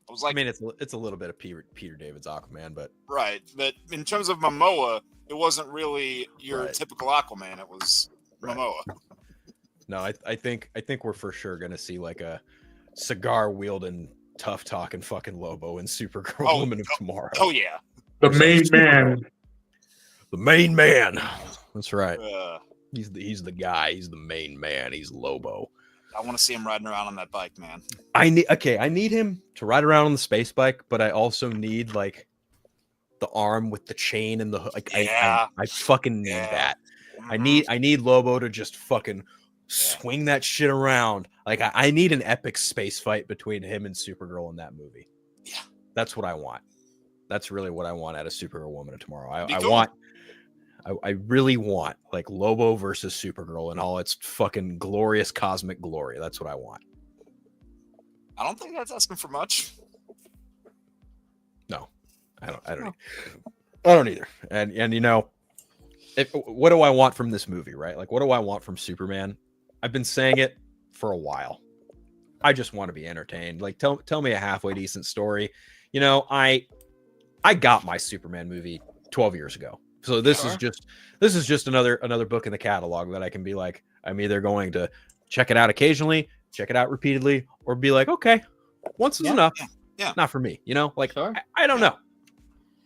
[SPEAKER 4] I was like,
[SPEAKER 1] I mean, it's a little bit of Peter David's Aquaman, but
[SPEAKER 4] right. But in terms of Momoa, it wasn't really your typical Aquaman. It was Momoa.
[SPEAKER 1] No, I think we're for sure gonna see like a cigar wielding, tough talking fucking Lobo in Supergirl Woman of Tomorrow.
[SPEAKER 4] Oh yeah,
[SPEAKER 3] the main man.
[SPEAKER 1] The main man. That's right. He's the guy. He's the main man. He's Lobo.
[SPEAKER 4] I want to see him riding around on that bike, man.
[SPEAKER 1] I need him to ride around on the space bike, but I also need like the arm with the chain and the like. I fucking need that.
[SPEAKER 4] Mm-hmm.
[SPEAKER 1] I need Lobo to just fucking swing that shit around. Like I need an epic space fight between him and Supergirl in that movie.
[SPEAKER 4] Yeah,
[SPEAKER 1] that's what I want. That's really what I want out of Supergirl Woman of Tomorrow. I really want like Lobo versus Supergirl in all its fucking glorious cosmic glory. That's what I want.
[SPEAKER 4] I don't think that's asking for much.
[SPEAKER 1] No, I don't either. And what do I want from this movie, right? Like, what do I want from Superman? I've been saying it for a while. I just want to be entertained. Like, tell me a halfway decent story. I got my Superman movie 12 years ago. So this is just another book in the catalog that I can be like, I'm either going to check it out occasionally, check it out repeatedly, or be like, okay, once is enough.
[SPEAKER 4] Yeah.
[SPEAKER 1] Not for me, like
[SPEAKER 2] Sure.
[SPEAKER 1] I don't know.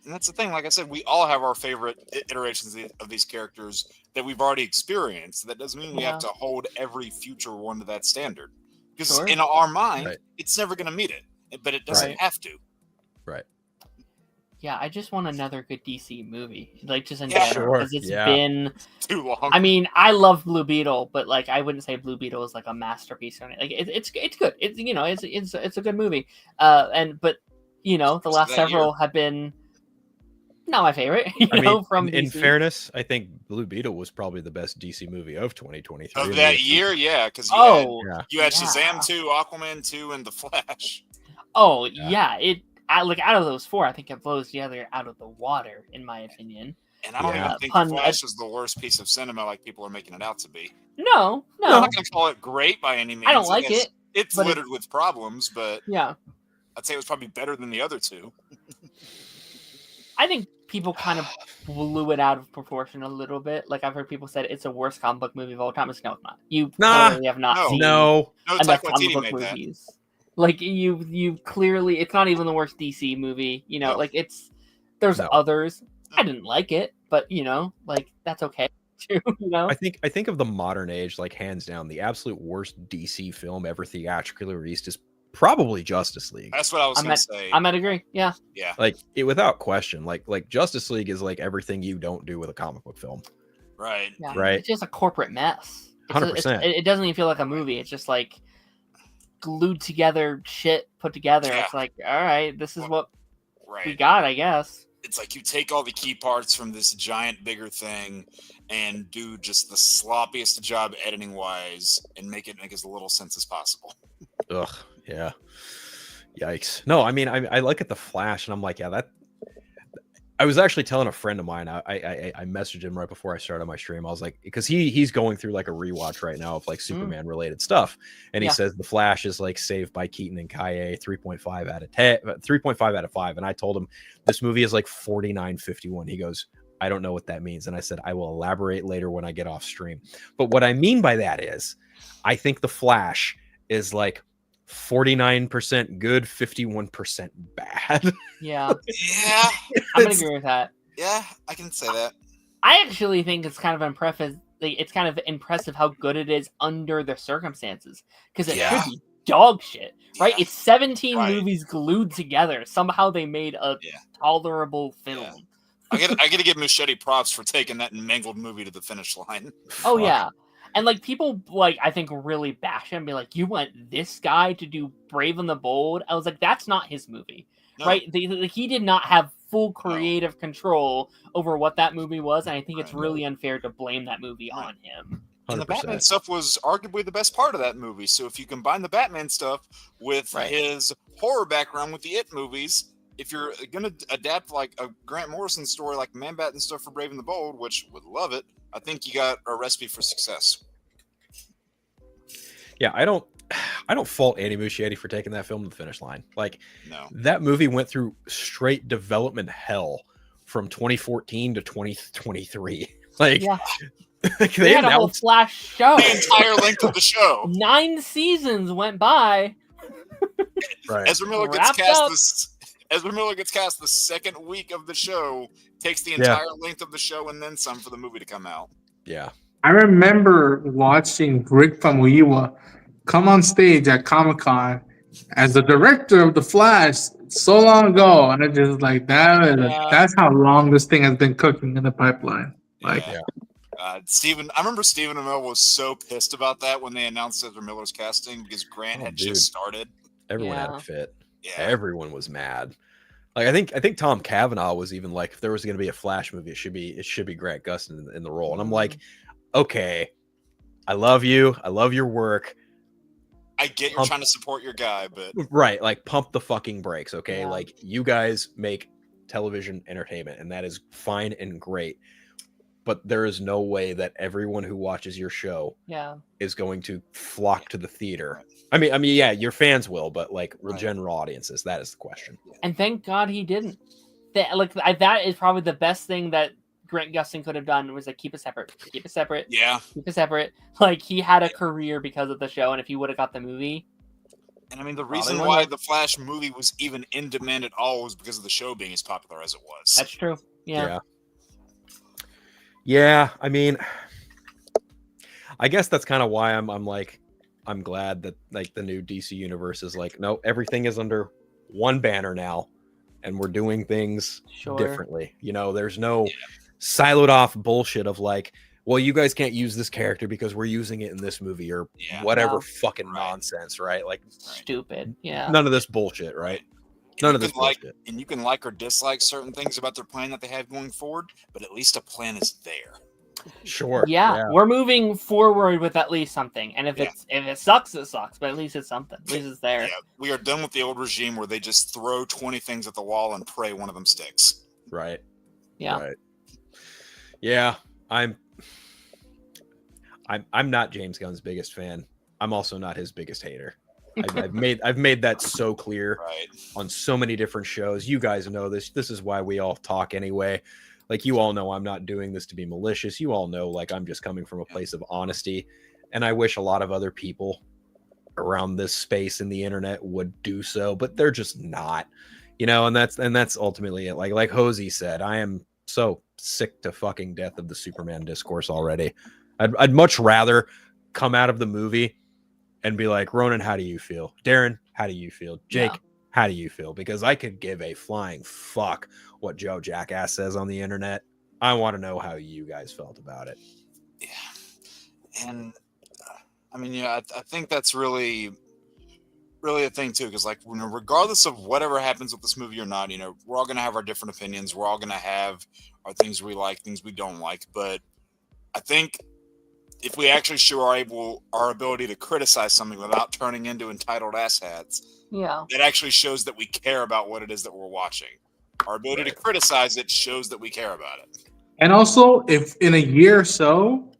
[SPEAKER 4] And that's the thing. Like I said, we all have our favorite iterations of these characters that we've already experienced. That doesn't mean we have to hold every future one to that standard. Because in our mind, it's never going to meet it. But it doesn't have to.
[SPEAKER 1] Right.
[SPEAKER 2] Yeah, I just want another good DC movie. Like, just in general. Because it's been
[SPEAKER 4] too long.
[SPEAKER 2] I mean, I love Blue Beetle, but like I wouldn't say Blue Beetle is like a masterpiece or anything. Like it's good. It's a good movie. But the last several have been not my favorite. From
[SPEAKER 1] in
[SPEAKER 2] DC.
[SPEAKER 1] fairness, I think Blue Beetle was probably the best DC movie of 2023.
[SPEAKER 4] Of that year, yeah, because you had Shazam 2, Aquaman 2, and The Flash.
[SPEAKER 2] Oh yeah, out of those four, I think it blows the other out of the water, in my opinion.
[SPEAKER 4] And I don't even think The Flash is the worst piece of cinema like people are making it out to be.
[SPEAKER 2] No.
[SPEAKER 4] I'm not going to call it great by any means.
[SPEAKER 2] I don't like it.
[SPEAKER 4] It's littered with problems, but
[SPEAKER 2] yeah,
[SPEAKER 4] I'd say it was probably better than the other two.
[SPEAKER 2] I think people kind of blew it out of proportion a little bit. Like I've heard people said it's the worst comic book movie of all time. No, it's not. You clearly have not seen enough comic book movies. Like you clearly, it's not even the worst DC movie. Like there's others. I didn't like it, but like that's okay too.
[SPEAKER 1] I think of the modern age, like hands down, the absolute worst DC film ever theatrically released is probably Justice League.
[SPEAKER 4] That's what I was gonna say.
[SPEAKER 2] I might agree. Yeah.
[SPEAKER 4] Yeah.
[SPEAKER 1] Like it without question. Like Justice League is like everything you don't do with a comic book film.
[SPEAKER 4] Right.
[SPEAKER 2] Yeah.
[SPEAKER 1] Right.
[SPEAKER 2] It's just a corporate mess.
[SPEAKER 1] 100%.
[SPEAKER 2] It doesn't even feel like a movie. It's just like glued together shit put together.
[SPEAKER 4] Yeah.
[SPEAKER 2] It's like, all right, this is what
[SPEAKER 4] Right.
[SPEAKER 2] we got, I guess.
[SPEAKER 4] It's like you take all the key parts from this giant, bigger thing and do just the sloppiest job editing wise and make it make as little sense as possible.
[SPEAKER 1] Ugh. Yeah. Yikes. No, I mean, I look at the Flash and I'm like, yeah, that. I was actually telling a friend of mine. I messaged him right before I started my stream. I was like, because he's going through like a rewatch right now of like Superman related stuff, and he says the Flash is like Saved by Keaton and Kaye, 3.5 out of 10, 3.5 out of 5. And I told him this movie is like 49.51. He goes, I don't know what that means, and I said I will elaborate later when I get off stream. But what I mean by that is, I think the Flash is like 49% good, 51% bad.
[SPEAKER 2] Yeah.
[SPEAKER 4] Yeah.
[SPEAKER 2] I'm gonna agree with that.
[SPEAKER 4] Yeah, I can say that.
[SPEAKER 2] I actually think it's kind of impressive. It's kind of impressive how good it is under the circumstances, because it could be dog shit, right?
[SPEAKER 4] Yeah.
[SPEAKER 2] It's 17 movies glued together. Somehow they made a tolerable film.
[SPEAKER 4] Yeah. I gotta give Muschietti props for taking that mangled movie to the finish line.
[SPEAKER 2] Oh yeah. And like people like I think really bash him and be like, you want this guy to do Brave and the Bold? I was like, that's not his movie. No. Right? He did not have full creative control over what that movie was, and I think it's really unfair to blame that movie on him.
[SPEAKER 1] 100%.
[SPEAKER 4] And the Batman stuff was arguably the best part of that movie. So if you combine the Batman stuff with his horror background with the It movies, if you're gonna adapt like a Grant Morrison story like Man-Bat and stuff for Brave and the Bold, which would love it, I think you got a recipe for success.
[SPEAKER 1] Yeah, I don't fault Andy Muschietti for taking that film to the finish line. Like, that movie went through straight development hell from 2014 to 2023. Like,
[SPEAKER 2] they had a whole Flash show.
[SPEAKER 4] The entire length of the show.
[SPEAKER 2] 9 seasons went by.
[SPEAKER 1] Right.
[SPEAKER 4] Ezra Miller gets cast the second week of the show, takes the entire length of the show and then some for the movie to come out.
[SPEAKER 1] Yeah.
[SPEAKER 3] I remember watching Rick Famuyiwa come on stage at Comic-Con as the director of The Flash so long ago, and it's just like that's how long this thing has been cooking in the pipeline. Like,
[SPEAKER 4] I remember Stephen Amell was so pissed about that when they announced Ezra Miller's casting because Grant had just started.
[SPEAKER 1] Everyone had a fit. Yeah. Everyone was mad. Like I think Tom Cavanaugh was even like, if there was going to be a Flash movie, it should be Grant Gustin in the role. And I'm like, okay, I love you. I love your work.
[SPEAKER 4] I get you're trying to support your guy, but
[SPEAKER 1] like pump the fucking brakes, okay? Yeah. Like you guys make television entertainment, and that is fine and great. But there is no way that everyone who watches your show is going to flock to the theater. I mean, yeah, your fans will, but like general audiences, that is the question.
[SPEAKER 2] And thank God he didn't. That is probably the best thing that Grant Gustin could have done was like keep it separate.
[SPEAKER 4] Yeah.
[SPEAKER 2] Keep it separate. Like he had a career because of the show, and if he would have got the movie.
[SPEAKER 4] And I mean, the reason why the Flash movie was even in demand at all was because of the show being as popular as it was.
[SPEAKER 2] That's true. Yeah.
[SPEAKER 1] Yeah, I mean, I guess that's kind of why I'm glad that like the new DC universe is like, no, everything is under one banner now, and we're doing things differently. You know, there's no siloed off bullshit of like, well, you guys can't use this character because we're using it in this movie or whatever fucking nonsense, right? Like
[SPEAKER 2] stupid. Yeah.
[SPEAKER 1] None of this bullshit, right? None of this bullshit.
[SPEAKER 4] And you can like or dislike certain things about their plan that they have going forward, but at least a plan is there.
[SPEAKER 1] Sure.
[SPEAKER 2] Yeah. We're moving forward with at least something. And if it sucks, it sucks. But at least it's something. At least it's there.
[SPEAKER 4] Yeah. We are done with the old regime where they just throw 20 things at the wall and pray one of them sticks.
[SPEAKER 1] Right.
[SPEAKER 2] Yeah.
[SPEAKER 1] Right. Yeah. I'm not James Gunn's biggest fan. I'm also not his biggest hater. I've made that so clear on so many different shows. You guys know this. This is why we all talk anyway. Like you all know I'm not doing this to be malicious. You all know like I'm just coming from a place of honesty. And I wish a lot of other people around this space in the internet would do so, but they're just not. You know, and that's ultimately it. Like Hosey said, I am so sick to fucking death of the Superman discourse already. I'd much rather come out of the movie and be like, Ronan, how do you feel? Darren, how do you feel? Jake, how do you feel? Because I could give a flying fuck what Joe Jackass says on the internet. I want to know how you guys felt about it.
[SPEAKER 4] Yeah. And I mean, I think that's really a thing too, because like, regardless of whatever happens with this movie or not, we're all going to have our different opinions. We're all going to have our things we like, things we don't like. But I think if we actually show our ability to criticize something without turning into entitled asshats, it actually shows that we care about what it is that we're watching. Our ability to criticize it shows that we care about it.
[SPEAKER 3] And also, if in a year or so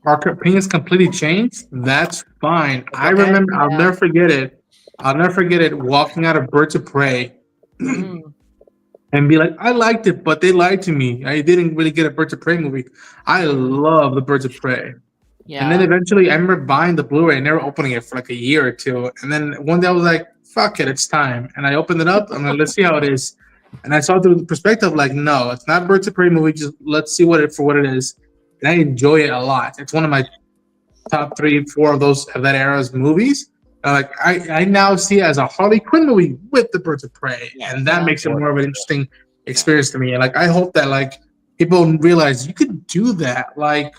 [SPEAKER 3] our opinions completely change, that's fine. I remember, I'll never forget it. Walking out of Birds of Prey and be like, I liked it, but they lied to me. I didn't really get a Birds of Prey movie. I love the Birds of Prey. Yeah. And then eventually, I remember buying the Blu-ray and never opening it for like a year or two. And then one day I was like, fuck it, it's time. And I opened it up. I'm like, let's see how it is. And I saw it through the perspective like, no, it's not Birds of Prey movie. Just let's see what it is. And I enjoy it a lot. It's one of my top 3, 4 of that era's movies. Like I now see it as a Harley Quinn movie with the Birds of Prey, and that makes it more of an interesting experience to me. And like I hope that like people realize you could do that. Like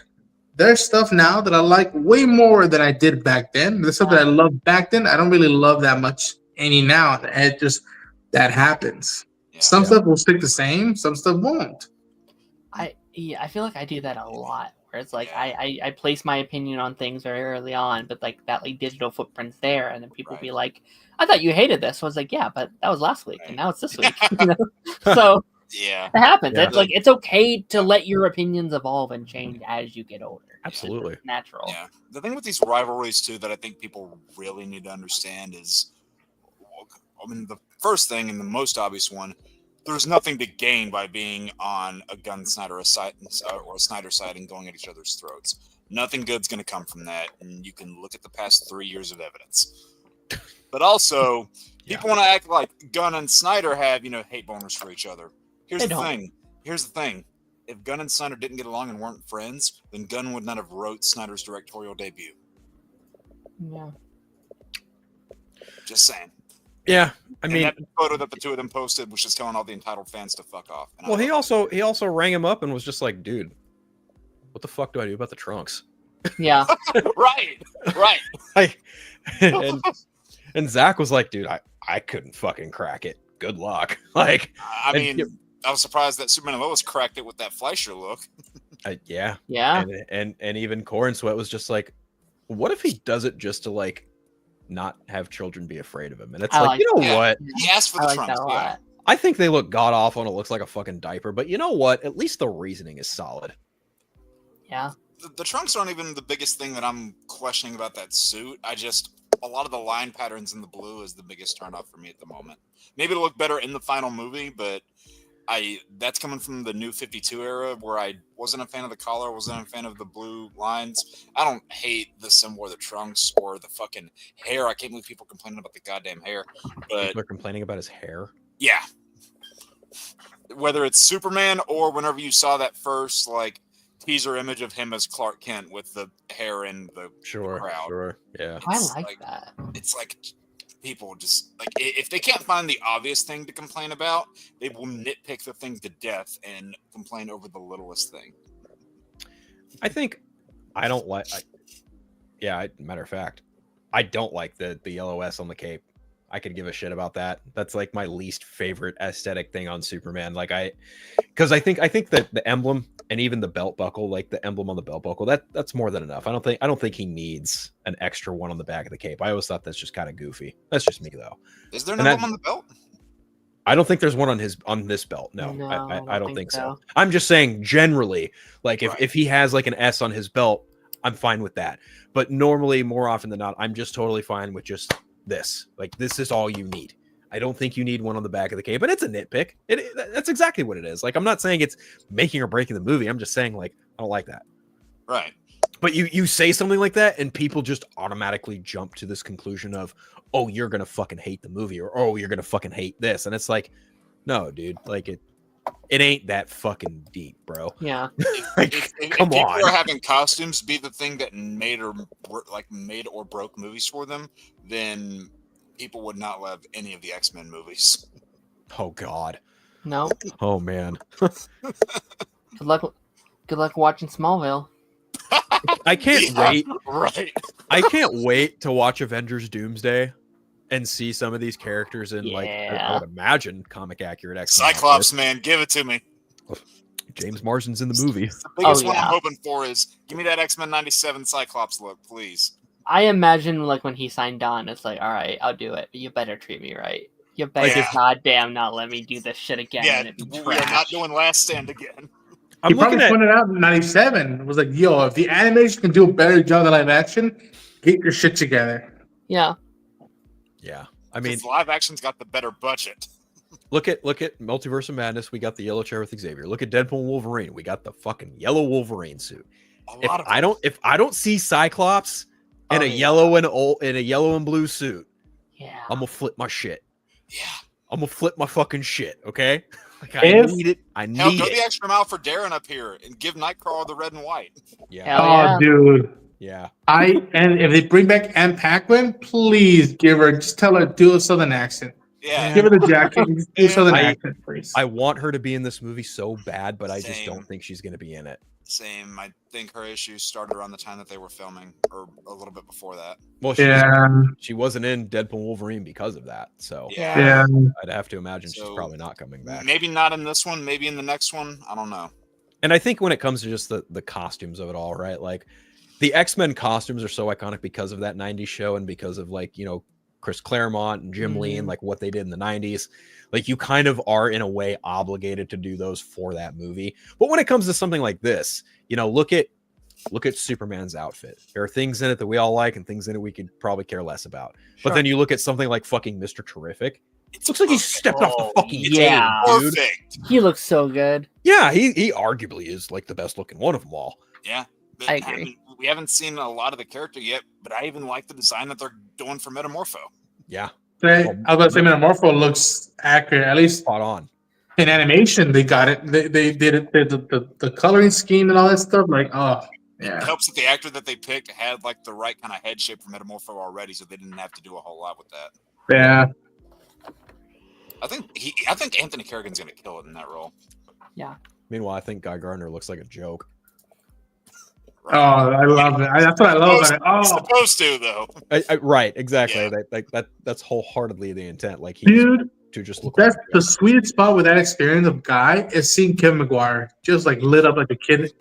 [SPEAKER 3] there's stuff now that I like way more than I did back then. There's stuff that I loved back then. I don't really love that much any now. And it just that happens. Some stuff will stick the same. Some stuff won't.
[SPEAKER 2] I feel like I do that a lot. Where it's like I place my opinion on things very early on, but like that like digital footprint's there, and then people be like, "I thought you hated this." I was like, "Yeah, but that was last week, and now it's this week." So it happens. It's like it's okay to let your opinions evolve and change as you get older.
[SPEAKER 1] Absolutely,
[SPEAKER 2] it's natural.
[SPEAKER 4] Yeah, the thing with these rivalries too that I think people really need to understand is, I mean, the first thing and the most obvious one. There's nothing to gain by being on a Gunn Snyder or a Snyder side and going at each other's throats. Nothing good's going to come from that, and you can look at the past 3 years of evidence. But also, people want to act like Gunn and Snyder have, hate boners for each other. Here's the thing. If Gunn and Snyder didn't get along and weren't friends, then Gunn would not have wrote Snyder's directorial debut.
[SPEAKER 2] Yeah.
[SPEAKER 4] Just saying.
[SPEAKER 1] Yeah, I mean,
[SPEAKER 4] that photo that the two of them posted was just telling all the entitled fans to fuck off.
[SPEAKER 1] Well, he also rang him up and was just like, "Dude, what the fuck do I do about the trunks?"
[SPEAKER 2] Yeah,
[SPEAKER 4] right.
[SPEAKER 1] And Zach was like, "Dude, I couldn't fucking crack it. Good luck." Like,
[SPEAKER 4] I mean, I was surprised that Superman and Lois cracked it with that Fleischer look.
[SPEAKER 2] Yeah.
[SPEAKER 1] And even Corin Sweat was just like, "What if he does it just to like." Not have children be afraid of him, and it's what
[SPEAKER 4] he asked for the trunks.
[SPEAKER 1] I think they look god awful and it looks like a fucking diaper, but you know what, at least the reasoning is solid.
[SPEAKER 4] The trunks aren't even the biggest thing that I'm questioning about that suit. A lot of the line patterns in the blue is the biggest turnoff for me at the moment. Maybe it'll look better in the final movie, but that's coming from the New 52 era where I wasn't a fan of the collar, wasn't a fan of the blue lines. I don't hate the symbol or the trunks or the fucking hair. I can't believe people complaining about the goddamn hair. But
[SPEAKER 1] people are complaining about his hair?
[SPEAKER 4] Yeah. Whether it's Superman or whenever you saw that first like teaser image of him as Clark Kent with the hair in the crowd.
[SPEAKER 1] Sure, yeah.
[SPEAKER 2] I like that.
[SPEAKER 4] It's like people just like if they can't find the obvious thing to complain about, they will nitpick the thing to death and complain over the littlest thing.
[SPEAKER 1] I think I don't like. Matter of fact, I don't like the yellow S on the cape. I could give a shit about that. That's like my least favorite aesthetic thing on Superman. Like because I think that the emblem and even the belt buckle, like the emblem on the belt buckle, that's more than enough. I don't think he needs an extra one on the back of the cape. I always thought that's just kind of goofy. That's just me though.
[SPEAKER 4] Is there an emblem on the belt?
[SPEAKER 1] I don't think there's one on this belt. No, I don't think so. I'm just saying generally, like if he has like an S on his belt, I'm fine with that. But normally, more often than not, I'm just totally fine with just this. Like this is all you need. I don't think you need one on the back of the cape, and it's a nitpick. That's exactly what it is. Like I'm not saying it's making or breaking the movie. I'm just saying like I don't like that.
[SPEAKER 4] Right.
[SPEAKER 1] But you say something like that, and people just automatically jump to this conclusion of, oh, you're gonna fucking hate the movie, or oh, you're gonna fucking hate this, and it's like, no, dude. Like It ain't that fucking deep, bro.
[SPEAKER 2] Yeah.
[SPEAKER 1] Like,
[SPEAKER 4] If
[SPEAKER 1] come
[SPEAKER 4] people
[SPEAKER 1] on.
[SPEAKER 4] are having costumes be the thing that made or broke movies for them, then people would not love any of the X-Men movies.
[SPEAKER 1] Oh God.
[SPEAKER 2] No.
[SPEAKER 1] Oh man.
[SPEAKER 2] Good luck. Good luck watching Smallville.
[SPEAKER 1] I can't wait.
[SPEAKER 4] Right.
[SPEAKER 1] I can't wait to watch Avengers Doomsday and see some of these characters in like I would imagine comic accurate X-Men.
[SPEAKER 4] Cyclops, man, give it to me.
[SPEAKER 1] James Marsden's in the movie.
[SPEAKER 4] The biggest one
[SPEAKER 2] yeah.
[SPEAKER 4] I'm hoping for is give me that X-Men 97 Cyclops look, please.
[SPEAKER 2] I imagine like when he signed on, it's like, all right, I'll do it, but you better treat me right. You better
[SPEAKER 4] Yeah.
[SPEAKER 2] goddamn not let me do this shit again.
[SPEAKER 4] Yeah,
[SPEAKER 2] And it be
[SPEAKER 4] we are
[SPEAKER 2] trash.
[SPEAKER 4] not doing Last Stand again.
[SPEAKER 3] He probably pointed out in 97 was like, yo, if the animation can do a better job than live action, get your shit together.
[SPEAKER 2] Yeah.
[SPEAKER 1] Yeah. I mean,
[SPEAKER 4] live action's got the better budget.
[SPEAKER 1] Look at Multiverse of Madness. We got the yellow chair with Xavier. Look at Deadpool and Wolverine. We got the fucking yellow Wolverine suit. If I don't see Cyclops in a yellow and blue suit, I'm gonna flip my shit.
[SPEAKER 4] Yeah.
[SPEAKER 1] I'm gonna flip my fucking shit. Okay. Like I need it. I need
[SPEAKER 4] Hell, go
[SPEAKER 1] it.
[SPEAKER 4] the extra mile for Darren up here and give Nightcrawler the red and white.
[SPEAKER 1] Yeah.
[SPEAKER 3] Oh, dude.
[SPEAKER 1] Yeah.
[SPEAKER 3] And if they bring back Anne Paquin, please give her. Just tell her do a Southern accent.
[SPEAKER 4] Yeah.
[SPEAKER 3] Give her the jacket. And do a Southern accent, please.
[SPEAKER 1] I want her to be in this movie so bad, but I just don't think she's gonna be in it.
[SPEAKER 4] Same. I think her issues started around the time that they were filming, or a little bit before that.
[SPEAKER 1] Well, she wasn't in Deadpool and Wolverine because of that. So
[SPEAKER 3] yeah.
[SPEAKER 1] I'd have to imagine she's probably not coming back.
[SPEAKER 4] Maybe not in this one, maybe in the next one. I don't know.
[SPEAKER 1] And I think when it comes to just the costumes of it all, right? Like the X-Men costumes are so iconic because of that 90s show and because of like, you know, Chris Claremont and Jim Lee and like what they did in the 90s. Like you kind of are in a way obligated to do those for that movie. But when it comes to something like this, you know, look at Superman's outfit. There are things in it that we all like and things in it we could probably care less about. Sure. But then you look at something like fucking Mr. Terrific. It looks like he stepped off the fucking
[SPEAKER 2] game,
[SPEAKER 1] dude.
[SPEAKER 4] Perfect.
[SPEAKER 2] He looks so good.
[SPEAKER 1] Yeah, he arguably is like the best looking one of them all.
[SPEAKER 4] Yeah. But,
[SPEAKER 2] I agree.
[SPEAKER 4] mean, we haven't seen a lot of the character yet, but I even like the design that they're doing for Metamorpho.
[SPEAKER 1] Yeah.
[SPEAKER 3] I was about to say Metamorpho looks accurate, at least
[SPEAKER 1] spot on.
[SPEAKER 3] In animation, they got it. They did it. The coloring scheme and all that stuff. Like, oh, yeah.
[SPEAKER 4] It helps that the actor that they picked had like the right kind of head shape for Metamorpho already, so they didn't have to do a whole lot with that.
[SPEAKER 3] Yeah.
[SPEAKER 4] I think Anthony Carrigan's gonna kill it in that role.
[SPEAKER 2] Yeah.
[SPEAKER 1] Meanwhile, I think Guy Gardner looks like a joke.
[SPEAKER 3] Right. Oh, I love it. That's what I love about it. Oh,
[SPEAKER 4] supposed to though.
[SPEAKER 1] Right, exactly. Yeah. That's wholeheartedly the intent. Like,
[SPEAKER 3] dude,
[SPEAKER 1] to just look.
[SPEAKER 3] That's the sweetest spot with that experience of Guy is seeing Kevin McGuire just like lit up like a kid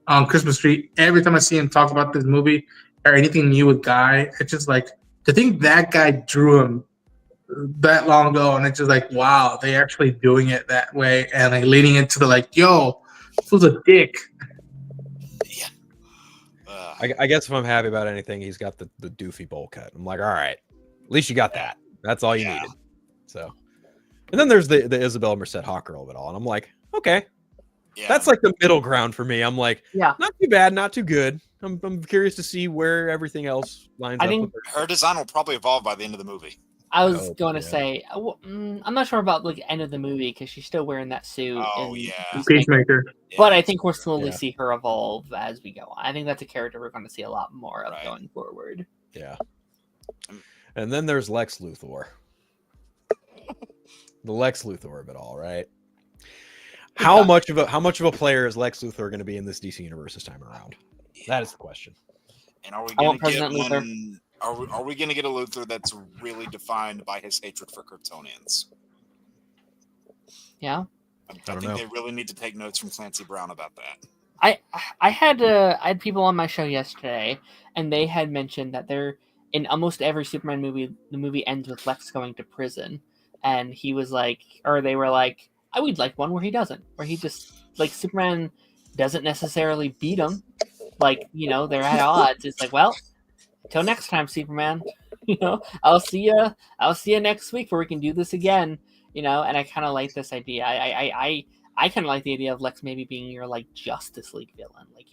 [SPEAKER 3] on Christmas tree. Every time I see him talk about this movie or anything new with Guy, it's just like to think that guy drew him that long ago, and it's just like, wow, they actually doing it that way and like leading into the like, yo, this was a dick.
[SPEAKER 1] I guess if I'm happy about anything, he's got the doofy bowl cut. I'm like, all right, at least you got that. That's all you needed. So, and then there's the Isabel Merced hot girl of it all, and I'm like, okay, that's like the middle ground for me. I'm like, not too bad, not too good. I'm curious to see where everything else lines up. I think
[SPEAKER 4] her design will probably evolve by the end of the movie.
[SPEAKER 2] I was going to say, I'm not sure about like end of the movie because she's still wearing that suit.
[SPEAKER 4] Oh yeah,
[SPEAKER 3] Peacemaker.
[SPEAKER 2] But I think we'll slowly see her evolve as we go on. I think that's a character we're going to see a lot more of going forward.
[SPEAKER 1] Yeah. And then there's Lex Luthor. The Lex Luthor of it all, right? How much of a player is Lex Luthor going to be in this DC universe this time around? That is the question.
[SPEAKER 4] And are we going to get one? Are we going to get a Luthor that's really defined by his hatred for Kryptonians?
[SPEAKER 2] Yeah.
[SPEAKER 4] I think they really need to take notes from Clancy Brown about that.
[SPEAKER 2] I had people on my show yesterday, and they had mentioned that in almost every Superman movie, the movie ends with Lex going to prison, and he was like, or they were like, I would like one where he doesn't, where he just like Superman doesn't necessarily beat him, like they're at odds. It's like, well, till next time, Superman. I'll see you next week where we can do this again. And I kind of like this idea. I I kind of like the idea of Lex maybe being your like Justice League villain. Like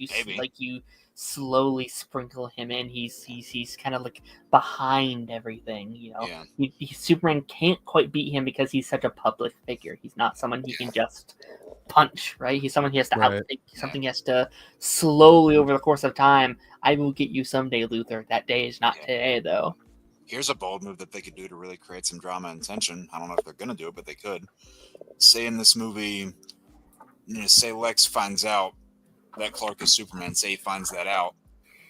[SPEAKER 2] you slowly sprinkle him in. He's kind of like behind everything.
[SPEAKER 4] Yeah.
[SPEAKER 2] Superman can't quite beat him because he's such a public figure. He's not someone he can just punch, right? He's someone he has to outtake. Something he has to slowly over the course of time. I will get you someday, Luthor. That day is not today, though.
[SPEAKER 4] Here's a bold move that they could do to really create some drama and tension. I don't know if they're going to do it, but they could. Say in this movie, say Lex finds out that Clark is Superman. Say he finds that out,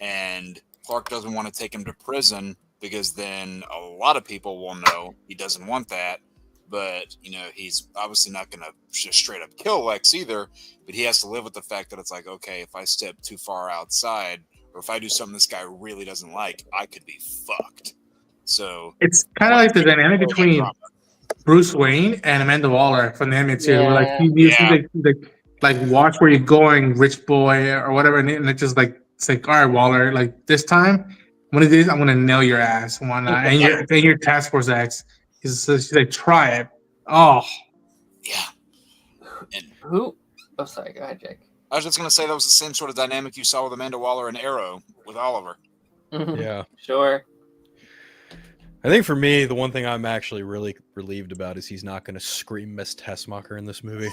[SPEAKER 4] and Clark doesn't want to take him to prison because then a lot of people will know he doesn't want that. But, he's obviously not going to just straight up kill Lex either. But he has to live with the fact that it's like, okay, if I step too far outside or if I do something this guy really doesn't like, I could be fucked. So
[SPEAKER 3] it's kind of like the dynamic between Bruce Wayne and Amanda Waller from the animated series. Where like he usually like watch where you're going, rich boy or whatever, and it's just like it's like, all right, Waller, like this time when it is, I'm gonna nail your ass. And your Task Force X. She's like, try it. Oh,
[SPEAKER 4] yeah.
[SPEAKER 2] And who? Oh, sorry. Go ahead, Jake.
[SPEAKER 4] I was just gonna say that was the same sort of dynamic you saw with Amanda Waller and Arrow with Oliver.
[SPEAKER 1] Yeah,
[SPEAKER 2] sure.
[SPEAKER 1] I think for me, the one thing I'm actually really relieved about is he's not going to scream Miss Tessmacher in this movie.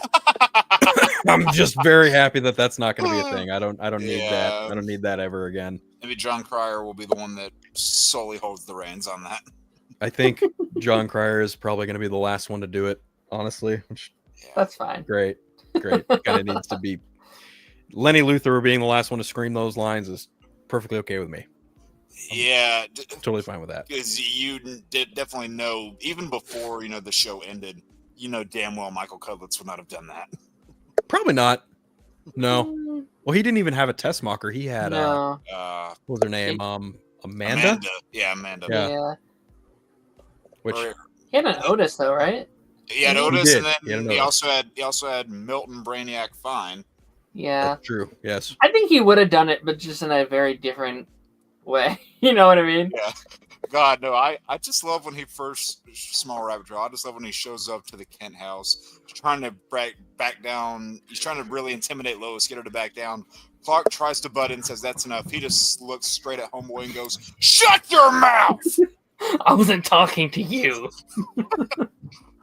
[SPEAKER 1] I'm just very happy that that's not going to be a thing. I don't need that. I don't need that ever again.
[SPEAKER 4] Maybe John Cryer will be the one that solely holds the reins on that.
[SPEAKER 1] I think John Cryer is probably going to be the last one to do it, honestly.
[SPEAKER 2] That's fine.
[SPEAKER 1] Great. Kind of needs to be. Lenny Luthor being the last one to scream those lines is perfectly okay with me.
[SPEAKER 4] Yeah,
[SPEAKER 1] totally fine with that.
[SPEAKER 4] Because you did definitely know, even before the show ended, damn well Michael Cudlitz would not have done that.
[SPEAKER 1] Probably not. No. Well, he didn't even have a Tessmacher. He had what was her name? Amanda.
[SPEAKER 4] Yeah, Amanda.
[SPEAKER 1] Yeah. Which
[SPEAKER 2] he had an Otis though, right?
[SPEAKER 4] He had Otis, and then he also had Milton Brainiac Fine.
[SPEAKER 2] Yeah,
[SPEAKER 1] that's true. Yes,
[SPEAKER 2] I think he would have done it, but just in a very different way. You know what I mean?
[SPEAKER 4] Yeah. God, no, I just love when he first small rabbit trail. I just love when he shows up to the Kent house, trying to back down. He's trying to really intimidate Lois, get her to back down. Clark tries to butt in, says that's enough. He just looks straight at Homeboy and goes, "Shut your mouth!"
[SPEAKER 2] I wasn't talking to you.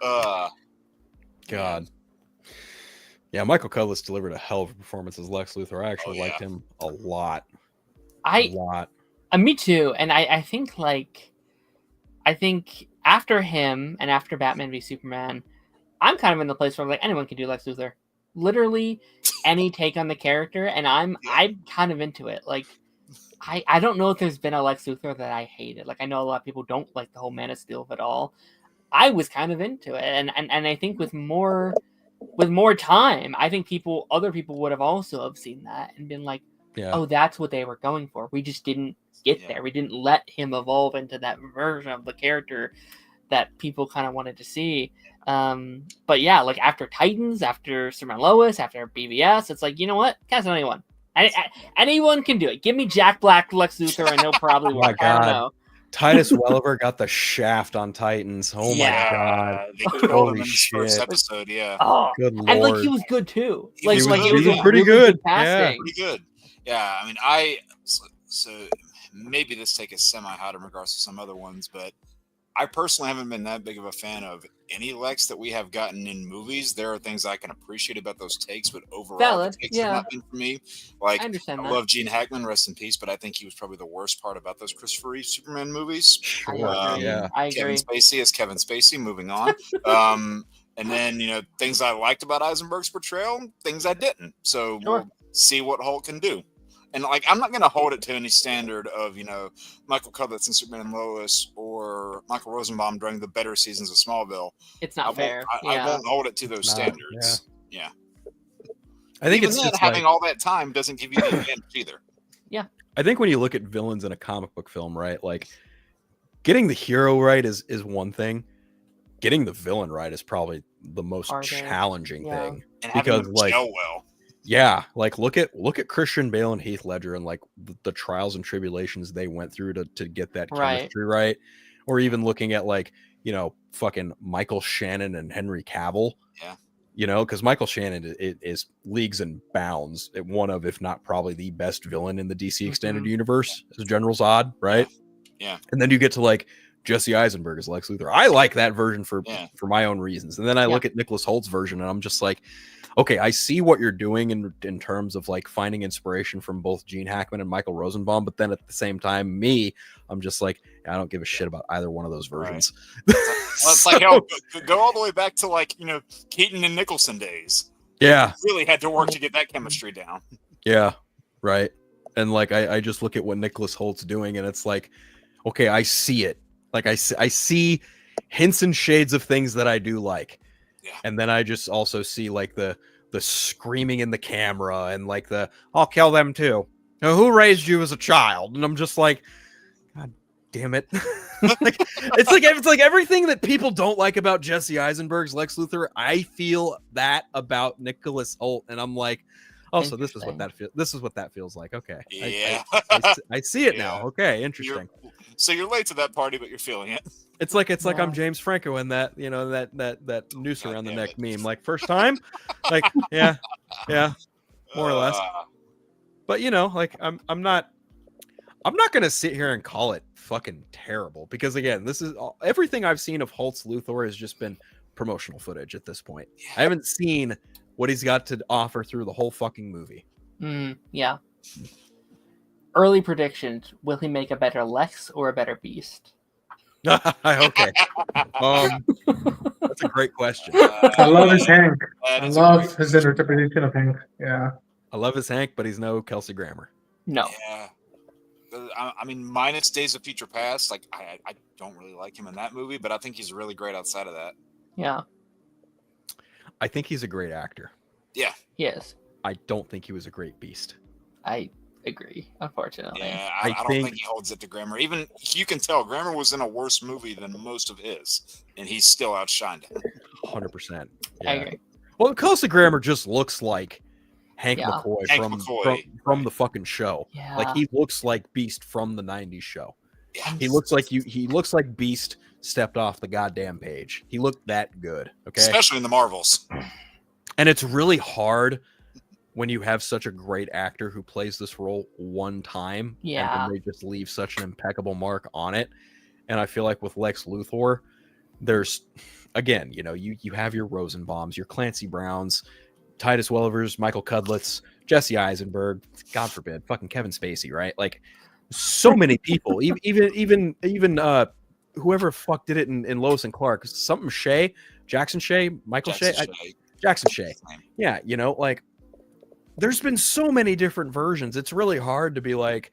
[SPEAKER 1] God. Yeah, Michael Cudlitz delivered a hell of a performance as Lex Luthor. I actually liked him a lot.
[SPEAKER 2] Me too. And I think after him and after Batman v Superman, I'm kind of in the place where like anyone can do Lex Luthor. Literally any take on the character, and I'm kind of into it. Like I don't know if there's been a Lex Luthor that I hated. Like I know a lot of people don't like the whole Man of Steel of it all. I was kind of into it, and I think with more time, I think other people would have also have seen that and been like, oh, that's what they were going for. We just didn't get there. We didn't let him evolve into that version of the character that people kind of wanted to see. But yeah, like after Titans, after Superman Lois, after BVS, it's like, you know what? Cast anyone. Anyone can do it. Give me Jack Black, Lex Luthor, and no problem.
[SPEAKER 1] Oh my God. I don't know. Titus Welliver got the shaft on Titans. Oh my God!
[SPEAKER 4] Holy shit! First episode,
[SPEAKER 2] Oh,
[SPEAKER 1] good Lord.
[SPEAKER 2] And like he was good too.
[SPEAKER 4] He was
[SPEAKER 1] pretty good.
[SPEAKER 4] Yeah, pretty good. Yeah, I mean, so maybe this take is semi-hot in regards to some other ones, but I personally haven't been that big of a fan of any Lex that we have gotten in movies. There are things I can appreciate about those takes, but overall, the takes have not been for me. Like, I love Gene Hackman, rest in peace, but I think he was probably the worst part about those Christopher Reeve Superman movies.
[SPEAKER 2] I agree.
[SPEAKER 4] Kevin Spacey is Kevin Spacey. Moving on. And then, things I liked about Eisenberg's portrayal, things I didn't. So we'll see what Hulk can do. And I'm not going to hold it to any standard of, Michael Cudlitz and Superman and Lois or Michael Rosenbaum during the better seasons of Smallville.
[SPEAKER 2] It's not fair.
[SPEAKER 4] I won't hold it to those standards. Yeah.
[SPEAKER 1] I think
[SPEAKER 4] even then, having all that time doesn't give you the advantage either.
[SPEAKER 2] Yeah.
[SPEAKER 1] I think when you look at villains in a comic book film, right, like getting the hero right is one thing. Getting the villain right is probably the most challenging thing.
[SPEAKER 4] And because gel well.
[SPEAKER 1] Yeah, like look at Christian Bale and Heath Ledger and like the trials and tribulations they went through to get that chemistry right. Or even looking at fucking Michael Shannon and Henry Cavill.
[SPEAKER 4] Yeah.
[SPEAKER 1] You know, because Michael Shannon is leagues and bounds at one of, if not probably the best villain in the DC extended universe as General Zod, right?
[SPEAKER 4] Yeah.
[SPEAKER 1] And then you get to like Jesse Eisenberg as Lex Luthor. I like that version for my own reasons. And then I look at Nicholas Holt's version and I'm just like, okay, I see what you're doing in terms of like finding inspiration from both Gene Hackman and Michael Rosenbaum, but then at the same time, I'm just like, I don't give a shit about either one of those versions.
[SPEAKER 4] Right. Well, it's like, hell, go all the way back to like, you know, Keaton and Nicholson days.
[SPEAKER 1] Yeah.
[SPEAKER 4] Really had to work to get that chemistry down.
[SPEAKER 1] Yeah. Right. And like, I just look at what Nicholas Holt's doing and it's like, okay, I see it. Like I see hints and shades of things that I do like.
[SPEAKER 4] Yeah.
[SPEAKER 1] And then I just also see like the screaming in the camera and like I'll kill them too. Now, who raised you as a child? And I'm just like, God damn it. it's like everything that people don't like about Jesse Eisenberg's Lex Luthor. I feel that about Nicholas Hoult. And I'm like, oh, so this is what that feels like. Okay.
[SPEAKER 4] Yeah.
[SPEAKER 1] I see it now. Okay. Interesting.
[SPEAKER 4] You're late to that party, but you're feeling it.
[SPEAKER 1] It's like I'm James Franco in that, you know, that noose around the neck meme. Like first time, like yeah, more or less. But you know, like I'm not gonna sit here and call it fucking terrible because again, this is everything I've seen of Holt's Luthor has just been promotional footage at this point. I haven't seen what he's got to offer through the whole fucking movie.
[SPEAKER 2] Yeah. Early predictions: will he make a better Lex or a better Beast?
[SPEAKER 1] Okay. That's a great question.
[SPEAKER 3] I love his Hank. I love his interpretation of Hank. Yeah.
[SPEAKER 1] I love his Hank, but he's no Kelsey Grammer.
[SPEAKER 2] No.
[SPEAKER 4] Yeah. I mean, minus Days of Future Past, like I don't really like him in that movie, but I think he's really great outside of that.
[SPEAKER 2] Yeah.
[SPEAKER 1] I think he's a great actor.
[SPEAKER 4] Yeah.
[SPEAKER 2] He is.
[SPEAKER 1] I don't think he was a great Beast.
[SPEAKER 2] I agree, unfortunately.
[SPEAKER 4] Yeah, I don't think he holds it to Grammer. Even you can tell Grammer was in a worse movie than most of his, and he still outshined him.
[SPEAKER 1] 100%.
[SPEAKER 2] I agree.
[SPEAKER 1] Well, Kelsey Grammer just looks like Hank McCoy from the fucking show.
[SPEAKER 2] Yeah.
[SPEAKER 1] Like he looks like Beast from the 90s show.
[SPEAKER 4] Yeah.
[SPEAKER 1] He looks like Beast stepped off the goddamn page. He looked that good. Okay.
[SPEAKER 4] Especially in the Marvels.
[SPEAKER 1] And it's really hard when you have such a great actor who plays this role one time,
[SPEAKER 2] yeah,
[SPEAKER 1] and they just leave such an impeccable mark on it. And I feel like with Lex Luthor, there's, again, you know, you have your Rosenbaums, your Clancy Browns, Titus Wellivers, Michael Cudlitz, Jesse Eisenberg, God forbid, fucking Kevin Spacey, right? Like so many people, even whoever fuck did it in Lois and Clark, Jackson Shea. Yeah, you know, like there's been so many different versions. It's really hard to be like,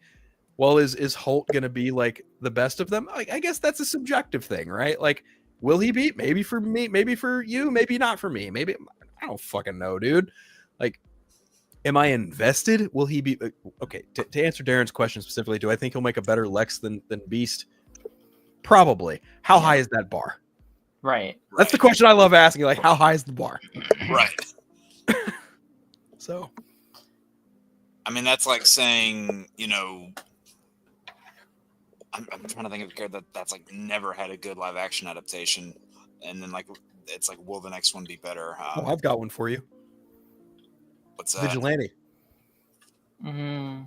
[SPEAKER 1] well, is Holt going to be like the best of them? I guess that's a subjective thing, right? Like, will he be? Maybe for me, maybe for you, maybe not for me. Maybe, I don't fucking know, dude. Like, am I invested? Will he be? Okay, to answer Darren's question specifically, do I think he'll make a better Lex than Beast? Probably. How high is that bar?
[SPEAKER 2] Right.
[SPEAKER 1] That's the question I love asking. Like, how high is the bar?
[SPEAKER 4] Right.
[SPEAKER 1] So,
[SPEAKER 4] I mean, that's like saying, you know, I'm trying to think of a character that's like never had a good live action adaptation, and then like it's like, will the next one be better?
[SPEAKER 1] I've got one for you.
[SPEAKER 4] What's that?
[SPEAKER 1] Vigilante.
[SPEAKER 2] Mm-hmm.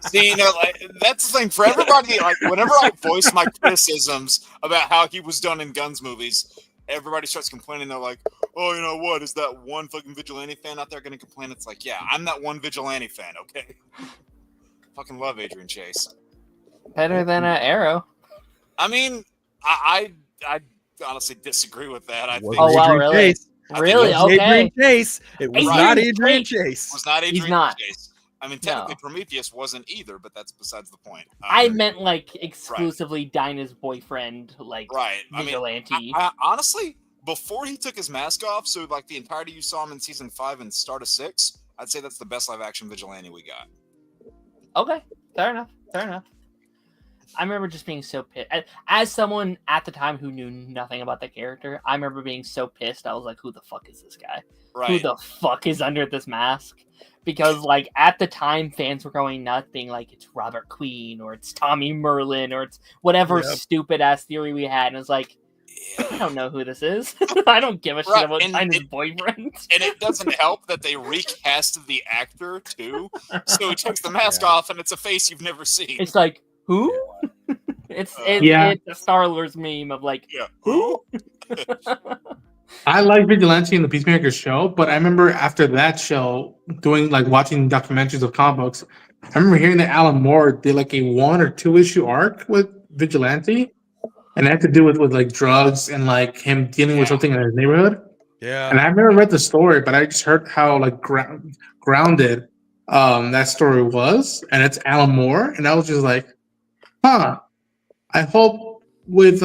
[SPEAKER 4] See, you know, like that's the thing for everybody. Like, whenever I voice my criticisms about how he was done in Gunn's movies, everybody starts complaining. They're like, "Oh, you know what? Is that one fucking Vigilante fan out there going to complain?" It's like, yeah, I'm that one Vigilante fan. Okay, fucking love Adrian Chase.
[SPEAKER 2] Better than Arrow.
[SPEAKER 4] I mean, I honestly disagree with that. I think.
[SPEAKER 2] Oh wow, really?
[SPEAKER 1] Chase.
[SPEAKER 2] Really? Okay.
[SPEAKER 1] Adrian Chase. It was not Adrian Chase.
[SPEAKER 4] It was not Adrian
[SPEAKER 2] He's not.
[SPEAKER 4] Chase. I mean, technically, Prometheus wasn't either, but that's besides the point.
[SPEAKER 2] I meant like exclusively Dinah's boyfriend, like
[SPEAKER 4] right.
[SPEAKER 2] Vigilante.
[SPEAKER 4] I mean, I, honestly, before he took his mask off, so like the entirety you saw him in season 5 and start of 6, I'd say that's the best live action Vigilante we got.
[SPEAKER 2] Okay, fair enough. I remember just being so pissed. As someone at the time who knew nothing about the character, I remember being so pissed. I was like, who the fuck is this guy?
[SPEAKER 4] Right.
[SPEAKER 2] Who the fuck is under this mask? Because, like, at the time, fans were going nuts, being like, it's Robert Queen, or it's Tommy Merlin, or it's whatever stupid-ass theory we had. And it's like, I don't know who this is. I don't give a shit
[SPEAKER 4] Right,
[SPEAKER 2] about
[SPEAKER 4] and
[SPEAKER 2] China's boyfriend.
[SPEAKER 4] And it doesn't help that they recast the actor too. So he takes the mask off, and it's a face you've never seen.
[SPEAKER 2] It's like, who? It's a Star Wars meme of like, who?
[SPEAKER 3] I like Vigilante in the Peacemaker show, but I remember after that show, watching documentaries of comic books, I remember hearing that Alan Moore did like a 1 or 2 issue arc with Vigilante, and it had to do with like drugs and like him dealing with something in his neighborhood.
[SPEAKER 1] Yeah.
[SPEAKER 3] And I've never read the story, but I just heard how like grounded that story was, and it's Alan Moore, and I was just like, huh. I hope with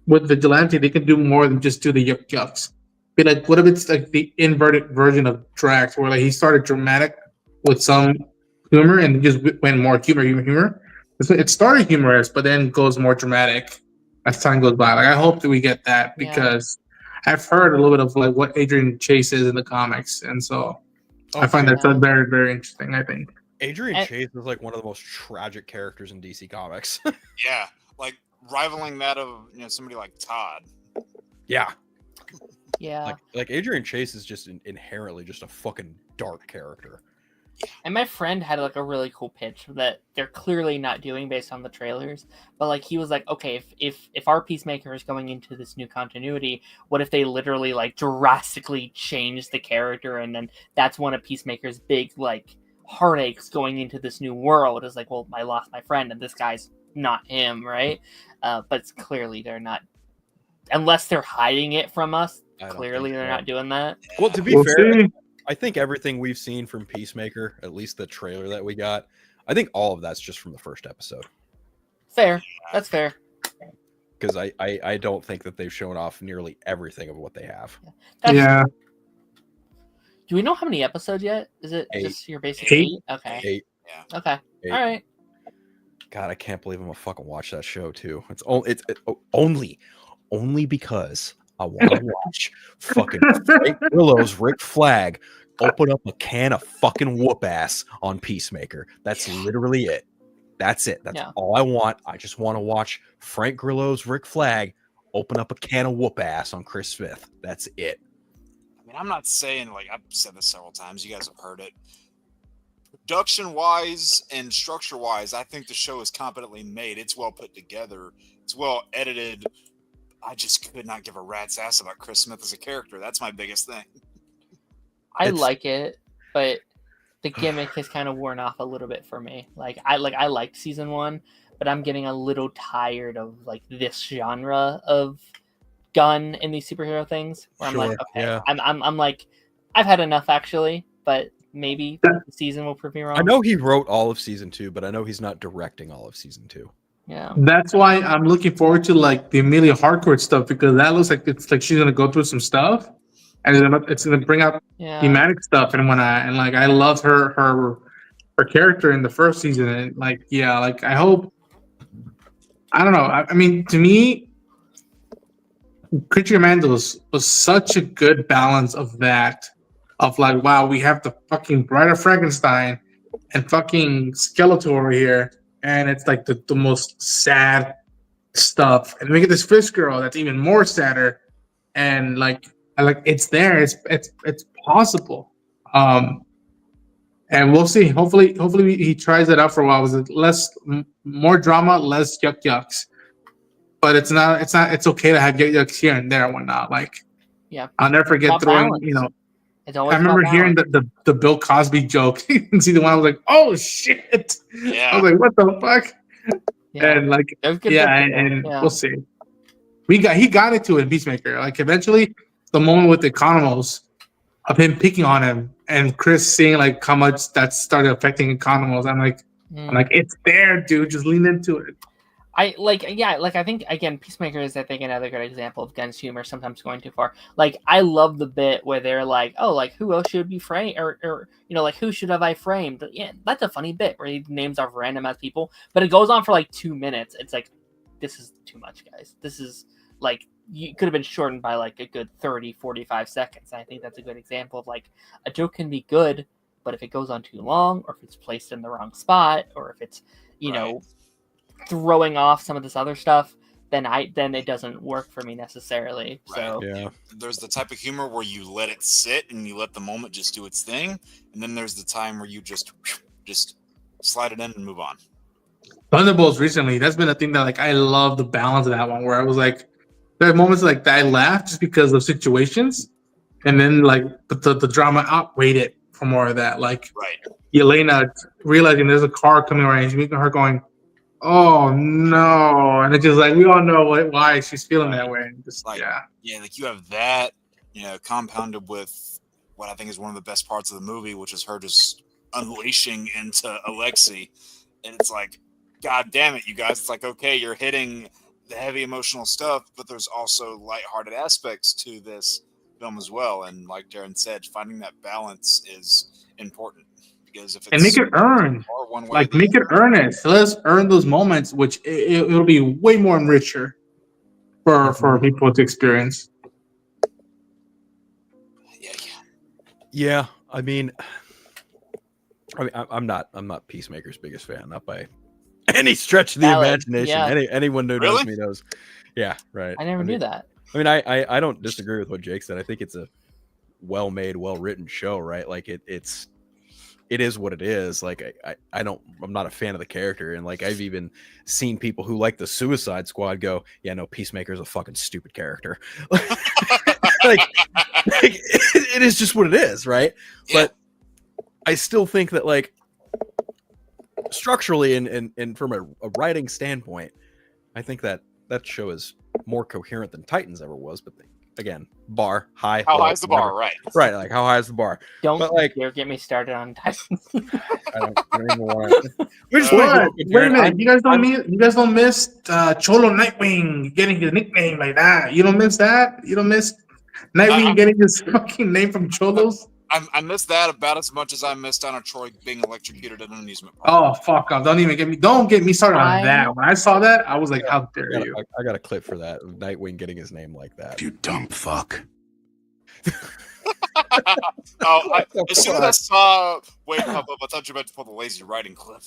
[SPEAKER 3] Vigilante they can do more than just do the yucks. Be like, what if it's like the inverted version of Drax, where like he started dramatic with some humor and just went more humor. It started humorous, but then goes more dramatic as time goes by. Like I hope that we get that because I've heard a little bit of like what Adrian Chase is in the comics, and so I find that very, very interesting. I think
[SPEAKER 1] Adrian Chase is like one of the most tragic characters in DC Comics.
[SPEAKER 4] Yeah, like rivaling that of somebody like Todd.
[SPEAKER 1] Yeah.
[SPEAKER 2] Yeah.
[SPEAKER 1] Like Adrian Chase is just inherently just a fucking dark character.
[SPEAKER 2] And my friend had like a really cool pitch that they're clearly not doing based on the trailers, but like he was like, okay, if our Peacemaker is going into this new continuity, what if they literally like drastically change the character, and then that's one of Peacemaker's big like heartaches going into this new world is like, well, I lost my friend and this guy's not him, right? But it's clearly they're not, unless they're hiding it from us. Clearly they're not doing that.
[SPEAKER 1] Well, to be fair, I think everything we've seen from Peacemaker, at least the trailer that we got, I think all of that's just from the first episode.
[SPEAKER 2] Fair. That's fair.
[SPEAKER 1] Because I don't think that they've shown off nearly everything of what they have.
[SPEAKER 3] Yeah.
[SPEAKER 2] Do we know how many episodes yet? Is it
[SPEAKER 3] 8.
[SPEAKER 2] just your basic 8? Okay.
[SPEAKER 1] 8.
[SPEAKER 4] Yeah.
[SPEAKER 2] Okay.
[SPEAKER 1] 8.
[SPEAKER 2] All right.
[SPEAKER 1] God, I can't believe I'm gonna fucking watch that show too. It's only because I want to watch fucking Frank Grillo's Rick Flag open up a can of fucking whoop ass on Peacemaker. That's literally it. That's it. That's all I want. I just want to watch Frank Grillo's Rick Flag open up a can of whoop ass on Chris Smith. That's it.
[SPEAKER 4] I mean, I'm not saying, like, I've said this several times. You guys have heard it. Production-wise and structure-wise, I think the show is competently made. It's well put together. It's well edited. I just could not give a rat's ass about Chris Smith as a character. That's my biggest thing.
[SPEAKER 2] I like it, but the gimmick has kind of worn off a little bit for me. I liked season 1, but I'm getting a little tired of like this genre of Gunn in these superhero things. Where I'm like, okay, I'm like, I've had enough actually, but maybe the season will prove me wrong.
[SPEAKER 1] I know he wrote all of season 2, but I know he's not directing all of season 2.
[SPEAKER 2] Yeah,
[SPEAKER 3] that's why I'm looking forward to like the Amelia Harcourt stuff, because that looks like it's like she's gonna go through some stuff, and it's gonna bring up thematic stuff and whatnot. And like I love her character in the first season, and like I hope. I don't know. I mean, to me, Creature Commandos was such a good balance of that. Of like, wow, we have the fucking Bride of Frankenstein and fucking Skeletor over here, and it's like the most sad stuff. And we get this Fish Girl that's even more sadder, and like it's there. It's possible. And we'll see. Hopefully he tries it out for a while. Was it more drama, less yucks? But it's not. It's okay to have yucks here and there and whatnot. Like, I'll never forget throwing.
[SPEAKER 2] Balance.
[SPEAKER 3] I remember hearing the Bill Cosby joke in season 1. I was like, oh shit!
[SPEAKER 4] Yeah.
[SPEAKER 3] I was like, what the fuck? Yeah. And like, we'll see. He got into it in Peacemaker. Like eventually, the moment with the Economos of him picking on him and Chris seeing like how much that started affecting Economos. I'm like, it's there, dude. Just lean into it.
[SPEAKER 2] I think again, Peacemaker is another good example of Gunn's humor sometimes going too far. Like I love the bit where they're like, oh, like who else should be framed, or like who should have I framed? But yeah, that's a funny bit where he names off random ass people, but it goes on for like 2 minutes. It's like, this is too much, guys. This is like, you could have been shortened by like a good 30-45 seconds. And I think that's a good example of like a joke can be good, but if it goes on too long, or if it's placed in the wrong spot, or if it's throwing off some of this other stuff, then it doesn't work for me necessarily. So
[SPEAKER 1] Yeah.
[SPEAKER 4] There's the type of humor where you let it sit and you let the moment just do its thing, and then there's the time where you just slide it in and move on.
[SPEAKER 3] Thunderbolts recently, that's been a thing that like I love the balance of that one where I was like, there are moments like that I laughed just because of situations, and then like but the drama outweighed it for more of that. Like
[SPEAKER 4] Right.
[SPEAKER 3] Elena realizing there's a car coming around, and she's making her going, "Oh no!" And it's just like we all know why she's feeling that way. And just
[SPEAKER 4] Like,
[SPEAKER 3] yeah,
[SPEAKER 4] like you have that, compounded with what I think is one of the best parts of the movie, which is her just unleashing into Alexei. And it's like, God damn it, you guys. It's like, okay, you're hitting the heavy emotional stuff, but there's also lighthearted aspects to this film as well. And like Darren said, finding that balance is important because if it's
[SPEAKER 3] and make it earn,
[SPEAKER 4] or one way or
[SPEAKER 3] like
[SPEAKER 4] the
[SPEAKER 3] make it
[SPEAKER 4] other,
[SPEAKER 3] earnest. Let us earn those moments, which it'll be way more richer for people to experience.
[SPEAKER 1] Yeah, I mean, I'm not Peacemaker's biggest fan, not by any stretch of the
[SPEAKER 2] Valid,
[SPEAKER 1] imagination.
[SPEAKER 2] yeah.
[SPEAKER 1] Anyone who
[SPEAKER 4] Really?
[SPEAKER 1] knows me knows. Yeah, right.
[SPEAKER 2] I never knew that.
[SPEAKER 1] I mean, I don't disagree with what Jake said. I think it's a well-made, well-written show, right? Like it is what it is. Like I'm not a fan of the character, and like I've even seen people who like the Suicide Squad go, yeah, no, Peacemaker's a fucking stupid character. like it is just what it is, right?
[SPEAKER 4] Yeah.
[SPEAKER 1] But I still think that like structurally and from a writing standpoint, I think that show is more coherent than Titans ever was. But again, bar high.
[SPEAKER 4] How
[SPEAKER 1] low,
[SPEAKER 4] high is the bar?
[SPEAKER 1] whatever.
[SPEAKER 4] Right.
[SPEAKER 1] Right, like how high is the bar?
[SPEAKER 2] Don't
[SPEAKER 1] But, like-
[SPEAKER 2] dare get me started on Titans.
[SPEAKER 1] I don't even want to. We're just
[SPEAKER 3] What?
[SPEAKER 1] playing-
[SPEAKER 3] Wait a minute! You guys don't miss Cholo Nightwing getting his nickname like that. You don't miss that. You don't miss Nightwing getting his fucking name from Cholos.
[SPEAKER 4] I missed that about as much as I missed Donna Troy being electrocuted at an amusement park.
[SPEAKER 3] Oh fuck off! Don't get me started on that. When I saw that, I was like, "How dare you?"
[SPEAKER 1] I got a clip for that. Nightwing getting his name like that.
[SPEAKER 5] You dumb fuck.
[SPEAKER 4] As soon as I saw Wade pop up, I thought you were about to pull the lazy writing clip.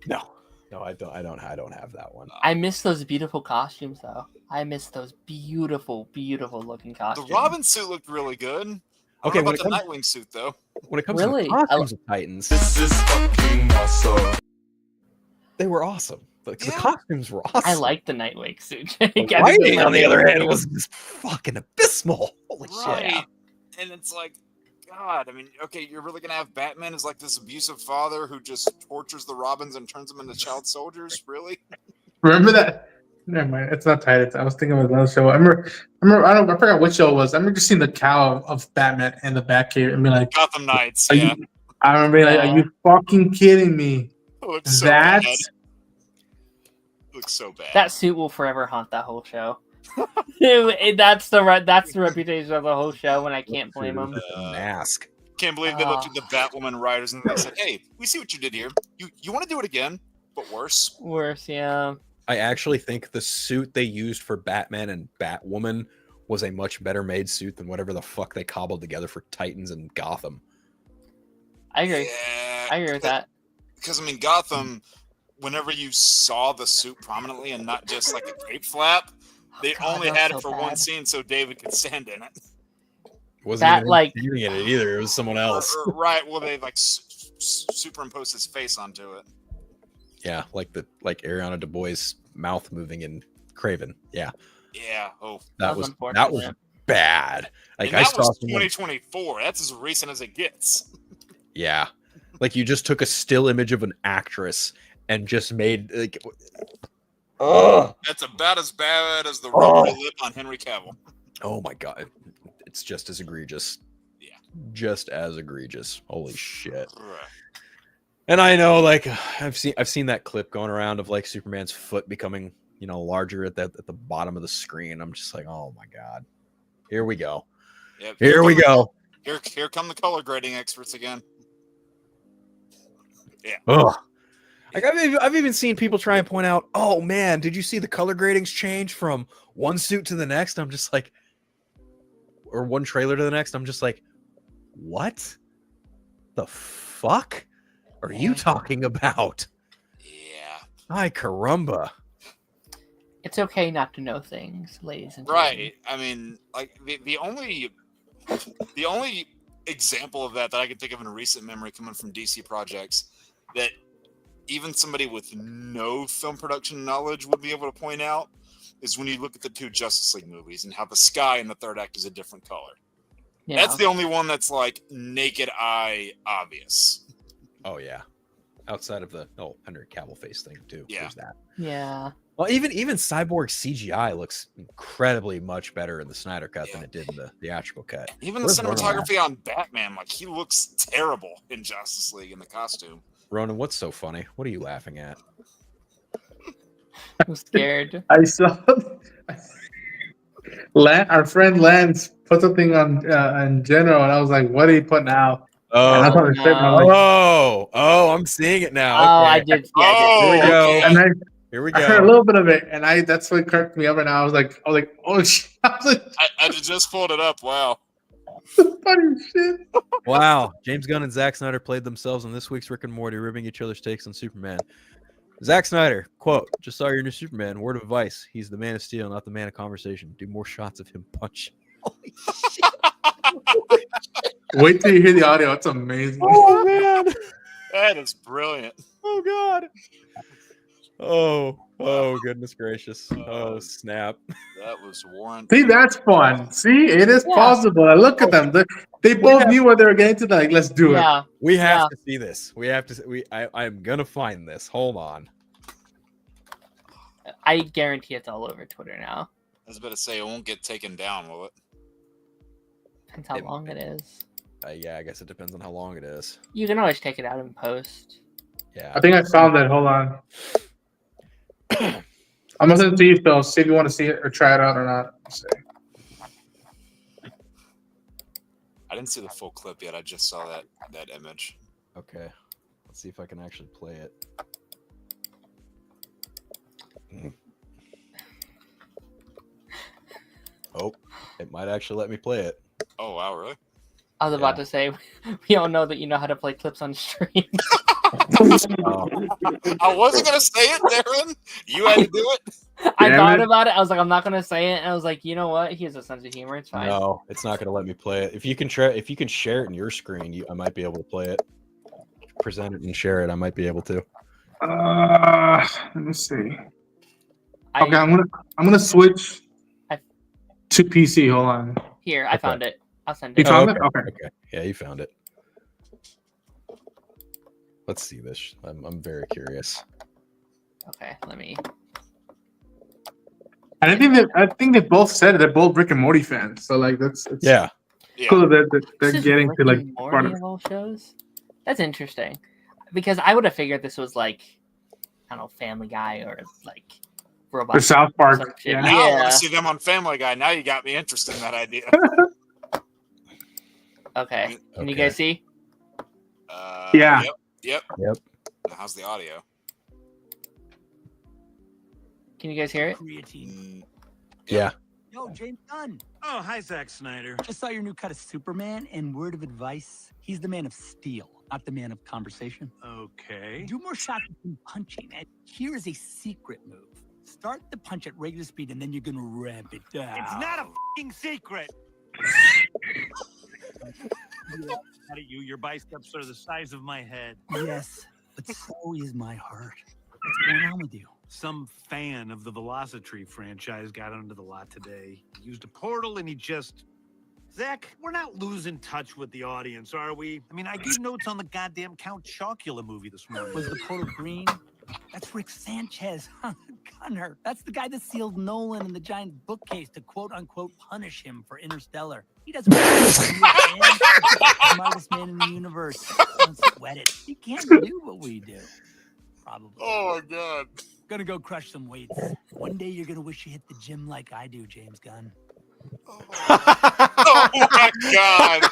[SPEAKER 1] No, I don't have that one.
[SPEAKER 2] I miss those beautiful costumes, though. I miss those beautiful, beautiful looking
[SPEAKER 4] The
[SPEAKER 2] costumes.
[SPEAKER 4] Robin suit looked really good.
[SPEAKER 1] Okay,
[SPEAKER 4] What
[SPEAKER 1] when
[SPEAKER 4] about the Nightwing suit though?
[SPEAKER 1] When it comes
[SPEAKER 2] Really?
[SPEAKER 1] to the costumes of Titans,
[SPEAKER 5] This is fucking awesome.
[SPEAKER 1] they were awesome. The
[SPEAKER 4] Yeah.
[SPEAKER 1] costumes were awesome.
[SPEAKER 2] I like the Nightwing suit.
[SPEAKER 1] The writing, on the other hand, was just fucking abysmal. Holy
[SPEAKER 4] Right.
[SPEAKER 1] shit!
[SPEAKER 4] And it's like, God, I mean, okay, you're really gonna have Batman as like this abusive father who just tortures the Robins and turns them into child soldiers? Really?
[SPEAKER 3] Remember that? Never mind. It's not Titans. I was thinking of another show. I remember. I forgot what show it was. I remember just seeing the cow of Batman in the Batcave and being like,
[SPEAKER 4] Gotham Knights.
[SPEAKER 3] Are
[SPEAKER 4] Yeah.
[SPEAKER 3] I remember being like, "Are you fucking kidding me?"
[SPEAKER 4] It looks so
[SPEAKER 3] That's
[SPEAKER 4] bad. It looks so bad.
[SPEAKER 2] That suit will forever haunt that whole show. That's the reputation of the whole show, and I can't blame them.
[SPEAKER 1] Mask.
[SPEAKER 4] Can't believe they looked at the Batwoman writers and they said, "Hey, we see what you did here. You want to do it again, but worse."
[SPEAKER 2] Worse, yeah.
[SPEAKER 1] I actually think the suit they used for Batman and Batwoman was a much better made suit than whatever the fuck they cobbled together for Titans and Gotham.
[SPEAKER 2] I agree.
[SPEAKER 4] Yeah,
[SPEAKER 2] I agree with that.
[SPEAKER 4] because I mean, Gotham. Whenever you saw the suit prominently and not just like a cape flap, they
[SPEAKER 2] God,
[SPEAKER 4] only
[SPEAKER 2] that was
[SPEAKER 4] had
[SPEAKER 2] so
[SPEAKER 4] it for
[SPEAKER 2] bad.
[SPEAKER 4] one scene so David could stand in it.
[SPEAKER 1] Wasn't
[SPEAKER 2] That,
[SPEAKER 1] even
[SPEAKER 2] like-
[SPEAKER 1] shooting at it either. It was someone else.
[SPEAKER 4] Right. Well, they like superimposed his face onto it.
[SPEAKER 1] Yeah, like Ariana DeBois' mouth moving in Craven. Yeah,
[SPEAKER 4] Yeah. Oh.
[SPEAKER 1] that was
[SPEAKER 2] unfortunate.
[SPEAKER 1] bad. Like
[SPEAKER 4] And
[SPEAKER 1] I
[SPEAKER 4] that
[SPEAKER 1] saw
[SPEAKER 4] was
[SPEAKER 1] someone.
[SPEAKER 4] 2024. That's as recent as it gets.
[SPEAKER 1] Yeah, like you just took a still image of an actress and just made like. Oh.
[SPEAKER 4] That's about as bad as the rubber lip on Henry Cavill.
[SPEAKER 1] Oh my god, it's just as egregious.
[SPEAKER 4] Yeah.
[SPEAKER 1] Just as egregious. Holy shit.
[SPEAKER 4] Right.
[SPEAKER 1] And I know, like, I've seen that clip going around of like Superman's foot becoming, larger at the bottom of the screen. I'm just like, oh my god, here we go.
[SPEAKER 4] Yep.
[SPEAKER 1] Here we go.
[SPEAKER 4] Here come the color grading experts again. Yeah.
[SPEAKER 1] Ugh. Like I've even seen people try and point out, oh man, did you see the color gradings change from one suit to the next? I'm just like, or one trailer to the next. I'm just like, what the fuck are you talking about?
[SPEAKER 4] Yeah.
[SPEAKER 1] Ay caramba.
[SPEAKER 2] It's okay not to know things, ladies and gentlemen.
[SPEAKER 4] Right. I mean, like the only example of that I can think of in recent memory coming from DC projects that even somebody with no film production knowledge would be able to point out is when you look at the 2 Justice League movies and how the sky in the third act is a different color.
[SPEAKER 2] Yeah.
[SPEAKER 4] That's the only one that's like naked eye obvious.
[SPEAKER 1] Oh yeah, outside of the Henry Cavill face thing too.
[SPEAKER 4] Yeah.
[SPEAKER 1] There's that.
[SPEAKER 2] Yeah.
[SPEAKER 1] Well, even Cyborg CGI looks incredibly much better in the Snyder cut than it did in the theatrical cut.
[SPEAKER 4] Even the cinematography on Batman, like he looks terrible in Justice League in the costume.
[SPEAKER 1] Ronan, what's so funny? What are you laughing at?
[SPEAKER 2] I'm scared.
[SPEAKER 3] I saw our friend Lance put something on in general, and I was like, "What are you putting out?" And I
[SPEAKER 1] Oh,
[SPEAKER 3] saw the statement. I'm like,
[SPEAKER 1] I'm seeing it now.
[SPEAKER 2] Oh,
[SPEAKER 1] Okay.
[SPEAKER 2] I did. Yeah,
[SPEAKER 4] Oh,
[SPEAKER 1] Here we go.
[SPEAKER 4] okay.
[SPEAKER 3] and
[SPEAKER 1] Here we
[SPEAKER 3] I heard a
[SPEAKER 1] go.
[SPEAKER 3] little bit of it, and that's what cracked me up. And I was like, "Oh shit!" I was like,
[SPEAKER 4] I just pulled it up. Wow.
[SPEAKER 3] "Funny shit."
[SPEAKER 1] Wow. James Gunn and Zack Snyder played themselves in this week's Rick and Morty, ribbing each other's takes on Superman. Zack Snyder, quote, "Just saw your new Superman. Word of advice. He's the Man of Steel, not the Man of Conversation. Do more shots of him punch." Holy shit.
[SPEAKER 3] Wait till you hear the audio. It's amazing.
[SPEAKER 1] Oh, man.
[SPEAKER 4] That is brilliant.
[SPEAKER 1] Oh, God. Oh, goodness gracious. Oh, snap.
[SPEAKER 4] That was Warren.
[SPEAKER 3] See, that's fun. See, it is
[SPEAKER 2] Yeah.
[SPEAKER 3] possible. I look at them. They both knew what they were getting to. Like, let's do it.
[SPEAKER 2] Yeah.
[SPEAKER 1] We have to see this. We have to. I'm gonna find this. Hold on.
[SPEAKER 2] I guarantee it's all over Twitter now.
[SPEAKER 4] I was about to say it won't get taken down, will it?
[SPEAKER 2] Depends how long it is.
[SPEAKER 1] Yeah, I guess it depends on how long it is.
[SPEAKER 2] You can always take it out in post.
[SPEAKER 1] Yeah.
[SPEAKER 3] I think I found it. Hold on. I'm gonna send it to you, Phil. See if you want to see it or try it out or not. Let's see.
[SPEAKER 4] I didn't see the full clip yet. I just saw that image.
[SPEAKER 1] Okay. Let's see if I can actually play it. Oh, it might actually let me play it.
[SPEAKER 4] Oh wow, really?
[SPEAKER 2] I was about to say, we all know that you know how to play clips on stream.
[SPEAKER 1] Oh,
[SPEAKER 4] I wasn't gonna say it, Darren. You had to do it.
[SPEAKER 2] I
[SPEAKER 3] Damn
[SPEAKER 2] thought
[SPEAKER 3] it.
[SPEAKER 2] about it. I was like, I'm not gonna say it. And I was like, you know what? He has a sense of humor. It's fine.
[SPEAKER 1] no, it's not gonna let me play it. If you can share it in your screen, I might be able to play it. Present it and share it. I might be able to.
[SPEAKER 3] Let me see. Okay, I'm gonna switch to PC. Hold on.
[SPEAKER 2] Here, I
[SPEAKER 1] Okay.
[SPEAKER 2] found it. I'll send
[SPEAKER 3] You
[SPEAKER 2] it.
[SPEAKER 3] found
[SPEAKER 1] okay.
[SPEAKER 3] it? Okay.
[SPEAKER 1] Okay. Yeah, you found it. Let's see this. I'm very curious.
[SPEAKER 2] Okay, let me.
[SPEAKER 3] And I think they both said it. They're both Rick and Morty fans. So like it's
[SPEAKER 1] Yeah.
[SPEAKER 4] Yeah.
[SPEAKER 3] cool that they're
[SPEAKER 2] This is
[SPEAKER 3] getting
[SPEAKER 2] Rick
[SPEAKER 3] to like
[SPEAKER 2] and
[SPEAKER 3] part
[SPEAKER 2] Morty
[SPEAKER 3] of it.
[SPEAKER 2] of all shows. That's interesting, because I would have figured this was like, I don't know, Family Guy or like Robot.
[SPEAKER 3] The South Park.
[SPEAKER 2] some shit.
[SPEAKER 3] Yeah.
[SPEAKER 4] Now I want
[SPEAKER 2] Yeah.
[SPEAKER 4] to see them on Family Guy. Now you got me interested in that idea.
[SPEAKER 2] Okay. Can you
[SPEAKER 1] Okay.
[SPEAKER 2] guys see?
[SPEAKER 3] Yeah.
[SPEAKER 4] Yep.
[SPEAKER 1] Yep.
[SPEAKER 4] Now, how's the audio?
[SPEAKER 2] Can you guys hear it?
[SPEAKER 4] Mm,
[SPEAKER 1] Yeah.
[SPEAKER 6] Yo, James Gunn.
[SPEAKER 7] Oh, hi, Zack Snyder.
[SPEAKER 6] Just saw your new cut of Superman, and word of advice, he's the Man of Steel, not the Man of Conversation.
[SPEAKER 7] Okay.
[SPEAKER 6] Do more shots of him punching, and here is a secret move. Start the punch at regular speed, and then you're gonna ramp it down.
[SPEAKER 7] It's not a f***ing secret. How do you? Your biceps are the size of my head.
[SPEAKER 6] Yes, but so is my heart. What's going on with you?
[SPEAKER 7] Some fan of the Velocitree franchise got onto the lot today. He used a portal and he just... Zach, we're not losing touch with the audience, are we? I mean, I gave notes on the goddamn Count Chocula movie this morning.
[SPEAKER 6] Was the portal green? That's Rick Sanchez, Gunner. That's the guy that sealed Nolan in the giant bookcase to quote-unquote punish him for Interstellar. He doesn't the smartest man in the universe. Don't sweat it. He can't do what we do. Probably.
[SPEAKER 4] Oh my god.
[SPEAKER 6] Gonna go crush some weights. One day you're gonna wish you hit the gym like I do, James Gunn.
[SPEAKER 4] Oh my god.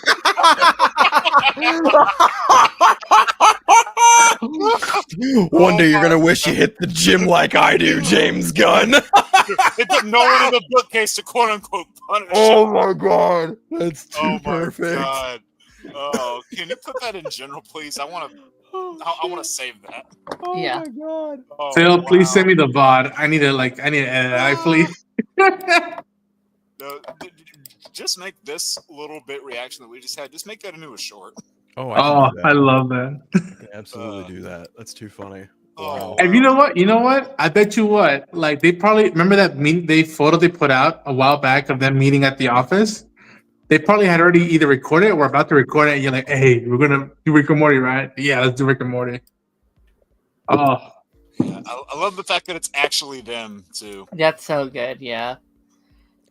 [SPEAKER 1] One day you're gonna wish you hit the gym like I do, James Gunn.
[SPEAKER 4] They put Nolan in the bookcase to quote unquote punish.
[SPEAKER 1] Oh my god, that's too
[SPEAKER 4] Oh my
[SPEAKER 1] perfect.
[SPEAKER 4] god. Oh, can you put that in general, please? I want to. I want to save that.
[SPEAKER 1] Oh
[SPEAKER 2] Yeah.
[SPEAKER 1] my god.
[SPEAKER 4] Oh,
[SPEAKER 3] Phil, please
[SPEAKER 4] wow.
[SPEAKER 3] send me the VOD. I need to edit that, please.
[SPEAKER 4] No, just make this little bit reaction that we just had. Just make that into a short.
[SPEAKER 1] Oh, I can do that.
[SPEAKER 3] I love that.
[SPEAKER 1] I can absolutely do that. That's too funny.
[SPEAKER 4] Oh,
[SPEAKER 1] Wow.
[SPEAKER 3] And you know what? You know what? I bet you what? Like they probably remember that photo they put out a while back of them meeting at the office. They probably had already either recorded it or about to record it. And you're like, hey, we're gonna do Rick and Morty, right? Yeah, let's do Rick and Morty. Oh,
[SPEAKER 4] yeah, I love the fact that it's actually them too.
[SPEAKER 2] That's so good. Yeah.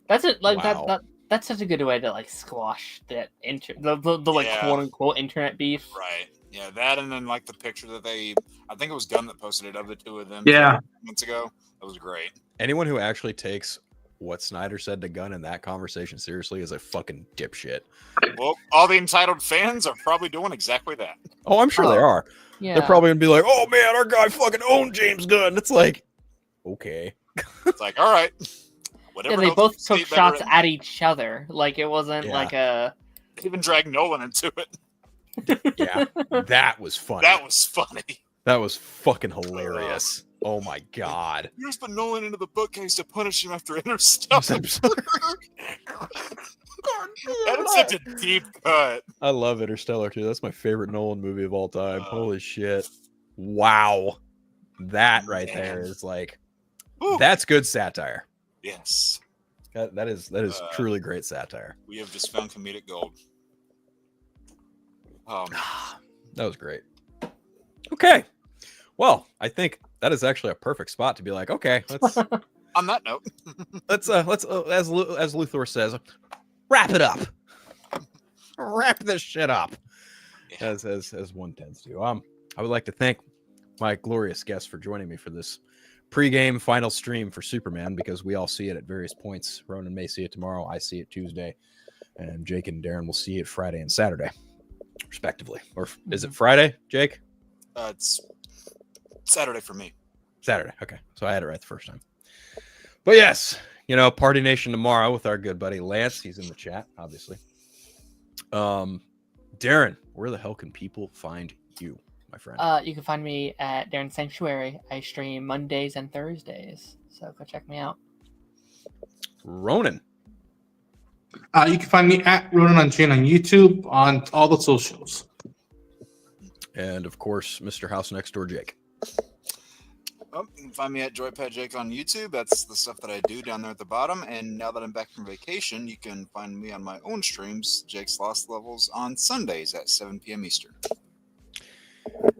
[SPEAKER 2] That's it. Like
[SPEAKER 1] Wow.
[SPEAKER 2] that's such a good way to like squash that the like
[SPEAKER 4] Yeah.
[SPEAKER 2] quote unquote internet beef.
[SPEAKER 4] Right. Yeah, that and then like the picture that I think it was Gunn that posted it of the two of them.
[SPEAKER 3] yeah.
[SPEAKER 4] Months ago. That was great.
[SPEAKER 1] Anyone who actually takes what Snyder said to Gunn in that conversation seriously is a fucking dipshit.
[SPEAKER 4] Well, all the entitled fans are probably doing exactly that.
[SPEAKER 1] Oh, I'm sure they are.
[SPEAKER 2] Yeah.
[SPEAKER 1] They're probably gonna be like, "Oh man, our guy fucking owned James Gunn." It's like, okay.
[SPEAKER 4] It's like, all right.
[SPEAKER 2] Yeah,
[SPEAKER 4] Whatever
[SPEAKER 2] they
[SPEAKER 4] else
[SPEAKER 2] both
[SPEAKER 4] you
[SPEAKER 2] took
[SPEAKER 4] say
[SPEAKER 2] shots
[SPEAKER 4] better,
[SPEAKER 2] at each other. Like it wasn't
[SPEAKER 1] Yeah.
[SPEAKER 2] like a
[SPEAKER 4] even drag Nolan into it.
[SPEAKER 1] Yeah, that was funny.
[SPEAKER 4] That was funny.
[SPEAKER 1] That was fucking hilarious. Oh my god.
[SPEAKER 4] You just put Nolan into the bookcase to punish him after Interstellar. That is such a deep cut.
[SPEAKER 1] I love Interstellar too. That's my favorite Nolan movie of all time. Holy shit. Wow. That right there is like
[SPEAKER 4] Whew.
[SPEAKER 1] that's good satire.
[SPEAKER 4] Yes.
[SPEAKER 1] That is truly great satire.
[SPEAKER 4] We have just found comedic gold.
[SPEAKER 1] That was great. Okay. Well, I think that is actually a perfect spot to be like, okay, let's
[SPEAKER 4] On that note,
[SPEAKER 1] let's as Luthor says, wrap it up. Wrap this shit up.
[SPEAKER 4] Yeah.
[SPEAKER 1] As one tends to. I would like to thank my glorious guests for joining me for this pregame final stream for Superman, because we all see it at various points. Ronan may see it tomorrow, I see it Tuesday, and Jake and Darren will see it Friday and Saturday, respectively. Or is it Friday, Jake?
[SPEAKER 4] it's Saturday for me.
[SPEAKER 1] Saturday. Okay. So I had it right the first time. But yes, Party Nation tomorrow with our good buddy Lance. He's in the chat, obviously. Darren, where the hell can people find you, my friend?
[SPEAKER 2] you can find me at Darren Sanctuary. I stream Mondays and Thursdays. So go check me out.
[SPEAKER 1] Ronan.
[SPEAKER 3] You can find me at Ronan Unchained on YouTube, on all the socials.
[SPEAKER 1] And of course, Mr. House Next Door Jake.
[SPEAKER 4] You can find me at Joypad Jake on YouTube. That's the stuff that I do down there at the bottom. And now that I'm back from vacation, you can find me on my own streams, Jake's Lost Levels, on Sundays at 7 p.m. Eastern.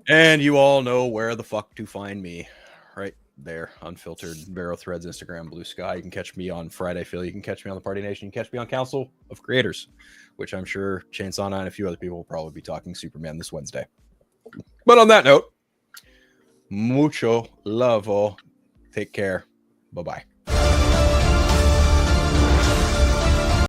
[SPEAKER 1] And you all know where the fuck to find me. Right there, Unfiltered, Barrow Threads, Instagram, Blue Sky. You can catch me on Friday, Phil. You can catch me on the Party Nation. You can catch me on Council of Creators, which I'm sure Chainsaw 9 and a few other people will probably be talking Superman this Wednesday. But on that note, mucho love. Take care. Bye-bye.